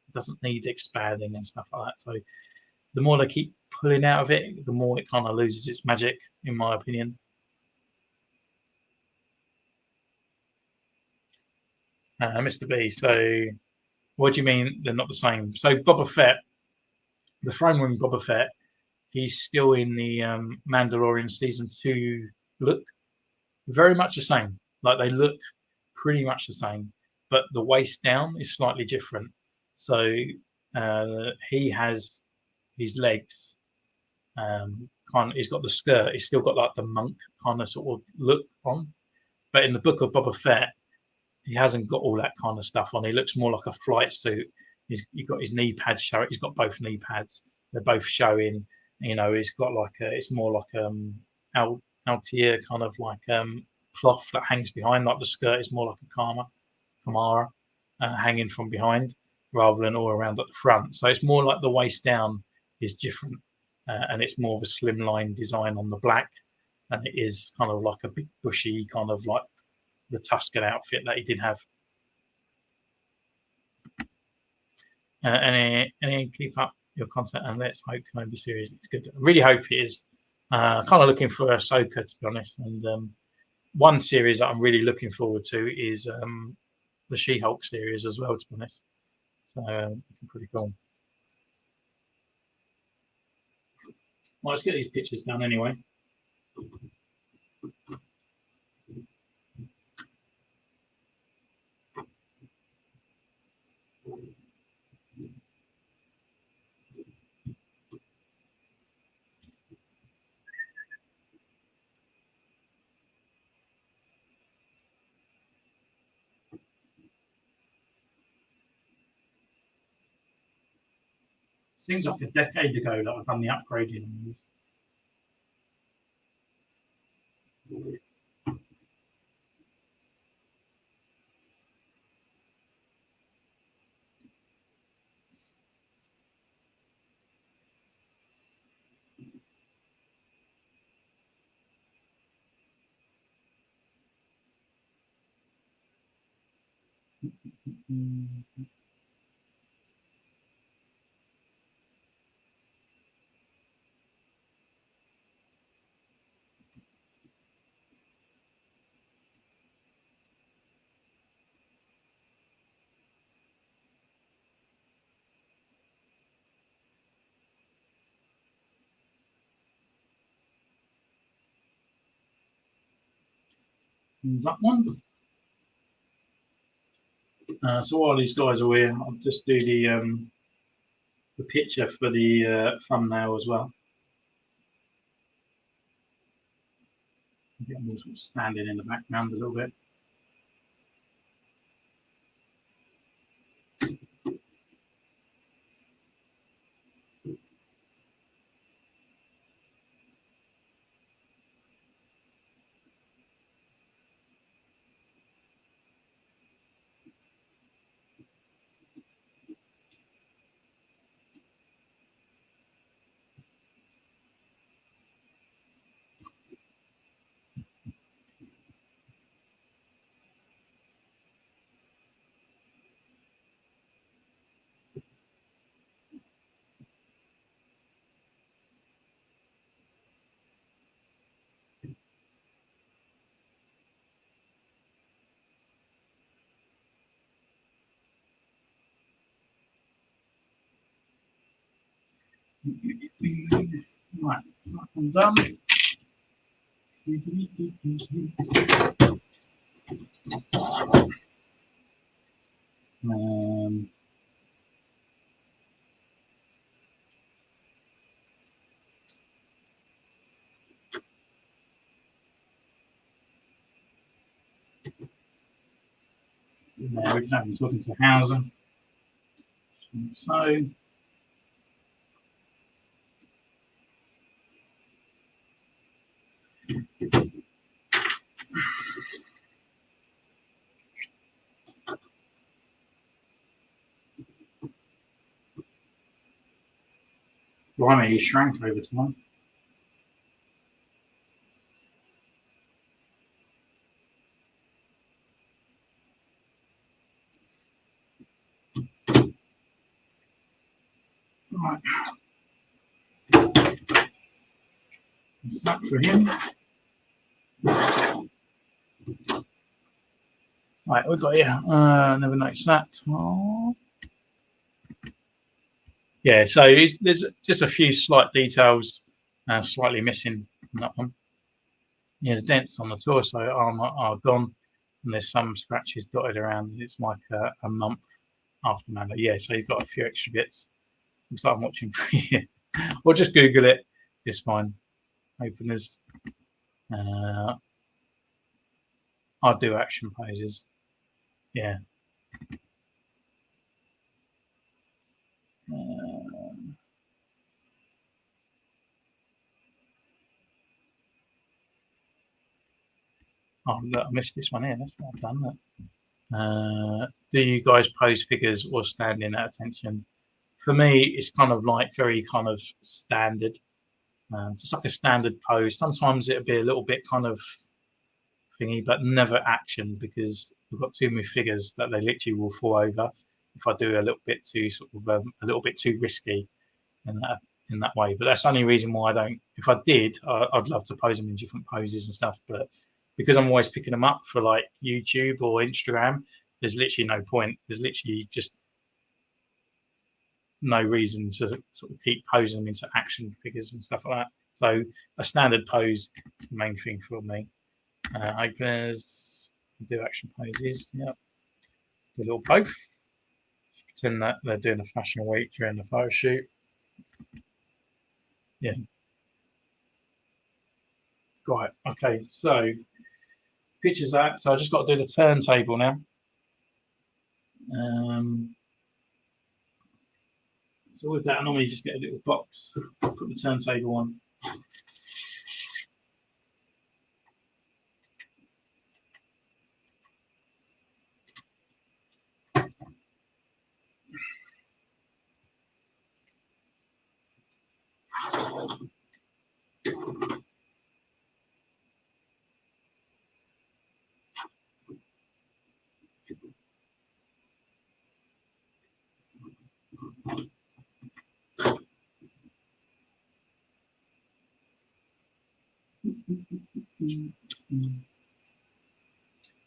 It doesn't need expanding and stuff like that. So the more they keep pulling out of it, the more it kind of loses its magic, in my opinion. Mr. B, so what do you mean they're not the same? So Boba Fett, the throne room Boba Fett, he's still in the Mandalorian season 2 look. Very much the same. Like they look pretty much the same, but the waist down is slightly different. So he has his legs kind of, he's got the skirt, he's still got like the monk kind of sort of look on. But in the book of Boba Fett, he hasn't got all that kind of stuff on. He looks more like a flight suit. He's got his knee pads showing. He's got both knee pads. They're both showing. You know, he's got like it's more like Altier kind of like cloth that hangs behind. Like the skirt is more like a Kamara hanging from behind rather than all around at the front. So it's more like the waist down is different, and it's more of a slimline design on the black, and it is kind of like a big bushy kind of like the Tuscan outfit that he did have. And keep up your content, and let's hope Kenobi series is good. I really hope it is. Kind of looking for Ahsoka, to be honest. And one series that I'm really looking forward to is the She-Hulk series as well, to be honest. So pretty cool. Well, let's get these pictures done anyway. Seems like a decade ago that I've done the upgrading on these. Is that one? So while these guys are here, I'll just do the picture for the thumbnail as well. Get them all sort of standing in the background a little bit. Right, so I'm done. Yeah, we can have them talking to Hausen. So. Blimey, he shrank over time. Right. That for him. Right, we've got here. Never noticed that. Oh. Yeah, so there's just a few slight details slightly missing on that one. Yeah, the dents on the torso are gone, and there's some scratches dotted around. It's like a month after Mando. Yeah, so you've got a few extra bits. Looks like I'm watching for you. Or just Google it. It's fine. Openers. I'll do action poses. Yeah. Oh, look, I missed this one here. That's what I've done. That. Do you guys pose figures or stand in at attention? For me, it's kind of like very kind of standard, just like a standard pose. Sometimes it'll be a little bit kind of thingy, but never action because we've got too many figures that they literally will fall over if I do a little bit too sort of a little bit too risky in that way. But that's the only reason why I don't. If I did, I'd love to pose them in different poses and stuff. But because I'm always picking them up for like YouTube or Instagram, there's literally no point. There's literally just no reason to sort of keep posing them into action figures and stuff like that. So a standard pose is the main thing for me. Openers, do action poses. Yep. Do a little both. Pretend that they're doing a fashion week during the photo shoot. Yeah. Right. Okay. So pictures that. So I just got to do the turntable now. So with that, I normally just get a little box, put the turntable on.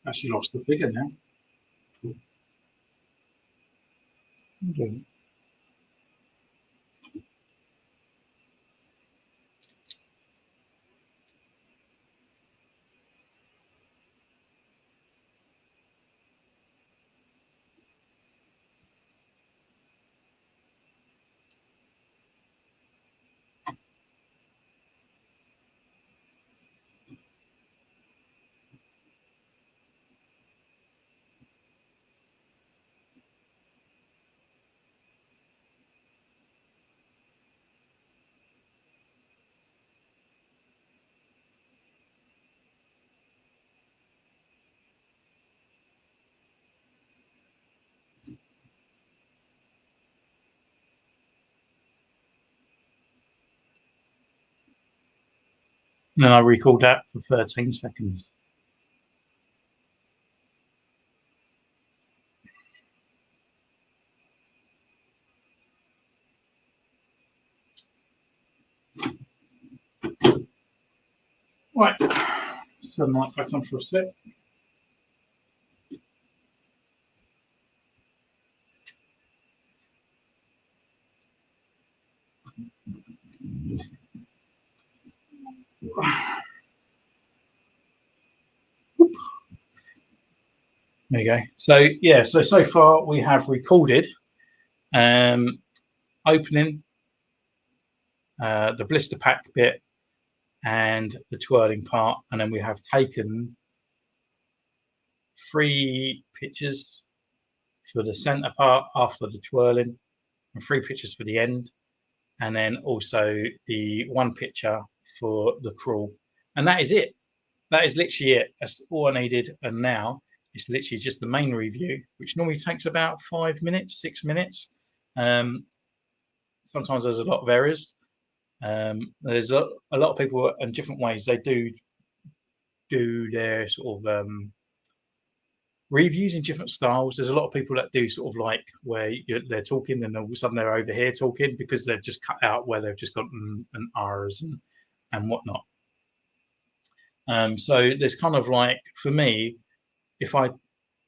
Actually lost the figure now. Okay. And then I recalled that for 13 seconds. Right. So I might back on for a sec. There you go. So yeah, so far we have recorded opening, the blister pack bit, and the twirling part, and then we have taken 3 pictures for the center part after the twirling, and 3 pictures for the end, and then also the 1 picture for the crawl. And that is it. That is literally it. That's all I needed. And now it's literally just the main review, which normally takes about 5 minutes, 6 minutes. Sometimes there's a lot of errors. There's a lot of people in different ways. They do their sort of reviews in different styles. There's a lot of people that do sort of like where they're talking and all of a sudden they're over here talking because they've just cut out where they've just got and R's and whatnot. So there's kind of like, for me, if I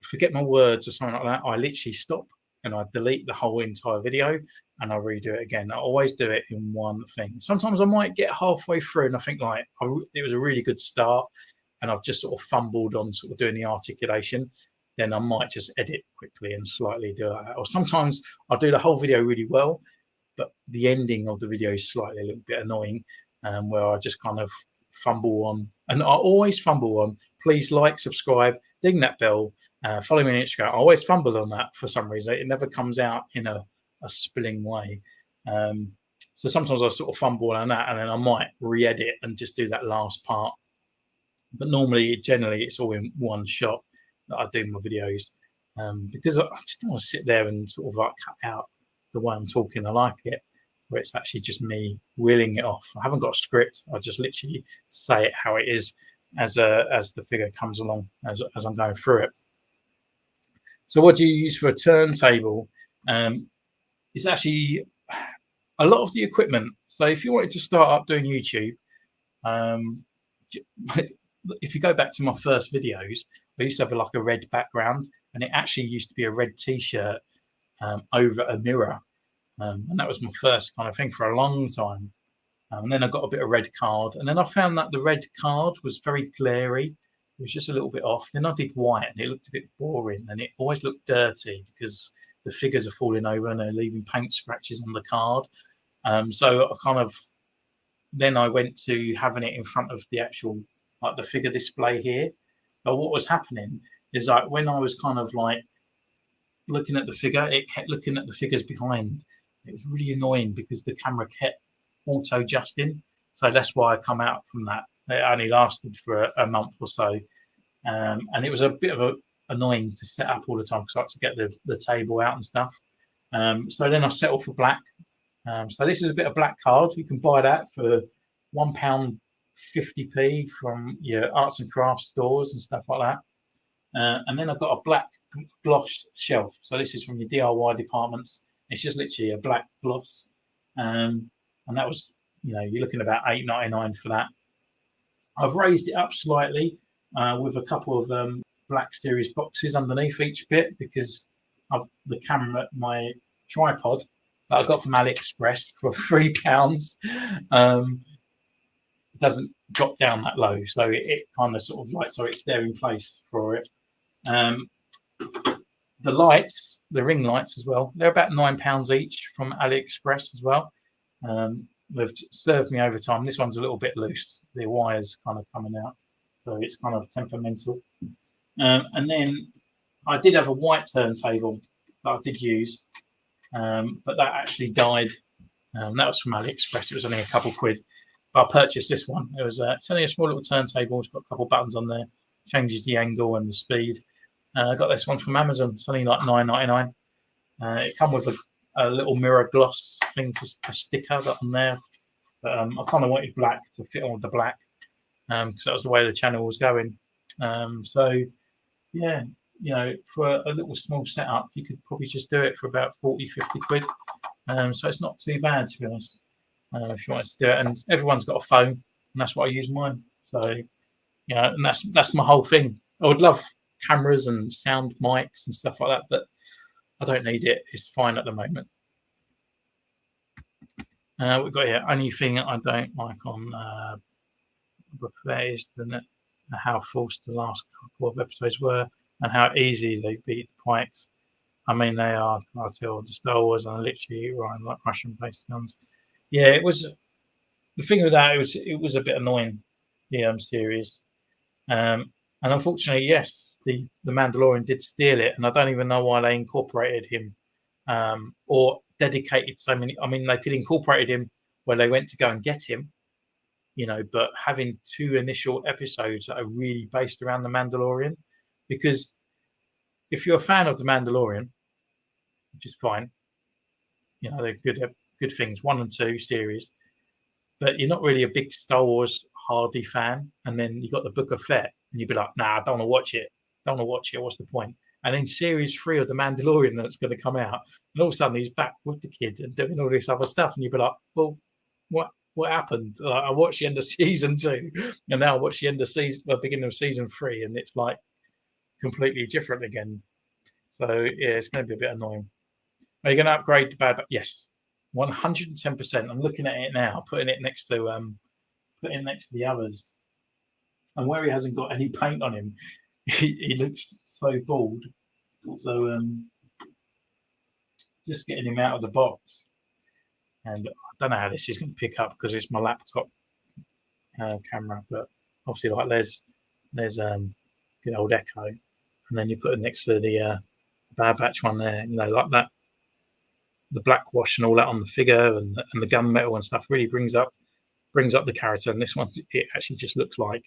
forget my words or something like that, I literally stop and I delete the whole entire video and I redo it again. I always do it in one thing. Sometimes I might get halfway through and I think like it was a really good start and I've just sort of fumbled on sort of doing the articulation. Then I might just edit quickly and slightly do that. Or sometimes I'll do the whole video really well, but the ending of the video is slightly a little bit annoying, where I just kind of fumble on, and I always fumble on, please like, subscribe, ding that bell, follow me on Instagram. I always fumble on that for some reason. It never comes out in a spilling way. So sometimes I sort of fumble on that and then I might re-edit and just do that last part. But generally, it's all in one shot that I do my videos, because I just don't want to sit there and sort of like cut out the way I'm talking. I like it where it's actually just me reeling it off. I haven't got a script. I just literally say it how it is as the figure comes along as I'm going through it. So what do you use for a turntable? It's actually a lot of the equipment. So if you wanted to start up doing YouTube, if you go back to my first videos, I used to have like a red background, and it actually used to be a red t-shirt over a mirror. And that was my first kind of thing for a long time. And then I got a bit of red card, and then I found that the red card was very glary. It was just a little bit off. Then I did white, and it looked a bit boring, and it always looked dirty because the figures are falling over and they're leaving paint scratches on the card. So then I went to having it in front of the actual, like the figure display here. But what was happening is like when I was kind of like looking at the figure, it kept looking at the figures behind. It was really annoying because the camera kept auto adjusting. So that's why I come out from that. It only lasted for a month or so. And it was a bit of annoying to set up all the time because I had to get the table out and stuff. So then I settled for black. So this is a bit of black card. You can buy that for £1.50 from your arts and crafts stores and stuff like that. And then I've got a black gloss shelf. So this is from your DIY departments. It's just literally a black gloss. And that was, you're looking about £8.99 for that. I've raised it up slightly with a couple of Black Series boxes underneath each bit because of the camera, my tripod that I got from AliExpress for £3 doesn't drop down that low, so it kind of sort of like, so it's there in place for it. The lights, the ring lights as well, they're about £9 each from AliExpress as well. They've served me over time. This one's a little bit loose, the wires kind of coming out, so it's kind of temperamental. And then I did have a white turntable that I did use, but that actually died. That was from AliExpress. It was only a couple quid. But I purchased this one. It's only a small little turntable. It's got a couple buttons on there, changes the angle and the speed. I got this one from Amazon. It's only like £9.99. It come with a little mirror gloss thing, a sticker that on there. But I kind of wanted black to fit on with the black because that was the way the channel was going. So yeah, for a little small setup, you could probably just do it for about 40, 50 quid. So it's not too bad, to be honest, if you wanted to do it. And everyone's got a phone, and that's what I use mine. So, and that's my whole thing. I would love cameras and sound mics and stuff like that, but I don't need it. It's fine at the moment. We've got here, only thing I don't like on Buffet is how forced the last couple of episodes were and how easy they beat the Pikes. I mean, they are, I tell, the Star Wars and literally running like Russian-based guns. Yeah, it was, the thing with that, it was a bit annoying, the series. And unfortunately, yes, the Mandalorian did steal it, and I don't even know why they incorporated him or dedicated so many. I mean, they could incorporate him where they went to go and get him, but having 2 initial episodes that are really based around the Mandalorian, because if you're a fan of the Mandalorian, which is fine, they're good things, 1 and 2 series, but you're not really a big Star Wars Hardy fan, and then you got the Book of Fett, and you'd be like, nah, I don't want to watch it. What's the point? And then series 3 of the Mandalorian that's going to come out, and all of a sudden he's back with the kid and doing all this other stuff, and you'd be like, well, what happened? Like, I watched the end of season 2, and now I watch the end of beginning of season 3, and it's like completely different again. So yeah, it's going to be a bit annoying. Are you going to upgrade the Bad Batch? Yes, 110%. I'm looking at it now, putting it next to the others, and where he hasn't got any paint on him, he looks so bald. So just getting him out of the box, and I don't know how this is going to pick up because it's my laptop camera, but obviously, like there's good old Echo, and then you put it next to the Bad Batch one there, like that, the black wash and all that on the figure and the gunmetal and stuff really brings up the character. And this one, it actually just looks like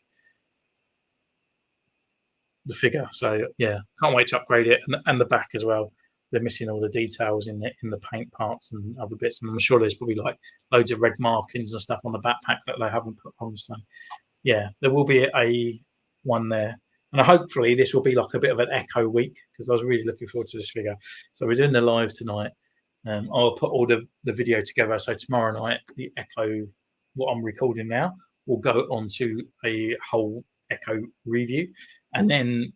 the figure. So yeah, can't wait to upgrade it, and the back as well. They're missing all the details in the paint parts and other bits, and I'm sure there's probably like loads of red markings and stuff on the backpack that they haven't put on. So yeah, there will be a one there, and hopefully this will be like a bit of an Echo week, because I was really looking forward to this figure. So we're doing the live tonight. I'll put all the video together. So tomorrow night, the Echo, what I'm recording now, will go on to a whole Echo review, and then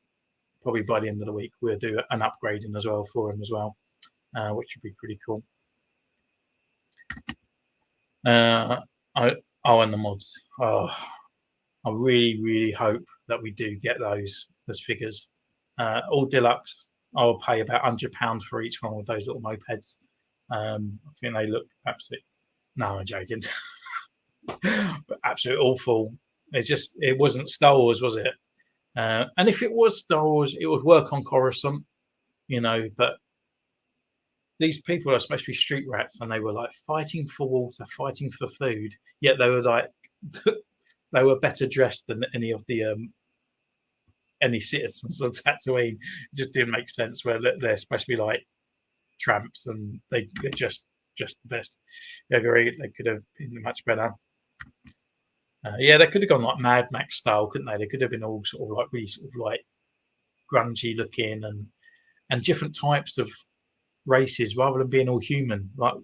probably by the end of the week we'll do an upgrading as well for him as well, which would be pretty cool. And the mods. I really hope that we do get those as figures. All deluxe. I will pay about £100 for each one of those little mopeds. I think they look absolute. No, I'm joking. But absolute awful. It wasn't Star Wars, was it? And if it was Star Wars, it would work on Coruscant, but these people are supposed to be street rats, and they were like fighting for water, fighting for food, yet they were like they were better dressed than any of the any citizens of Tatooine. It just didn't make sense, where they're supposed to be like tramps, and they're just the best. I agree, they could have been much better. They could have gone like Mad Max style, couldn't they? They could have been all sort of like really sort of like grungy looking, and different types of races rather than being all human. Like,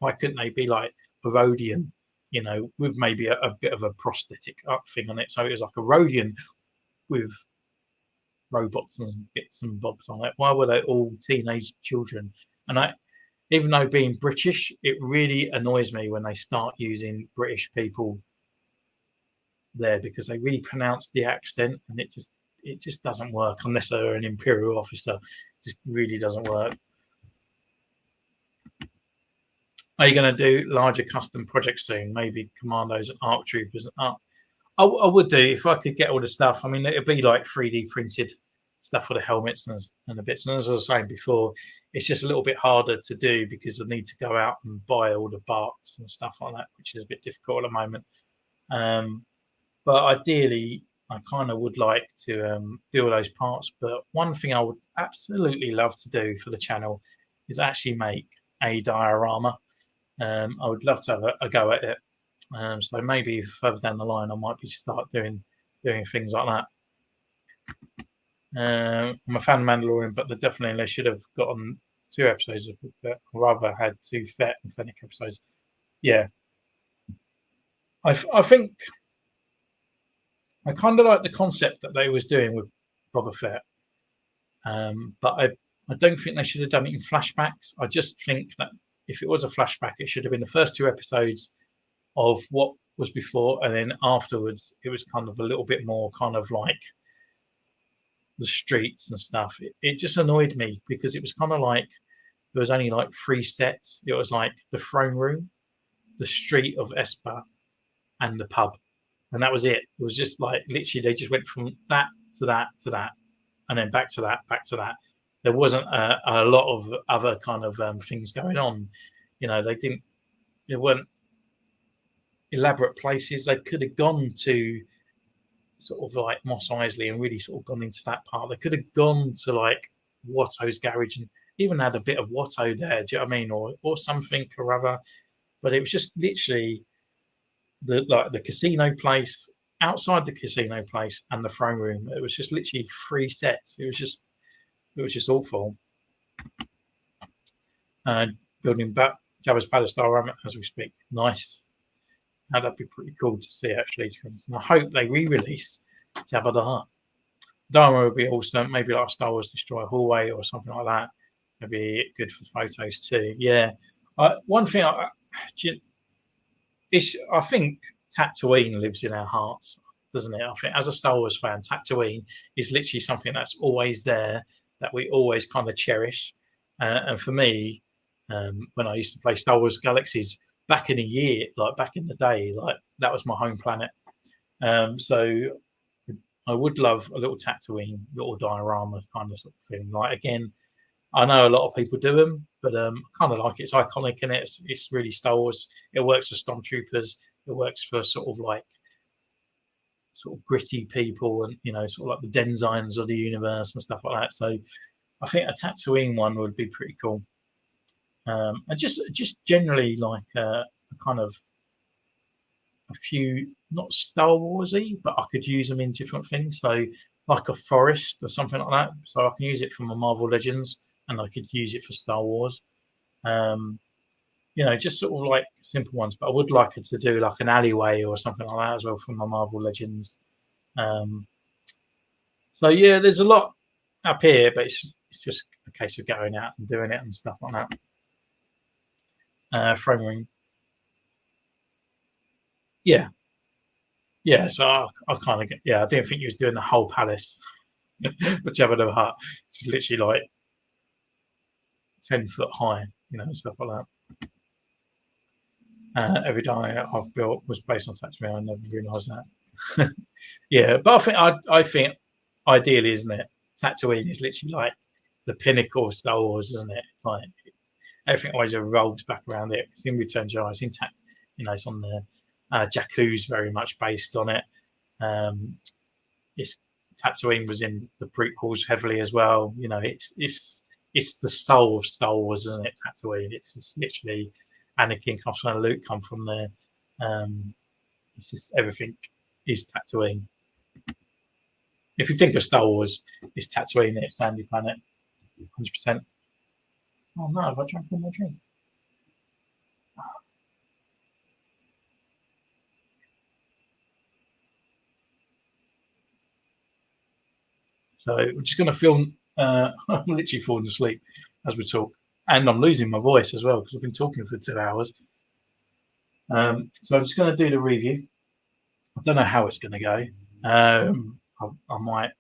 why couldn't they be like a Rhodian, with maybe a bit of a prosthetic thing on it? So it was like a Rhodian with robots and bits and bobs on it. Why were they all teenage children? And even though being British, it really annoys me when they start using British people there, because they really pronounce the accent, and it just doesn't work unless they're an Imperial officer. It just really doesn't work. Are you going to do larger custom projects soon? Maybe Commandos and ARC Troopers? I would do if I could get all the stuff. I mean, it'd be like 3D printed stuff for the helmets and the bits. And as I was saying before, it's just a little bit harder to do because I need to go out and buy all the parts and stuff like that, which is a bit difficult at the moment. But ideally, I kind of would like to do all those parts. But one thing I would absolutely love to do for the channel is actually make a diorama. I would love to have a go at it. So maybe further down the line, I might be start doing things like that. I'm a fan of Mandalorian, but they should have gotten 2 episodes of Fett. Rather had 2 Fett and Fennec episodes. Yeah, I think I kind of like the concept that they was doing with Boba Fett, but I don't think they should have done it in flashbacks. I just think that if it was a flashback, it should have been the first 2 episodes of what was before, and then afterwards it was kind of a little bit more kind of like the streets and stuff. It just annoyed me because it was kind of like there was only like 3 sets. It was like the throne room, the street of Espa, and the pub, and that was it. It was just like literally they just went from that to that to that, and then back to that. There wasn't a lot of other kind of things going on. There weren't elaborate places. They could have gone to sort of like Mos Eisley and really sort of gone into that part. They could have gone to like Watto's garage and even had a bit of Watto there. Do you know what I mean? Or something or other. But it was just literally the casino place, outside the casino place, and the throne room. It was just literally 3 sets. It was just awful. Building back Jabba's Palace diorama as we speak. Nice. Now that'd be pretty cool to see actually. And I hope they re-release Jabba the Hutt. Diorama would be awesome. Maybe like a Star Wars Destroyer hallway or something like that. That'd be good for photos too. Yeah. One thing I think Tatooine lives in our hearts, doesn't it? I think as a Star Wars fan, Tatooine is literally something that's always there, that we always kind of cherish. And for me, when I used to play Star Wars Galaxies back in the day, like that was my home planet. So I would love a little Tatooine, little diorama kind of sort of thing. Like again, I know a lot of people do them, but I kind of like it. It's iconic in it. It's really Star Wars. It works for stormtroopers. It works for sort of gritty people, and sort of like the Denzines of the universe and stuff like that. So I think a Tatooine one would be pretty cool. And just generally like a kind of a few, not Star Warsy, but I could use them in different things. So like a forest or something like that. So I can use it for my Marvel Legends, and I could use it for Star Wars. Just sort of like simple ones. But I would like it to do like an alleyway or something like that as well for my Marvel Legends. So yeah, there's a lot up here, but it's just a case of going out and doing it and stuff like that. Frame ring. Yeah. So I kind of I didn't think he was doing the whole palace, but Jabba the Hutt. It's literally like 10 foot high, stuff like that. Every die I've built was based on Tatooine. I never realised that. Yeah, but I think ideally, isn't it? Tatooine is literally like the pinnacle of Star Wars, isn't it? Like everything always revolves back around it. It's in Return to Jedi. It's on the Jakku's very much based on it. Tatooine was in the prequels heavily as well. It's the soul of Star Wars, isn't it? Tatooine. It's just literally Anakin comes from Luke, come from there. It's just everything is Tatooine. If you think of Star Wars, it's Tatooine, it's Sandy Planet, 100%. Oh no, have I drank all my drink? So we're just going to film. I'm literally falling asleep as we talk, and I'm losing my voice as well because I've been talking for 2 hours. So I'm just going to do the review. I don't know how it's going to go. I might,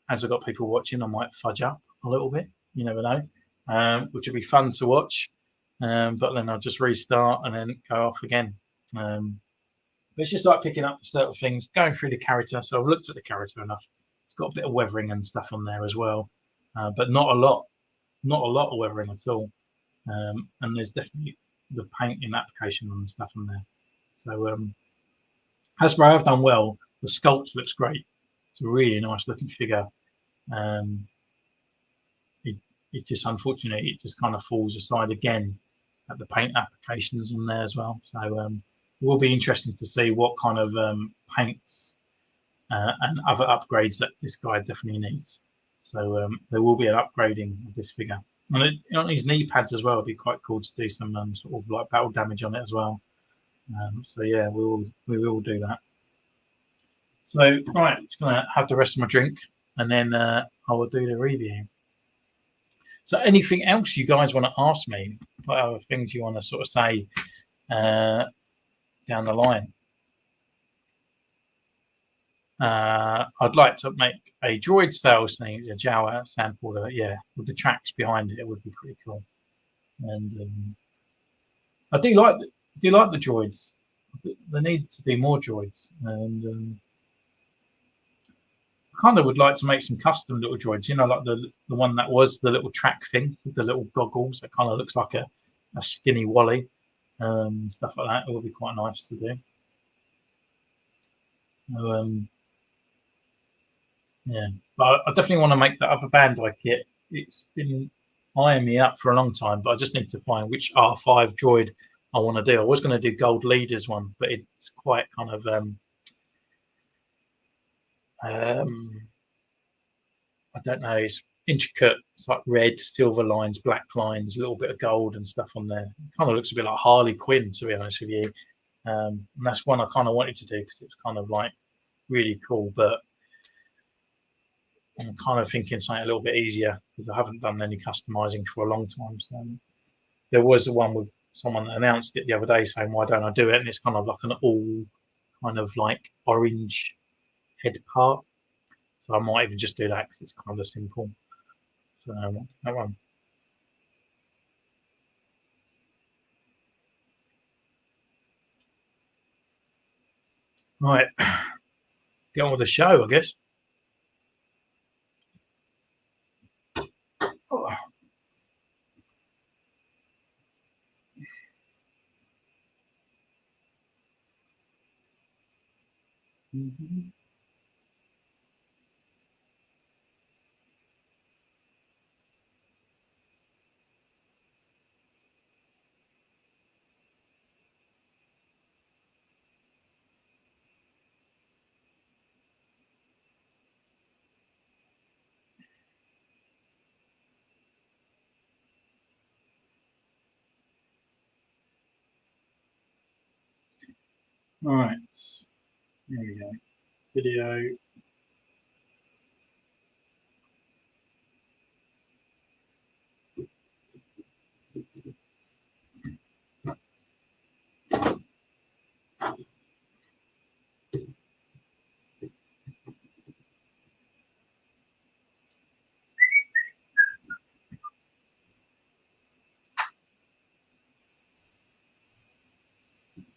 as I've got people watching, I might fudge up a little bit. You never know, which would be fun to watch. But then I'll just restart and then go off again. But it's just like picking up certain things, going through the character. So I've looked at the character enough. It's got a bit of weathering and stuff on there as well, but not a lot of weathering at all. And there's definitely the painting application and stuff on there. So Hasbro have done well. The sculpt looks great. It's a really nice looking figure. It just unfortunately it just kind of falls aside again at the paint applications on there as well. So it will be interesting to see what kind of paints and other upgrades that this guy definitely needs. So there will be an upgrading of this figure. And on his knee pads as well, it'd be quite cool to do some sort of like battle damage on it as well. So yeah, we will do that. So right, just gonna have the rest of my drink, and then I will do the review. So anything else you guys want to ask me? What other things you want to sort of say down the line? I'd like to make a droid sales thing, a Jawa sample, with the tracks behind it. It would be pretty cool. And I do like the droids. There need to be more droids, and kind of would like to make some custom little droids, you know, like the one that was the little track thing with the little goggles that kind of looks like a skinny Wally, stuff like that. It would be quite nice to do. Yeah, but I definitely want to make that other Bandai kit. It's been eyeing me up for a long time, but I just need to find which R5 droid I want to do. I was going to do Gold Leaders one, but it's quite kind of I don't know, it's intricate. It's like red, silver lines, black lines, a little bit of gold and stuff on there. It kind of looks a bit like Harley Quinn, to be honest with you. And that's one I kind of wanted to do because it was kind of like really cool, but I'm kind of thinking something a little bit easier because I haven't done any customizing for a long time. So there was the one with someone that announced it the other day saying, why don't I do it? And it's kind of like an all kind of like orange head part. So I might even just do that because it's kind of simple. So that one. Right. Get on with the show, I guess. Oh. Mm-hmm. All right. There we go. Video.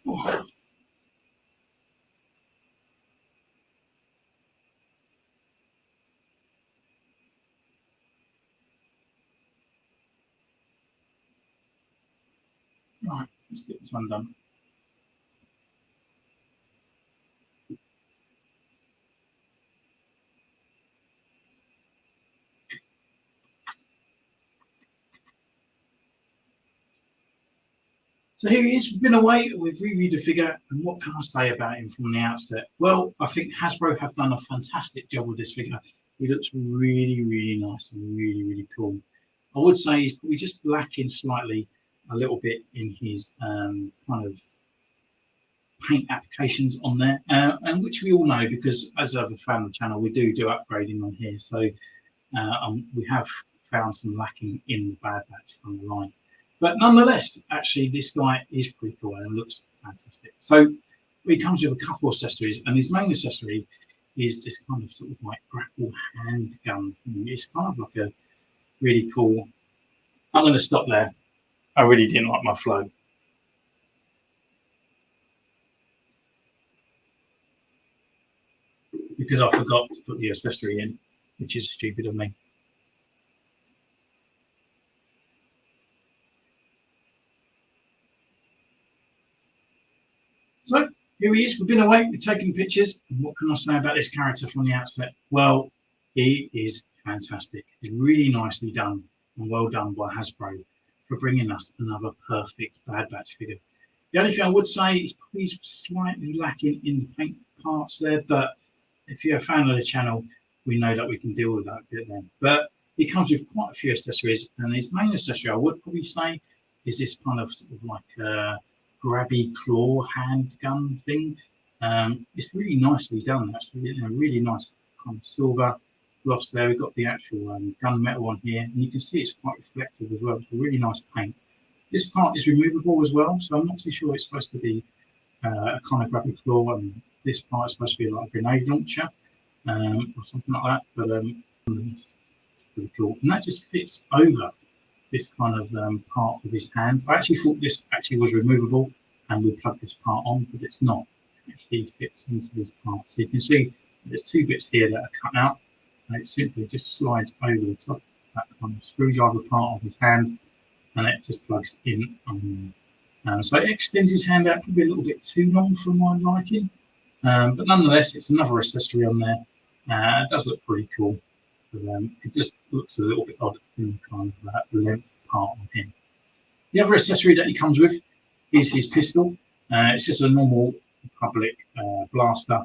Oh. Right, let's get this one done. So here he is. We've been away. We've reviewed the figure, and what can I say about him from the outset? Well, I think Hasbro have done a fantastic job with this figure. He looks really, really nice and really, really cool. I would say he's probably just lacking slightly a little bit in his kind of paint applications on there, and which we all know because as a fan of the channel, we do upgrading on here. So we have found some lacking in the Bad Batch on the line. But nonetheless, actually, this guy is pretty cool and looks fantastic. So he comes with a couple of accessories, and his main accessory is this kind of sort of like grapple handgun. It's kind of like a really cool. I'm going to stop there. I really didn't like my flow. Because I forgot to put the accessory in, which is stupid of me. So here he is. We've been away. We've taken pictures. And what can I say about this character from the outset? Well, he is fantastic. He's really nicely done and well done by Hasbro for bringing us another perfect Bad Batch figure. The only thing I would say is probably slightly lacking in the paint parts there, but if you're a fan of the channel, we know that we can deal with that bit then. But he comes with quite a few accessories, and his main accessory I would probably say is this kind of sort of like grabby claw handgun thing. It's really nicely done, actually. Really nice kind of silver gloss there. We've got the actual gunmetal on here, and you can see it's quite reflective as well. It's a really nice paint. This part is removable as well, so I'm not too sure it's supposed to be a kind of grabby claw, and this part is supposed to be like a grenade launcher or something like that. But it's pretty cool, and that just fits over this kind of part of his hand. I actually thought this actually was removable and we plug this part on, but it's not. It actually fits into this part. So you can see There's 2 bits here that are cut out, and it simply just slides over the top of that kind of screwdriver part of his hand, and it just plugs in on there. So it extends his hand out, probably a little bit too long for my liking, but nonetheless, it's another accessory on there. It does look pretty cool, but it just looks a little bit odd in kind of that length part on him. The other accessory that he comes with is his pistol. It's just a normal public blaster.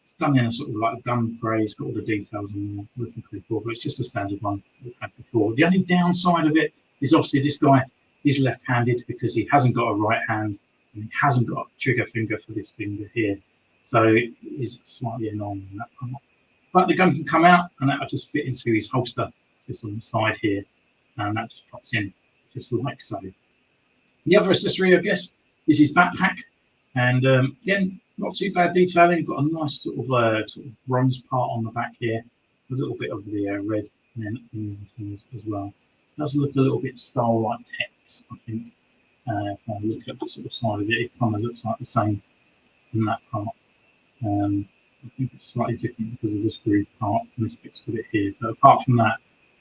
It's done in a sort of like a gun grey. It's got all the details on there, looking pretty cool, but it's just a standard one we've had before. The only downside of it is obviously this guy is left-handed because he hasn't got a right hand and he hasn't got a trigger finger for this finger here. So it is slightly annoying in that part. But the gun can come out and that'll just fit into his holster just on the side here, and that just pops in just like so. The other accessory, I guess, is his backpack, and again, not too bad detailing. Got a nice sort of bronze part on the back here, a little bit of the red and as well. It does look a little bit style like text, I think. If I look at the sort of side of it, it kind of looks like the same in that part. I think it's slightly different because of this groove part and this bit's got it here. But apart from that,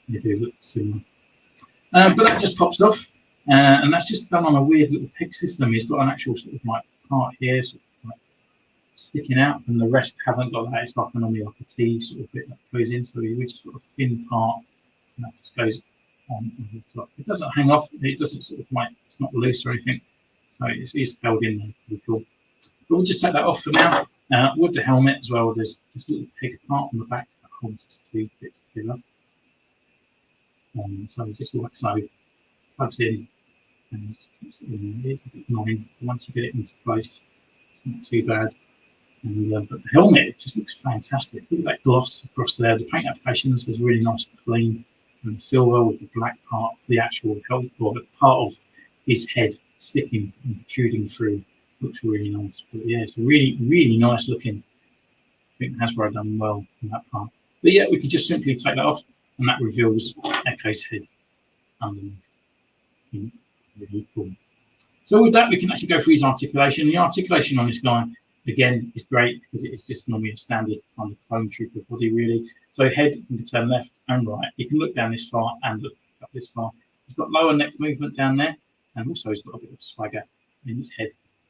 they do look similar. But that just pops off, and that's just done on a weird little peg system. He's got an actual sort of like part here, sort of like sticking out, and the rest haven't got that. It's like normally like a T sort of bit that goes in, so you just got a thin part, and that just goes on the top. It doesn't hang off. It doesn't sort of like, it's not loose or anything, so it's held in there. Pretty cool. But we'll just take that off for now. With the helmet as well, there's this little peg part on the back that holds these 2 bits together. So just like so, plugs in and just keeps it in there. It's a bit annoying. Once you get it into place, it's not too bad. And but the helmet just looks fantastic. Look at that gloss across there. The paint applications is really nice and clean, and the silver with the black part, the actual helmet, or the part of his head sticking and protruding through. Looks really nice. But yeah, it's really, really nice looking. I think Hasbro done well in that part. But yeah, we can just simply take that off, and that reveals Echo's head underneath. Really cool. So with that, we can actually go through his articulation. The articulation on this guy, again, is great because it's just normally a standard kind of clone trooper body, really. So head, you can turn left and right. You can look down this far and look up this far. He's got lower neck movement down there, and also he's got a bit of swagger in his head.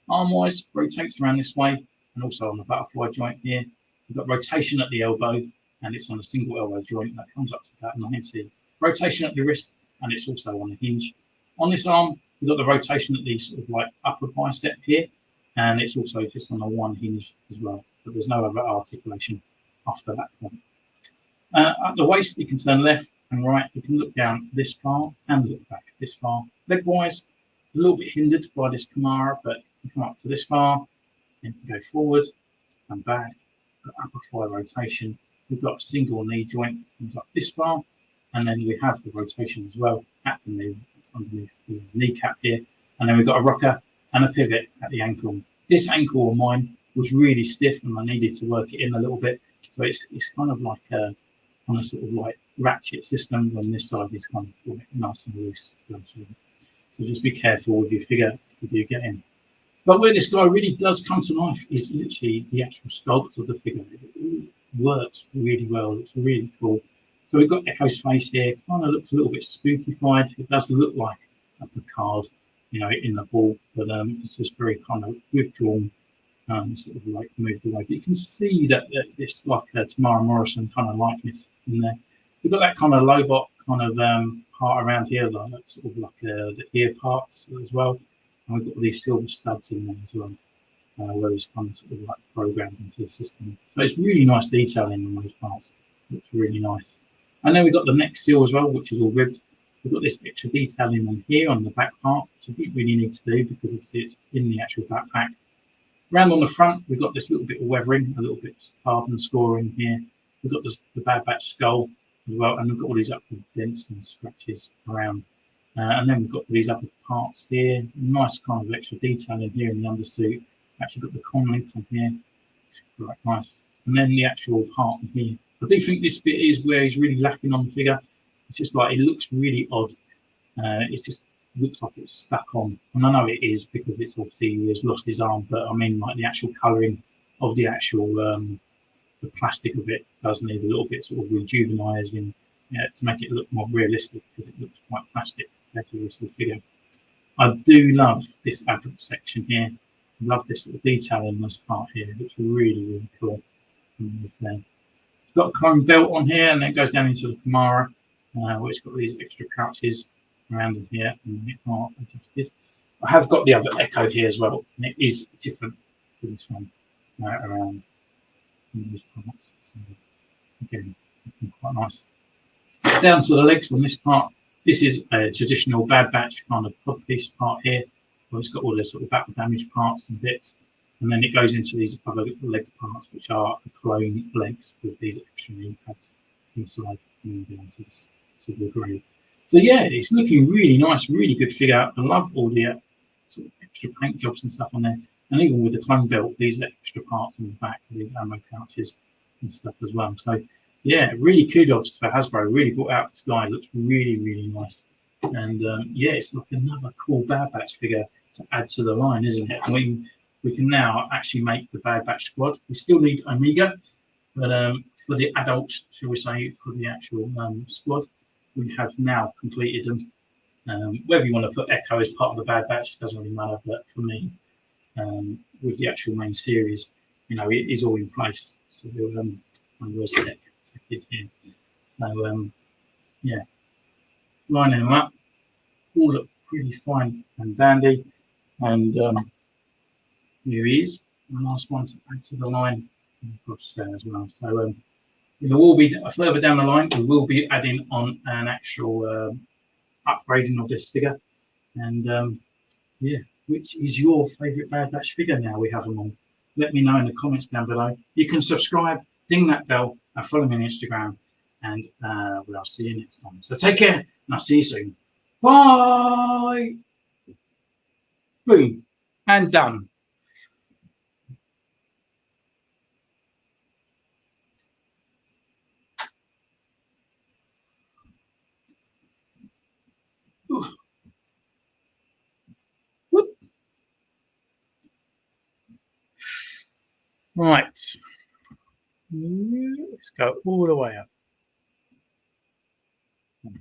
Arm-wise, rotates around this way, and also on the butterfly joint here. We've got rotation at the elbow, and it's on a single elbow joint that comes up to about 90. Rotation at the wrist, and it's also on a hinge. On this arm, we've got the rotation at the sort of like upper bicep here, and it's also just on a 1 hinge as well. But there's no other articulation after that point. At the waist, you can turn left and right. You can look down this far and look back this far. Leg-wise, a little bit hindered by this Kamara, but you can come up to this far, and you can go forward and back. Got upper thigh rotation. We've got a single knee joint comes up this far, and then we have the rotation as well at the knee. It's underneath the kneecap here, and then we've got a rocker and a pivot at the ankle. This ankle of mine was really stiff, and I needed to work it in a little bit. So it's kind of like a sort of like ratchet system when this side is kind of like nice and loose. So just be careful with your figure if you get in. But where this guy really does come to life is literally the actual sculpt of the figure. It works really well. It's really cool. So we've got Echo's face here. Kind of looks a little bit spookified. It does look like a Picard, you know, in the ball, but it's just very kind of withdrawn, sort of like moved away. But you can see that it's like a Tamara Morrison kind of likeness in there. We've got that kind of Lobot kind of part around here, like that sort of like the ear parts as well. And we've got these silver studs in there as well, where it's kind of sort of like programmed into the system. So it's really nice detailing on those parts. Looks really nice. And then we've got the neck seal as well, which is all ribbed. We've got this extra detailing on here on the back part, which we really need to do because obviously it's in the actual backpack. Round on the front, we've got this little bit of weathering, a little bit of carbon scoring here. We've got the Bad Batch skull as well, and we've got all these upward dents and scratches around. And then we've got these other parts here, nice kind of extra detailing here in the undersuit. Actually got the con link from here, which is quite nice. And then the actual part in here. I do think this bit is where he's really lacking on the figure. It's just like, it looks really odd. It just looks like it's stuck on. And I know it is because it's obviously he's lost his arm, but I mean like the actual colouring of the actual the plastic of it does need a little bit sort of rejuvenizing, to make it look more realistic, because it looks quite plastic compared to the rest of the figure. I do love this adult section here. I love this little detail in this part here. It looks really, really cool. It's got a chrome belt on here, and then it goes down into the Kamara, where it's got these extra pouches around in here, and it are adjusted. I have got the other Echo here as well, and it is different to this one around these parts. So again, quite nice. Down to the legs on this part. This is a traditional Bad Batch kind of pod piece part here, where it's got all the sort of battle damage parts and bits, and then it goes into these other leg parts, which are the clone legs with these extra knee pads inside and down to the grey. So yeah, it's looking really nice, really good figure. I love all the sort of extra paint jobs and stuff on there, and even with the clone belt, these extra parts in the back, these ammo pouches and stuff as well. So yeah, really kudos for Hasbro. Really brought out this guy. Looks really, really nice. And yeah, it's like another cool Bad Batch figure to add to the line, isn't it? I mean, we can now actually make the Bad Batch squad. We still need Omega, but for the adults, shall we say, for the actual squad, we have now completed them. Whether you want to put Echo as part of the Bad Batch, doesn't really matter. But for me, with the actual main series, it is all in place. So where's Tech? Is here. So yeah, lining them up, all look pretty fine and dandy. And here he is, the last one to add to the line, across there as well. So there will be further down the line, we will be adding on an actual upgrading of this figure. And yeah, which is your favourite Bad Batch figure now we have them on? Let me know in the comments down below. You can subscribe, ding that bell, and follow me on Instagram. And we'll see you next time. So take care, and I'll see you soon. Bye. Boom. And done. Right. Let's go all the way up. There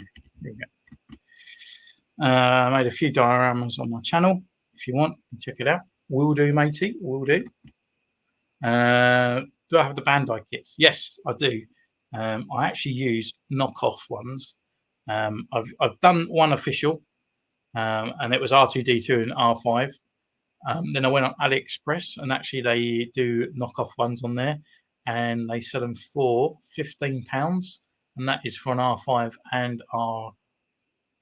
we go. I made a few dioramas on my channel. If you want, check it out. Will do, matey. Will do. Do I have the Bandai kits? Yes, I do. I actually use knockoff ones. I've done one official, and it was R2D2 and R5. Then I went on AliExpress, and actually they do knockoff ones on there, and they sell them for £15, and that is for an R5 and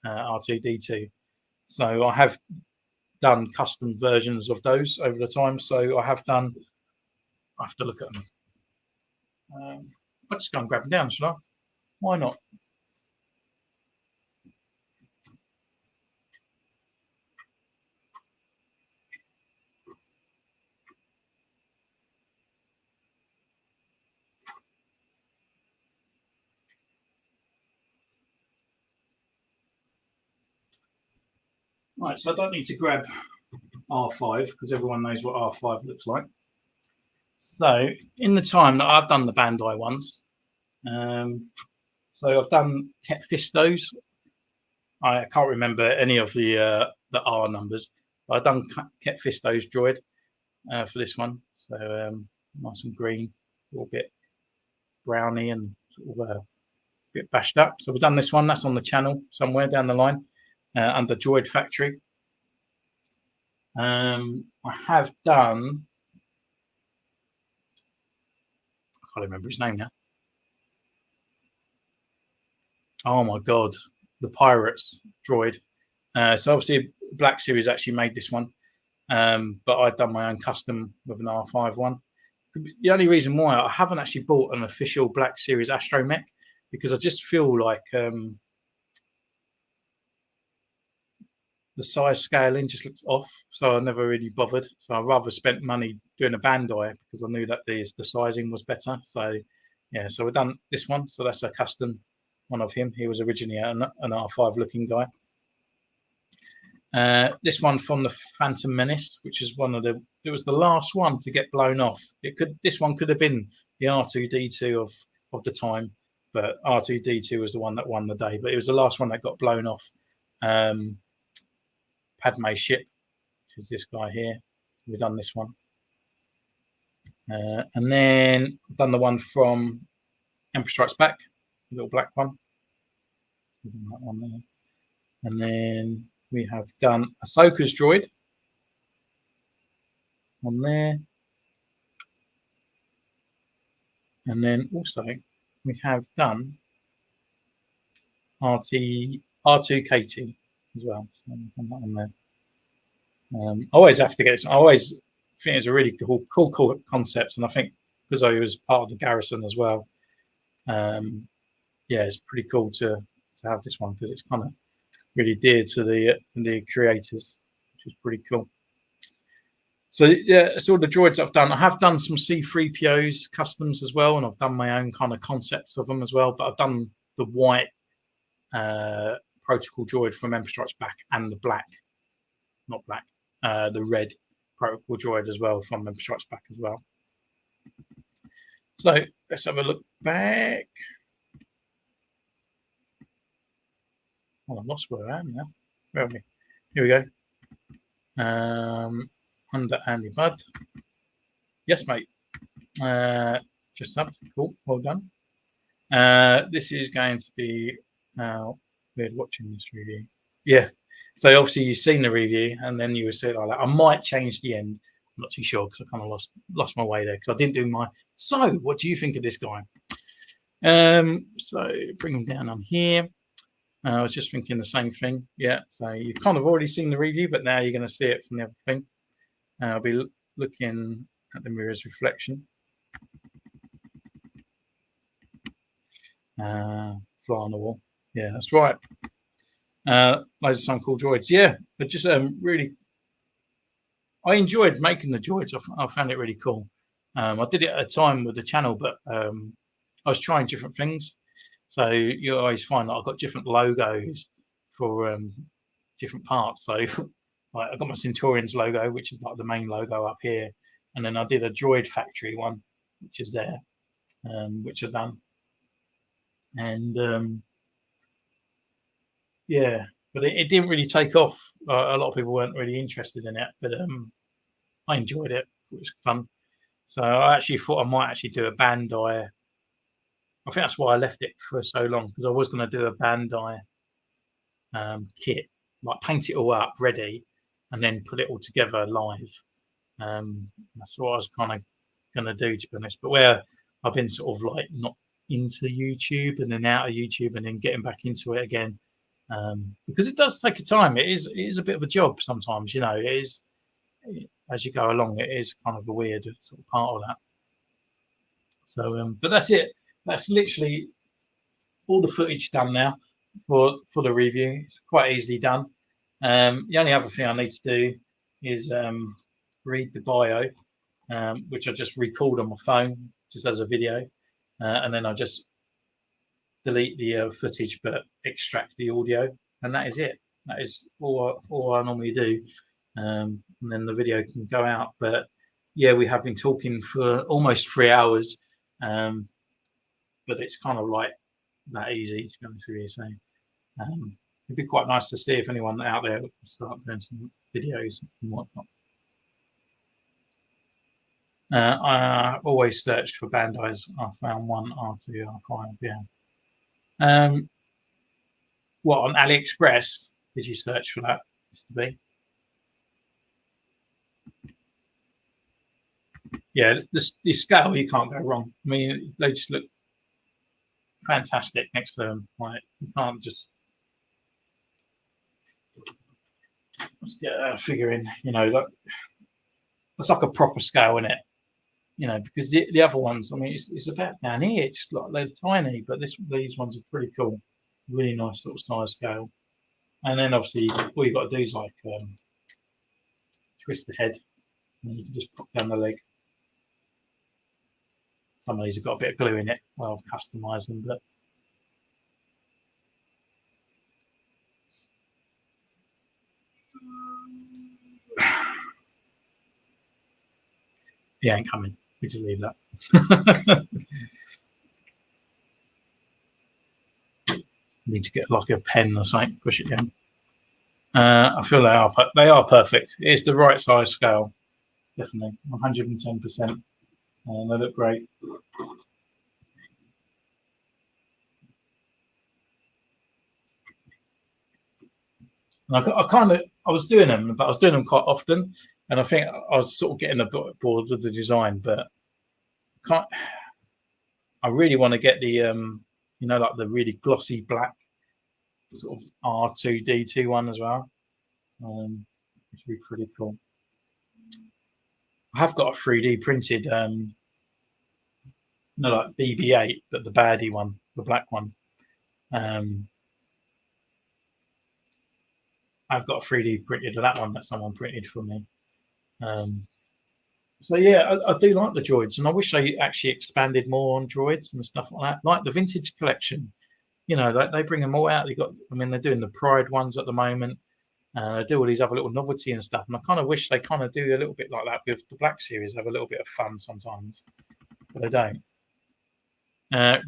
R2D2. So I have done custom versions of those over the time. So I have to look at them. I'll just go and grab them down, shall I? Why not? Right, so I don't need to grab R5 because everyone knows what R5 looks like. So in the time that I've done the Bandai ones, so I've done Fistos. I can't remember any of the R numbers, but I've done Fistos droid for this one. So nice and green, a little bit browny and sort of a bit bashed up. So we've done this one. That's on the channel somewhere down the line under Droid Factory. I have done. I can't remember his name now. Oh my god, the Pirates droid. So obviously Black Series actually made this one, but I've done my own custom with an R5 one. The only reason why I haven't actually bought an official Black Series astromech, because I just feel like the size scaling just looks off, so I never really bothered. So I rather spent money doing a Bandai because I knew that the sizing was better. So yeah, so we've done this one. So that's a custom one of him. He was originally an R5 looking guy. This one from the Phantom Menace, which is it was the last one to get blown off. This one could have been the R2D2 of the time, but R2D2 was the one that won the day. But it was the last one that got blown off Padme's ship, which is this guy here. We've done this one. And then I've done the one from Emperor Strikes Back, the little black one. That one there. And then we have done Ahsoka's droid on there. And then also we have done R2KT as well. So on there. I always have to get this. I always think it's a really cool concept, and I think because I was part of the garrison as well, yeah, it's pretty cool to have this one because it's kind of really dear to the creators, which is pretty cool. So yeah, it's all the droids I've done. I have done some C-3POs customs as well, and I've done my own kind of concepts of them as well. But I've done the white protocol droid from Emperor Strikes Back and the the red protocol droid as well from Emperor Strikes Back as well. So let's have a look back. Oh, I lost where I am now. Where are we? Here we go. Under Andy Budd. Yes, mate. Just up. Cool. Well done. This is going to be weird watching this review. Yeah. So obviously you've seen the review, and then you were saying like that. I might change the end. I'm not too sure because I kind of lost my way there because I didn't do my. So, what do you think of this guy? So bring him down on here. I was just thinking the same thing. Yeah. So you've kind of already seen the review, but now you're going to see it from the other thing. I'll be looking at the mirror's reflection. Fly on the wall. Yeah, that's right. Loads of some cool droids. Yeah, but just really, I enjoyed making the droids. I found it really cool. I did it at a time with the channel, but I was trying different things. So you always find that I've got different logos for different parts. So like I got my Centurions logo, which is like the main logo up here, and then I did a droid factory one, which is there, which I've done. And yeah, but it didn't really take off. A lot of people weren't really interested in it, but I enjoyed it. It was fun. So I actually thought I might actually do a Bandai. I think that's why I left it for so long, because I was going to do a Bandai kit, like paint it all up ready, and then put it all together live. That's what I was kind of going to do, to be honest. But where I've been sort of like not into YouTube and then out of YouTube and then getting back into it again, because it does take a time. It is a bit of a job sometimes, you know. It is, as you go along, it is kind of a weird sort of part of that. So, but that's it. That's literally all the footage done now for the review. It's quite easily done. The only other thing I need to do is read the bio, which I just record on my phone just as a video, and then I just delete the footage but extract the audio, and that is it. That is all I normally do, and then the video can go out. But yeah, we have been talking for almost 3 hours, but it's kind of like that easy, to be honest with you. So it'd be quite nice to see if anyone out there would start doing some videos and whatnot. I always searched for Bandai's. I found one R2 R5. Yeah. What, on AliExpress did you search for that? Used to be. Yeah, the scale, you can't go wrong. I mean, they just look fantastic next to them. Like, you can't just. Let's get a figure in, you know, like it's like a proper scale in it, you know, because the other ones, I mean, it's about down here, it's just like they're tiny, but these ones are pretty cool, really nice little size scale. And then obviously all you've got to do is like twist the head, and you can just pop down the leg. Some of these have got a bit of glue in it. Well, customize them, but he ain't coming. We just leave that. Need to get like a pen or something. Push it down. I feel they are perfect. It's the right size scale. Definitely 110%. And they look great. And I was doing them, but I was doing them quite often, and I think I was sort of getting a bit bored with the design. But I really want to get the like the really glossy black sort of R2D2 one as well, which would be pretty cool. I have got a 3D printed, like BB-8, but the baddie one, the black one. I've got a 3D printed of that one that someone printed for me. So yeah, I do like the droids, and I wish they actually expanded more on droids and stuff like that, like the vintage collection. They bring them all out. They're doing the Pride ones at the moment. They do all these other little novelty and stuff, and I kind of wish they kind of do a little bit like that with the Black Series. Have a little bit of fun sometimes, but they don't.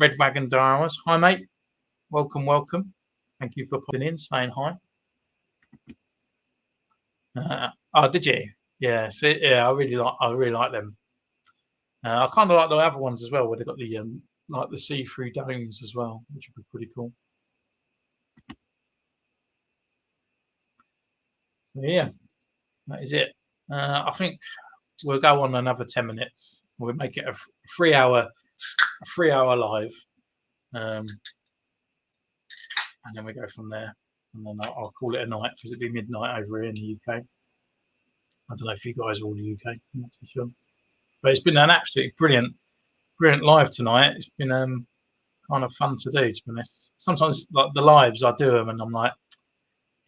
Red Wagon Dioramas, hi mate, welcome. Thank you for popping in, saying hi. Oh, did you? Yeah, I really like them. I kind of like the other ones as well, where they've got the like the see-through domes as well, which would be pretty cool. So, yeah, that is it. I think we'll go on another 10 minutes. We'll make it a 3-hour live, and then we go from there. And then I'll call it a night because it'll be midnight over here in the UK. I don't know if you guys are all the UK. I'm not too sure. But it's been an absolutely brilliant live tonight. It's been kind of fun to do, to be honest. Sometimes, like the lives, I do them and I'm like,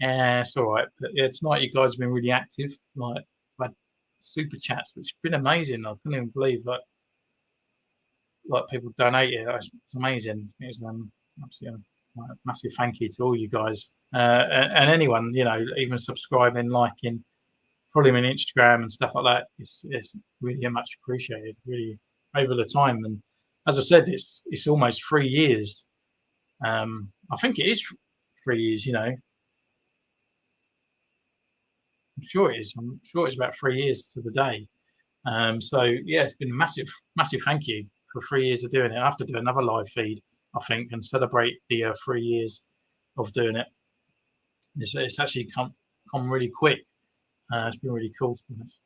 yeah, it's all right. But yeah, tonight you guys have been really active. Like, had super chats, which has been amazing. I couldn't even believe that. Like people donate it. It's amazing. It's absolutely a massive thank you to all you guys and anyone, even subscribing, liking, following me on Instagram and stuff like that. It's really much appreciated, really, over the time. And as I said, it's almost 3 years. I think it is 3 years. I'm sure it is. I'm sure it's about 3 years to the day. So yeah, it's been a massive thank you for 3 years of doing it. I have to do another live feed, I think, and celebrate the 3 years of doing it. It's actually come really quick. It's been really cool, to be honest.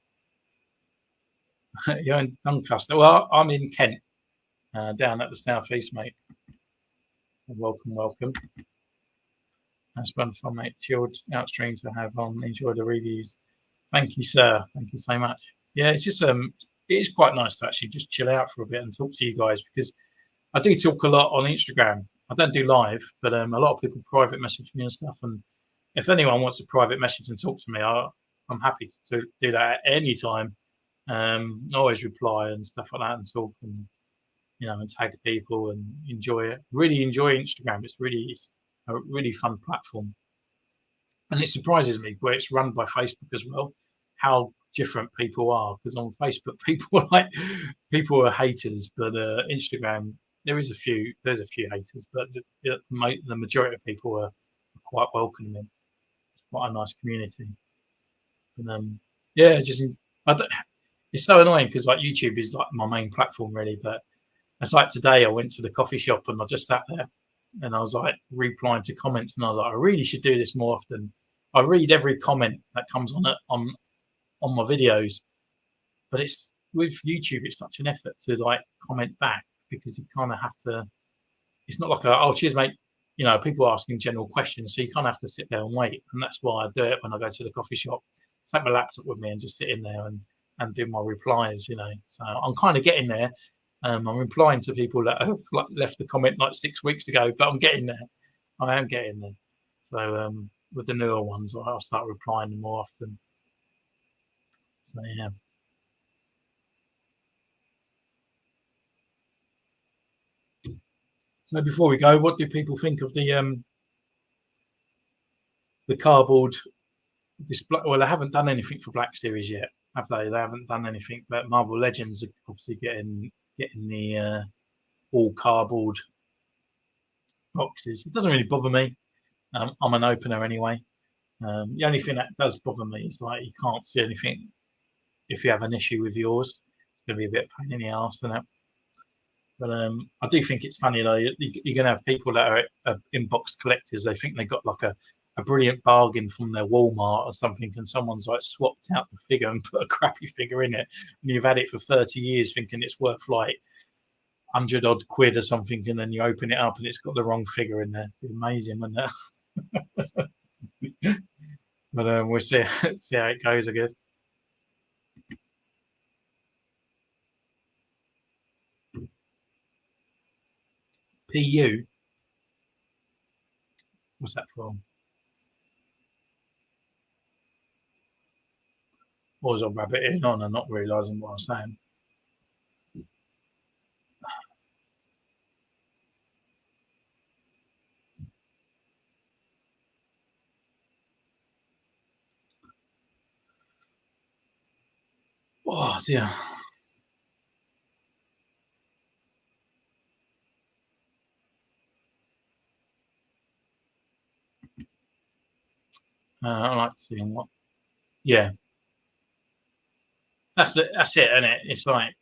You're in Doncaster. Well, I'm in Kent, down at the southeast, mate. Welcome. That's one fun, mate. Chilled out stream to have on. Enjoy the reviews. Thank you, sir. Thank you so much. Yeah, it's just it is quite nice to actually just chill out for a bit and talk to you guys, because I do talk a lot on Instagram. I don't do live, but a lot of people private message me and stuff. And if anyone wants a private message and talk to me, I'm happy to do that at any time. I always reply and stuff like that and talk and and tag people and enjoy it. Really enjoy Instagram. It's a really fun platform, and it surprises me where it's run by Facebook as well, how different people are. Because on Facebook, people are haters, but Instagram, there's a few haters, but the majority of people are quite welcoming. It's quite a nice community. And it's so annoying because like YouTube is like my main platform really, but it's like today I went to the coffee shop and I just sat there and I was like replying to comments, and I was like, I really should do this more often. I read every comment that comes on my videos, but it's with YouTube, it's such an effort to like comment back, because you kind of have to. It's not like oh cheers mate, people asking general questions, so you kind of have to sit there and wait, and that's why I do it when I go to the coffee shop. Take my laptop with me and just sit in there and do my replies. So I'm kind of getting there. I'm replying to people that have left the comment like 6 weeks ago, but I'm getting there. I am getting there. So with the newer ones, I'll start replying more often. So yeah. So before we go, what do people think of the cardboard display? Well, I haven't done anything for Black Series yet. have they? They haven't done anything. But Marvel Legends are obviously getting the all cardboard boxes. It doesn't really bother me. I'm an opener anyway. The only thing that does bother me is like you can't see anything if you have an issue with yours. It's going to be a bit of pain in the ass for that. But I do think it's funny though. You're going to have people that are inbox collectors. They think they got like a brilliant bargain from their Walmart or something, and someone's like swapped out the figure and put a crappy figure in it, and you've had it for 30 years thinking it's worth like 100 odd quid or something, and then you open it up and it's got the wrong figure in there. It's amazing, isn't it? But we'll see how it goes, I guess. PU, what's that from? Or was I rabbiting on and not realising what I was saying? Oh dear. I like seeing what. Yeah, that's it, isn't it? It's like,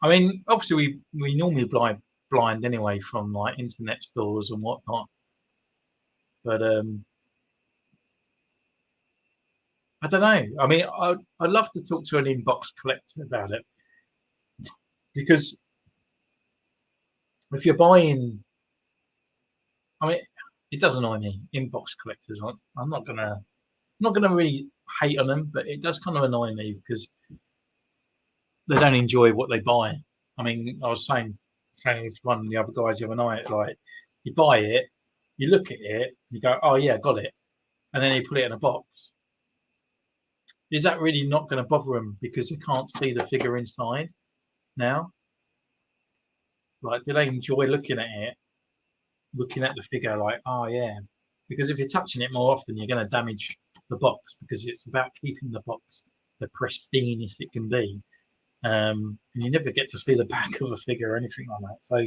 I mean, obviously we normally blind anyway from like internet stores and whatnot, but I don't know. I mean, I'd love to talk to an inbox collector about it because if you're buying, I mean, it does annoy me. Inbox collectors, I'm not gonna really hate on them, but it does kind of annoy me because they don't enjoy what they buy. I mean, I was saying to one of the other guys the other night, like you buy it, you look at it, you go, oh yeah, got it, and then you put it in a box. Is that really not going to bother them because they can't see the figure inside now? Like, do they enjoy looking at it, looking at the figure, like, oh yeah? Because if you're touching it more often, you're going to damage the box because it's about keeping the box the pristinest it can be. And you never get to see the back of a figure or anything like that. So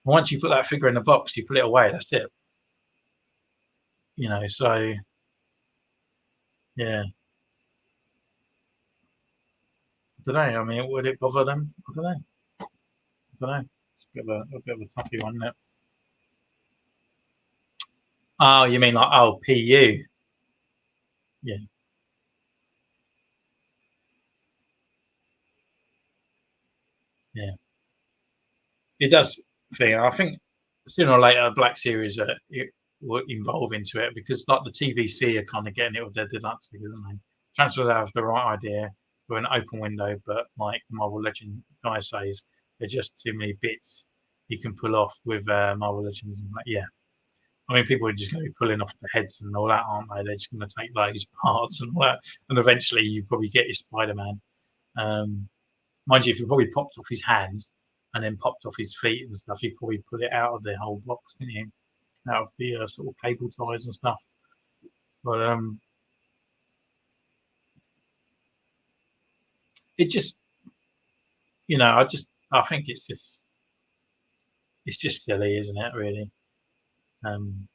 once you put that figure in the box, you put it away. That's it. You know. So yeah. I don't know. I mean, would it bother them? I don't know. I don't know. It's a bit of a toughy one, isn't it? Oh, you mean like PU? Yeah, yeah. It does thing. I think sooner or later, Black Series it will evolve into it because like the TVC are kind of getting it with their deluxe figures, aren't they? Transfers have the right idea with an open window, but like Marvel Legend guy says, there's just too many bits you can pull off with Marvel Legends. And like, yeah, I mean, people are just going to be pulling off the heads and all that, aren't they? They're just going to take those parts and all that, and eventually you probably get your Spider Man. Um, Mind you, if you probably popped off his hands and then popped off his feet and stuff, you probably pull it out of the whole box, didn't you? Out of the sort of cable ties and stuff. But it just, I think it's just silly, isn't it? Really, um,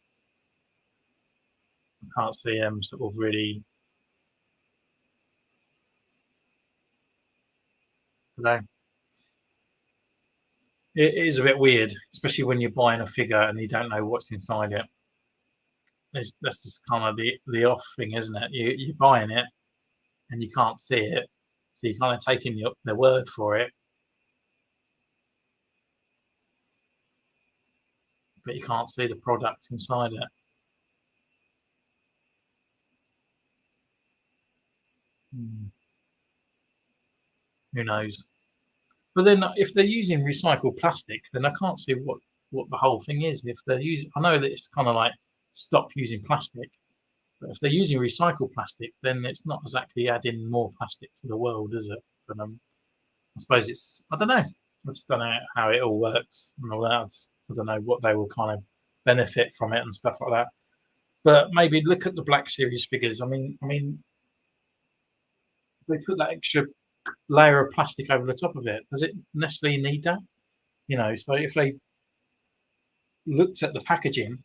I can't see sort of really, you know, it is a bit weird, especially when you're buying a figure and you don't know what's inside it. That's just kind of the off thing, isn't it? You're buying it and you can't see it, so you're kind of taking their word for it, but you can't see the product inside it. Hmm, who knows? But then if they're using recycled plastic, then I can't see what the whole thing is. If they're using, I know that it's kind of like stop using plastic, but if they're using recycled plastic, then it's not exactly adding more plastic to the world, is it? But I suppose I don't know. I just don't know how it all works and all that. I don't know what they will kind of benefit from it and stuff like that. But maybe look at the Black Series figures. I mean, they put that extra layer of plastic over the top of it. Does it necessarily need that? So if they looked at the packaging,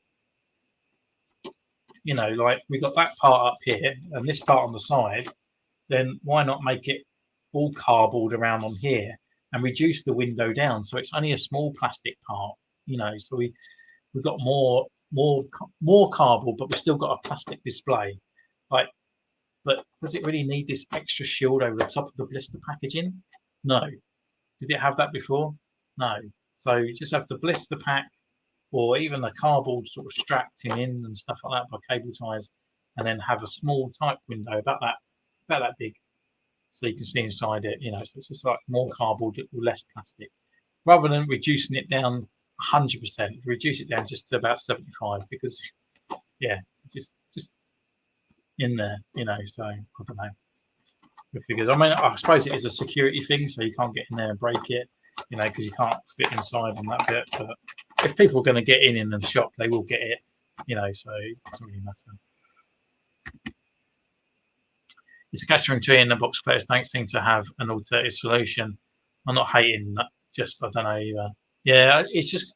like we got that part up here and this part on the side, then why not make it all cardboard around on here and reduce the window down so it's only a small plastic part, so we've got more cardboard, but we've still got a plastic display. But does it really need this extra shield over the top of the blister packaging? No. Did it have that before? No. So you just have the blister pack or even the cardboard sort of strapped in and stuff like that by cable ties, and then have a small type window about that big, so you can see inside it. So it's just like more cardboard with less plastic, rather than reducing it down 100%. Reduce it down just to about 75, because just in there, So I don't know the figures. I mean, I suppose it is a security thing, so you can't get in there and break it, because you can't fit inside on that bit. But if people are going to get in the shop, they will get it, so it doesn't really matter. It's a catch-22 in the box players don't seem to have an alternative solution. I'm not hating that, just I don't know either. Yeah, it's just,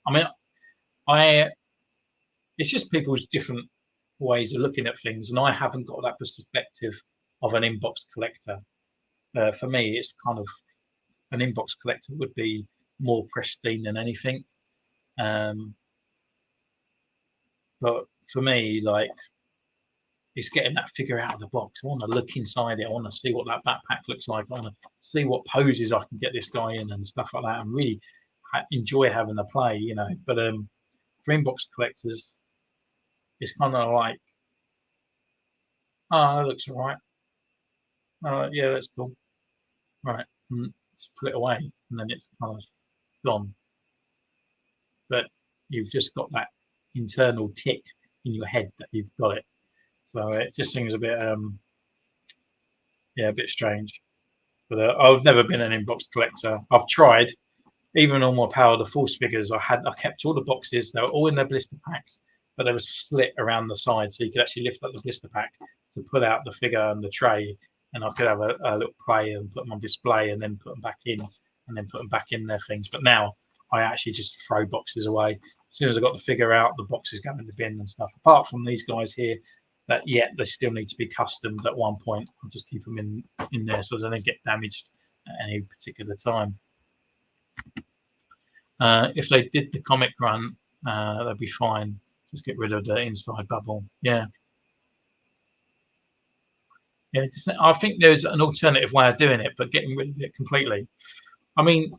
it's just people's different ways of looking at things, and I haven't got that perspective of an inbox collector. For me, it's kind of an inbox collector would be more pristine than anything. But for me, like, it's getting that figure out of the box. I want to look inside it. I want to see what that backpack looks like. I want to see what poses I can get this guy in and stuff like that, and really enjoy having the play, But for inbox collectors, it's kind of like, oh, that looks all right. Yeah, that's cool. Right, just put it away, and then it's kind of gone. But you've just got that internal tick in your head that you've got it. So it just seems a bit, a bit strange. But I've never been an inbox collector. I've tried, even on my Power of the Force figures. I kept all the boxes. They were all in their blister packs, but there was a slit around the side, so you could actually lift up the blister pack to pull out the figure and the tray, and I could have a little play and put them on display, and then put them back in, and then put them back in their things. But now I actually just throw boxes away. As soon as I got the figure out, the boxes go in the bin and stuff. Apart from these guys here, that they still need to be customed at one point. I'll just keep them in there so they don't get damaged at any particular time. If they did the comic run, they'd be fine. Just get rid of the inside bubble. Yeah, I think there's an alternative way of doing it, but getting rid of it completely. I mean,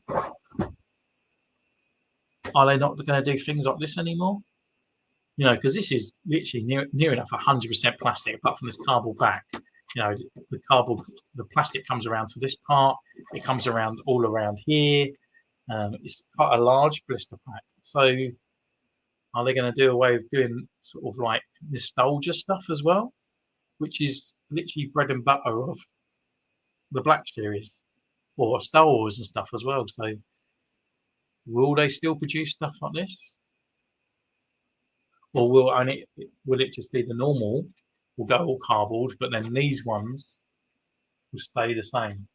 are they not going to do things like this anymore? Because this is literally near enough 100% plastic, apart from this cardboard back. The plastic comes around to this part. It comes around all around here. It's quite a large blister pack. So are they going to do away with doing sort of like nostalgia stuff as well, which is literally bread and butter of the Black Series or Star Wars and stuff as well? So will they still produce stuff like this? Or will it just be the normal? Will go all cardboard, but then these ones will stay the same.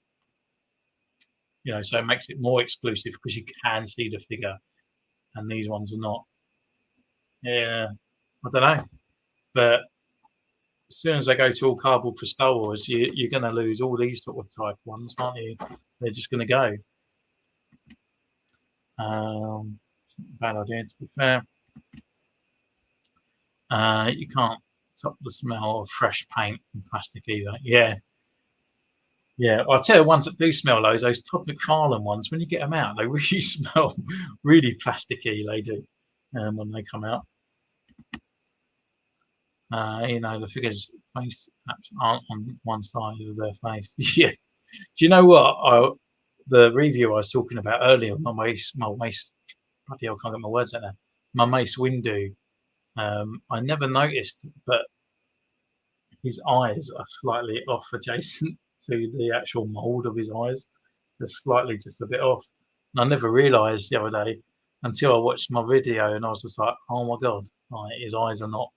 So it makes it more exclusive because you can see the figure, and these ones are not. Yeah, I don't know, but as soon as they go to all cardboard for Star Wars, you're going to lose all these sort of type ones, aren't you? They're just going to go. Bad idea, to be fair. You can't top the smell of fresh paint and plastic either. Yeah. I'll tell you, ones that do smell those Todd McFarlane ones, when you get them out, they really smell really plasticky. They do when they come out. The figures' face aren't on one side of their face. Yeah. Do you know what? The review I was talking about earlier, my Mace, bloody hell, I can't get my words out there. My Mace Windu. I never noticed, but his eyes are slightly off adjacent to the actual mold of his eyes. They're slightly just a bit off. And I never realised the other day until I watched my video, and I was just like, oh my God, his eyes are not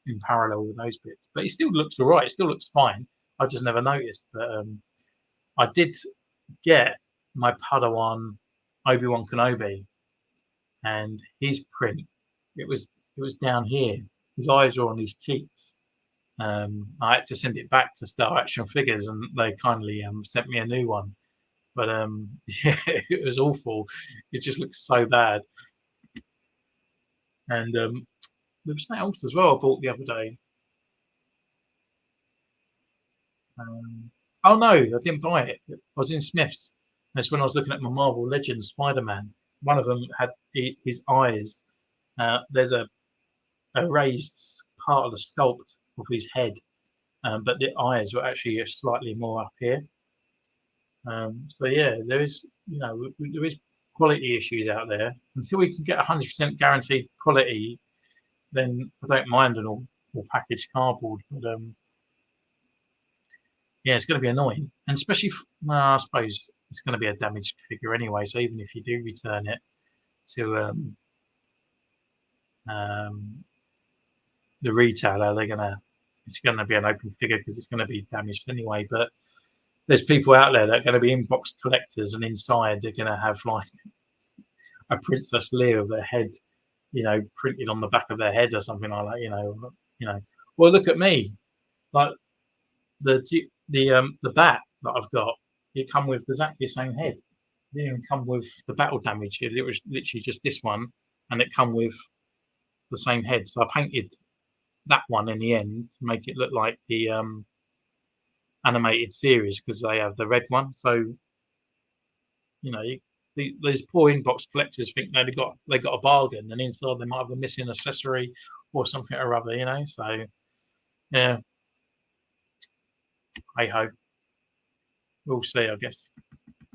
in parallel with those bits. But he still looks all right. It still looks fine. I just never noticed. But I did get my Padawan Obi-Wan Kenobi, and his print, it was down here. His eyes are on his cheeks. I had to send it back to Star Action Figures, and they kindly sent me a new one. But yeah, it was awful. It just looks so bad. And there was something else as well I bought the other day. Oh no, I didn't buy it. I was in Smith's. That's when I was looking at my Marvel Legends Spider-Man. One of them had his eyes. There's a raised part of the sculpt of his head, but the eyes were actually slightly more up here. So yeah, there is, there is quality issues out there. Until we can get 100% guaranteed quality, then I don't mind an all packaged cardboard. But yeah, it's going to be annoying, and especially, well, I suppose it's going to be a damaged figure anyway. So even if you do return it to the retailer, it's going to be an open figure because it's going to be damaged anyway. But there's people out there that are going to be inbox collectors, and inside they're going to have like a Princess Leia of their head, printed on the back of their head or something like that. Well, look at me, like the bat that I've got. It come with exactly the same head. It didn't even come with the battle damage. It was literally just this one, and it come with the same head. So I painted that one in the end to make it look like the animated series because they have the red one. So these poor inbox collectors think they got a bargain, and inside they might have a missing accessory or something or other. So yeah, hey ho, we'll see. I guess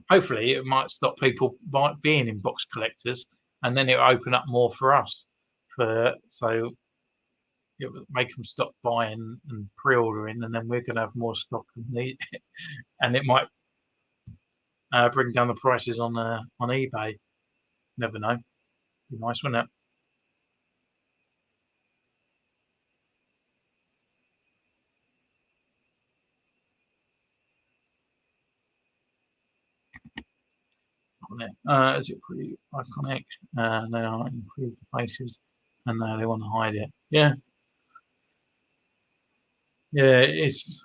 hopefully it might stop people being inbox collectors, and then it'll open up more for us. So it will make them stop buying and pre-ordering, and then we're going to have more stock and it might bring down the prices on eBay. Never know. Be nice, wouldn't it? Is it pretty iconic? They are improved faces, and they want to hide it. Yeah, yeah. It's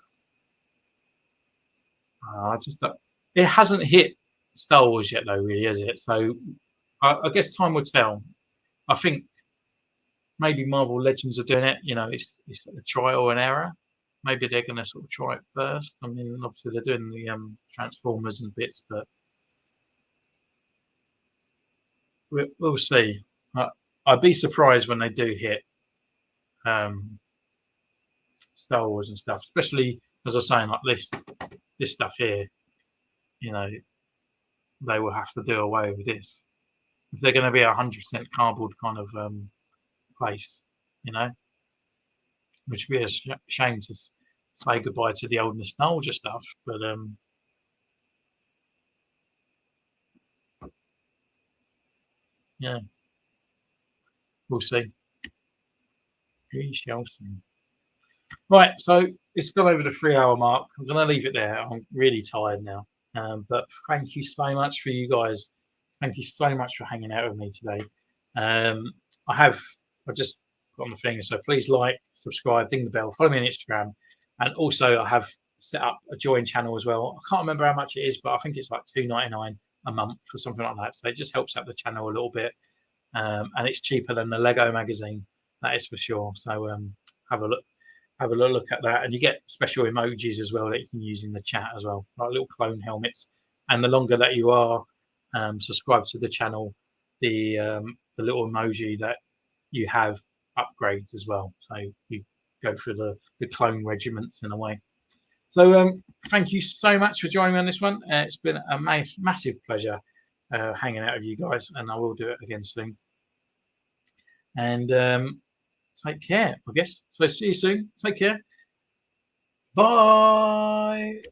just that it hasn't hit Star Wars yet, though, really, is it? So I guess time will tell. I think maybe Marvel Legends are doing it. It's a trial and error. Maybe they're going to sort of try it first. I mean, obviously they're doing the Transformers and bits, but we'll see. I'd be surprised when they do hit um, Star Wars and stuff, especially as I was saying, like this stuff here. You know, they will have to do away with this if they're going to be 100% cardboard kind of place. You know, which would be a shame to say goodbye to the old nostalgia stuff. But yeah, we'll see. We shall see. Right, so it's gone over the 3 hour mark. I'm going to leave it there. I'm really tired now. But thank you so much for you guys. Thank you so much for hanging out with me today. Um, I just got on the thing, so please like, subscribe, ding the bell, follow me on Instagram, and also I have set up a join channel as well. I can't remember how much it is, but I think it's like $2.99 a month or something like that. So it just helps out the channel a little bit, and it's cheaper than the Lego magazine. That is for sure. So have a look at that, and you get special emojis as well that you can use in the chat as well, like little clone helmets. And the longer that you are subscribed to the channel, the little emoji that you have upgrades as well. So you go through the clone regiments in a way. So thank you so much for joining me on this one. It's been a massive pleasure hanging out with you guys, and I will do it again soon. And take care, I guess. So see you soon. Take care. Bye.